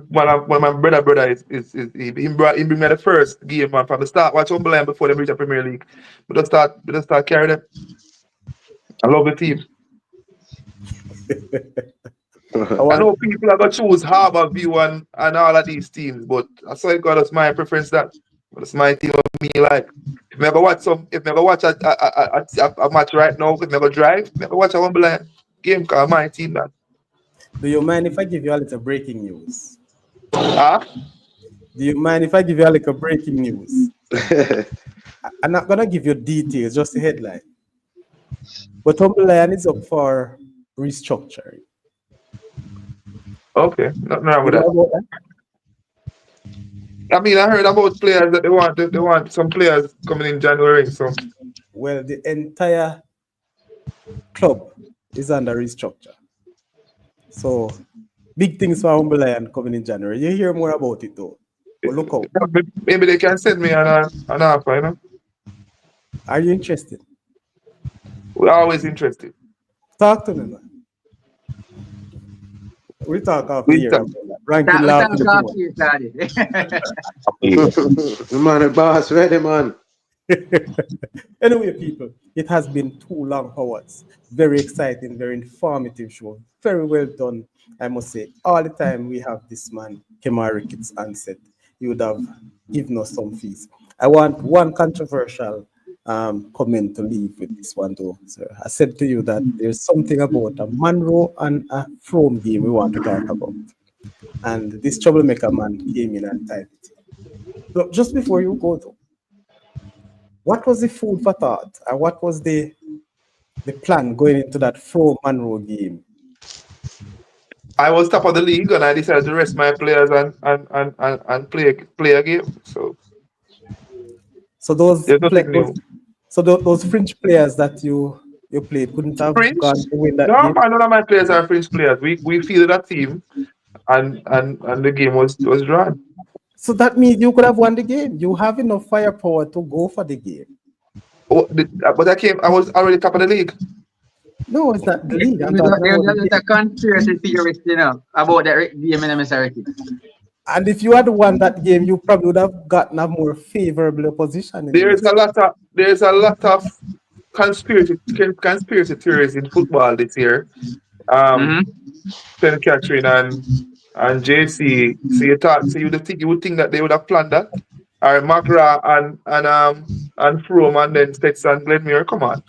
brother is he bring me the first game, man, from the start. Watch Cumberland before they reach the Premier League. We just start carrying them. I love the team. I know people are gonna choose Harbour View and all of these teams, but I saw it got us my preference that. But it's my team of me like. If never watch a match right now, if never drive, never watch a Cumberland game called my team that. Do you mind if I give you a little breaking news? Huh? Do you mind if I give you a little breaking news? I'm not gonna give you details, just the headline. But Humble Lion is up for restructuring. Okay, nothing wrong You with know that. about that? I mean, I heard about players that they want some players coming in January. So Well, the entire club is under restructure. So big things for Humble Lion coming in January. You hear more about it though. But look out. maybe they can send me an offer. You know, Are you interested? we're always interested. Talk to me, man. We talk after We here. talk. Ranking We laugh in talk the after you started. Man, the boss ready, man. Anyway, people, it has been 2 long hours. Very exciting, very informative show. Very well done, I must say. All the time we have this man, Kemar Ricketts, on set. He would have given us some fees. I want one controversial comment to leave with this one, though, sir. I said to you that there's something about a Munro and a From game we want to talk about. And this troublemaker man came in and typed it. So just before you go, though, what was the food for thought? And what was the plan going into that Munro game? I was top of the league, and I decided to rest my players and play a game. So those there's nothing new. those French players that you played couldn't have French? gone to win that No, game. none of my players are French players. We fielded a team, and the game was drawn. So that means you could have won the game. You have enough firepower to go for the game. Oh, but I was already top of the league. No, it's not the league. I'm talking about the There's a conspiracy theorist, you know, about that game in Mr. Ricketts. And if you had won that game, you probably would have gotten a more favorable position. There's a lot of conspiracy theories in football this year. St. Catherine and JC. So you would think that they would have planned that. Or Magra and Froome and then Stetson Glenmuir. Come on.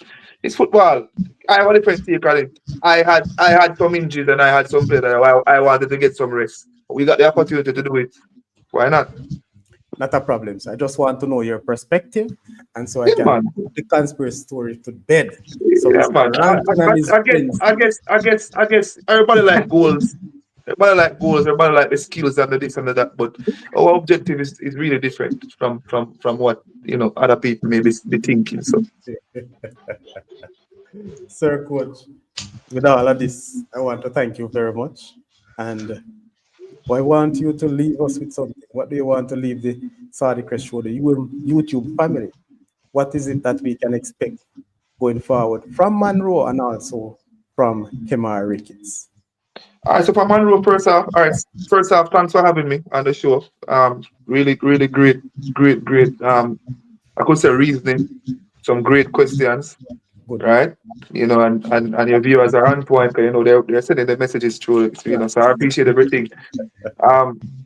It's football. I have a different take on it. I had some injuries and I had some players that I wanted to get some rest. We got the opportunity to do it. Why not? Not a problem. So I just want to know your perspective, and so I can put the conspiracy story to bed. So I guess everybody like goals. Everybody like goals. Everybody like the skills and the this and the that. But our objective is really different from what other people may be thinking. So, Sir Coach, with all of this, I want to thank you very much, and I want you to leave us with something. What do you want to leave the Saudichress Show, the YouTube family? What is it that we can expect going forward from Munro and also from Kemar Ricketts? All right, so for Munro, first off, thanks for having me on the show. Really great. I could say reasoning, some great questions. Good. Right, and your viewers are on point. They're sending the messages through. So I appreciate everything.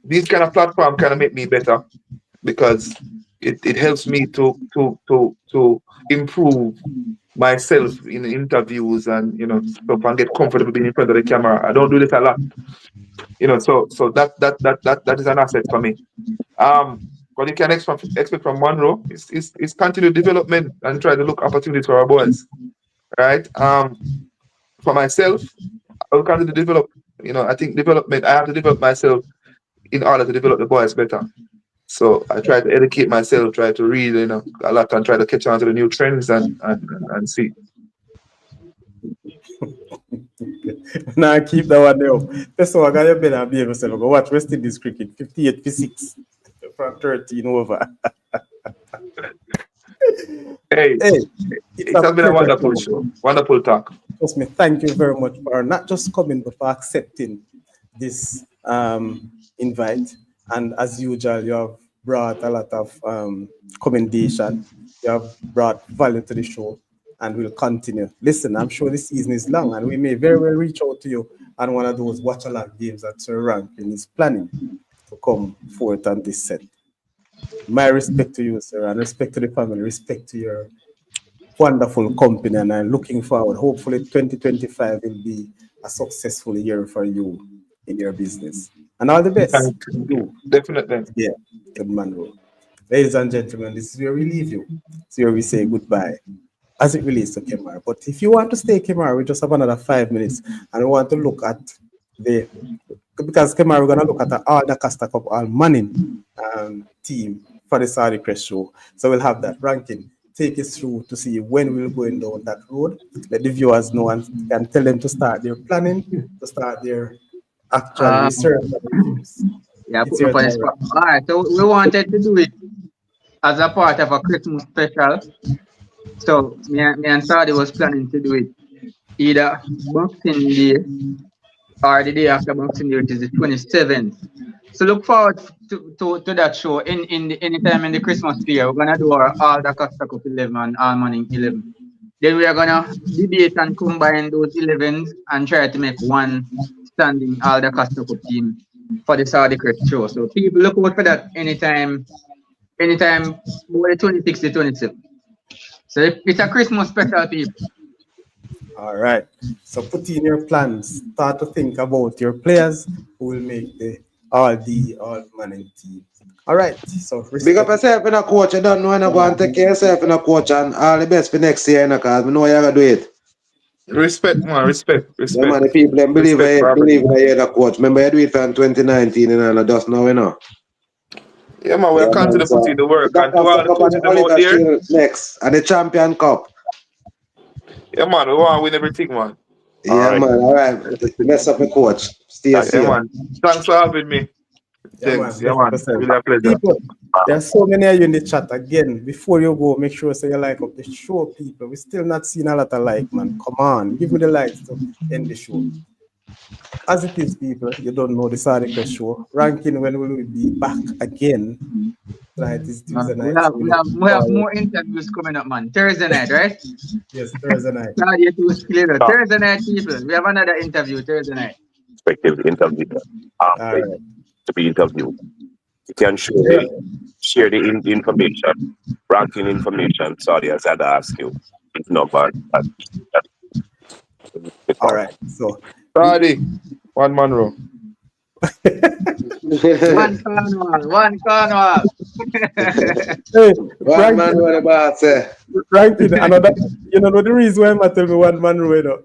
These kind of platform kind of make me better because it helps me to improve myself in interviews and stuff and get comfortable being in front of the camera. I don't do this a lot, so that is an asset for me. What you can expect from Munro is continued development and try to look opportunities for our boys. Right. For myself, I will continue to develop. I think development. I have to develop myself in order to develop the boys better. So I try to educate myself, try to read, a lot, and try to catch on to the new trends and see. Now keep that one there. That's why I got better behave yourself. Go watch West Indies cricket, 58 for 6 from 13 over. Hey, it has been a wonderful show. Wonderful talk. Trust me, thank you very much for not just coming, but for accepting this invite. And as usual, you have brought a lot of commendation. You have brought value to the show, and we'll continue. Listen, I'm sure this season is long, and we may very well reach out to you on one of those watch-along games that Sir Rankin is planning to come forth on this set. My respect to you, sir, and respect to the family, respect to your wonderful company, and I'm looking forward. Hopefully 2025 will be a successful year for you in your business. And all the best. Definitely. Yeah, good man. Ladies and gentlemen, this is where we leave you. This is where we say goodbye. as it relates to Kemar. But if you want to stay Kemar, we just have another 5 minutes, and we want to look at because Kemar, we're gonna look at all the Costa Cup, all Manning team for the Saudichress Show. So we'll have that ranking. Take us through to see when we're going down that road. Let the viewers know and can tell them to start their planning, to start their actual research. Yeah, put me up on the spot. All right, so we wanted to do it as a part of a Christmas special. So me and Saudi was planning to do it either Boxing Day or the day after Boxing Day, which is the 27th. So look forward to that show anytime in the Christmas year. We're gonna do all the Costa Cup 11 and all Manning 11. Then we are gonna debate and combine those 11s and try to make one standing all the Costa Cup team for the Saudichress Show. So people look out for that anytime the 26th to 27th. So it's a Christmas special, people. All right. So put in your plans. Start to think about your players who will make the all Manning team. All right. So big up yourself in a coach. You don't know when you go and take care of yourself in a coach, and all the best for next year, because we know you're gonna do it. Respect, man. Respect. Yeah, man, the people them believe in you, the coach. Remember, you do it from 2019 and just now, you know. Yeah, man, we're constantly putting the work. And to all the coaches them out there. Next, and the Champion Cup. Yeah, man, we want to win everything, man. Yeah, man, all right. Mess up the coach. Stay safe. Yeah, man. Thanks for having me. Thanks. Yeah, man. Really a pleasure. People, there's so many of you in the chat. Again, before you go, make sure you like up the show, people. We're still not seeing a lot of like, man. Come on, give me the likes to end the show. As it is, people, you don't know the Saudichress Show. Ranking when we will be back again. Tonight is Tuesday night. We have more interviews coming up, man. Thursday night, right? Yes, Thursday night. Thursday night, people. We have another interview Thursday night. Respective interview to be interviewed. You can share the information, ranking information. Sorry, as I'd ask you. If not, but all right. So, Sorry, one Munro. One Cornwall. Hey, one man what about say? Ranking, another. You know the reason why I tell me one man row, you know.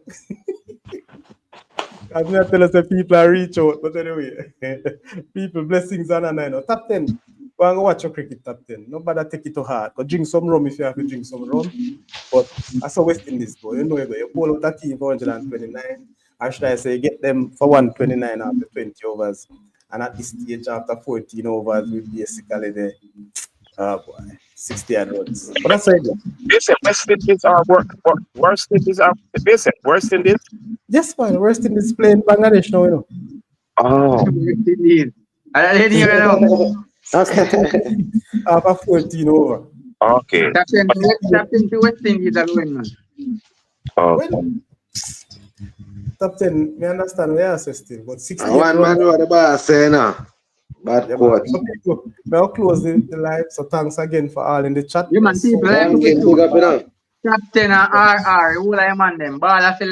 I'm not telling us that people are reach out, but anyway, people blessings on and I know. Top 10. Go and watch your cricket top 10. Nobody take it to heart. Go drink some rum if you have to drink some rum. But I saw West Indies go. You know you pull out a team for 129. Or should I say get them for 129 after 20 overs. And at this stage after 14 overs will basically the 60 runs. But that's right. They said West Indies are worst Indies are worst Indies? Yes, man, worst Indies playing Bangladesh now, you know. Oh. I didn't even know. Okay. After 14 over. Okay. Captain to West Indies are going, man. Okay. Top 10, me understand we are still, but 60. One man what the boss say now. Bad coach. So people, we'll close the live. So thanks again for all in the chat. You man, people, Captain Captain and RR, who I man them, ball of life.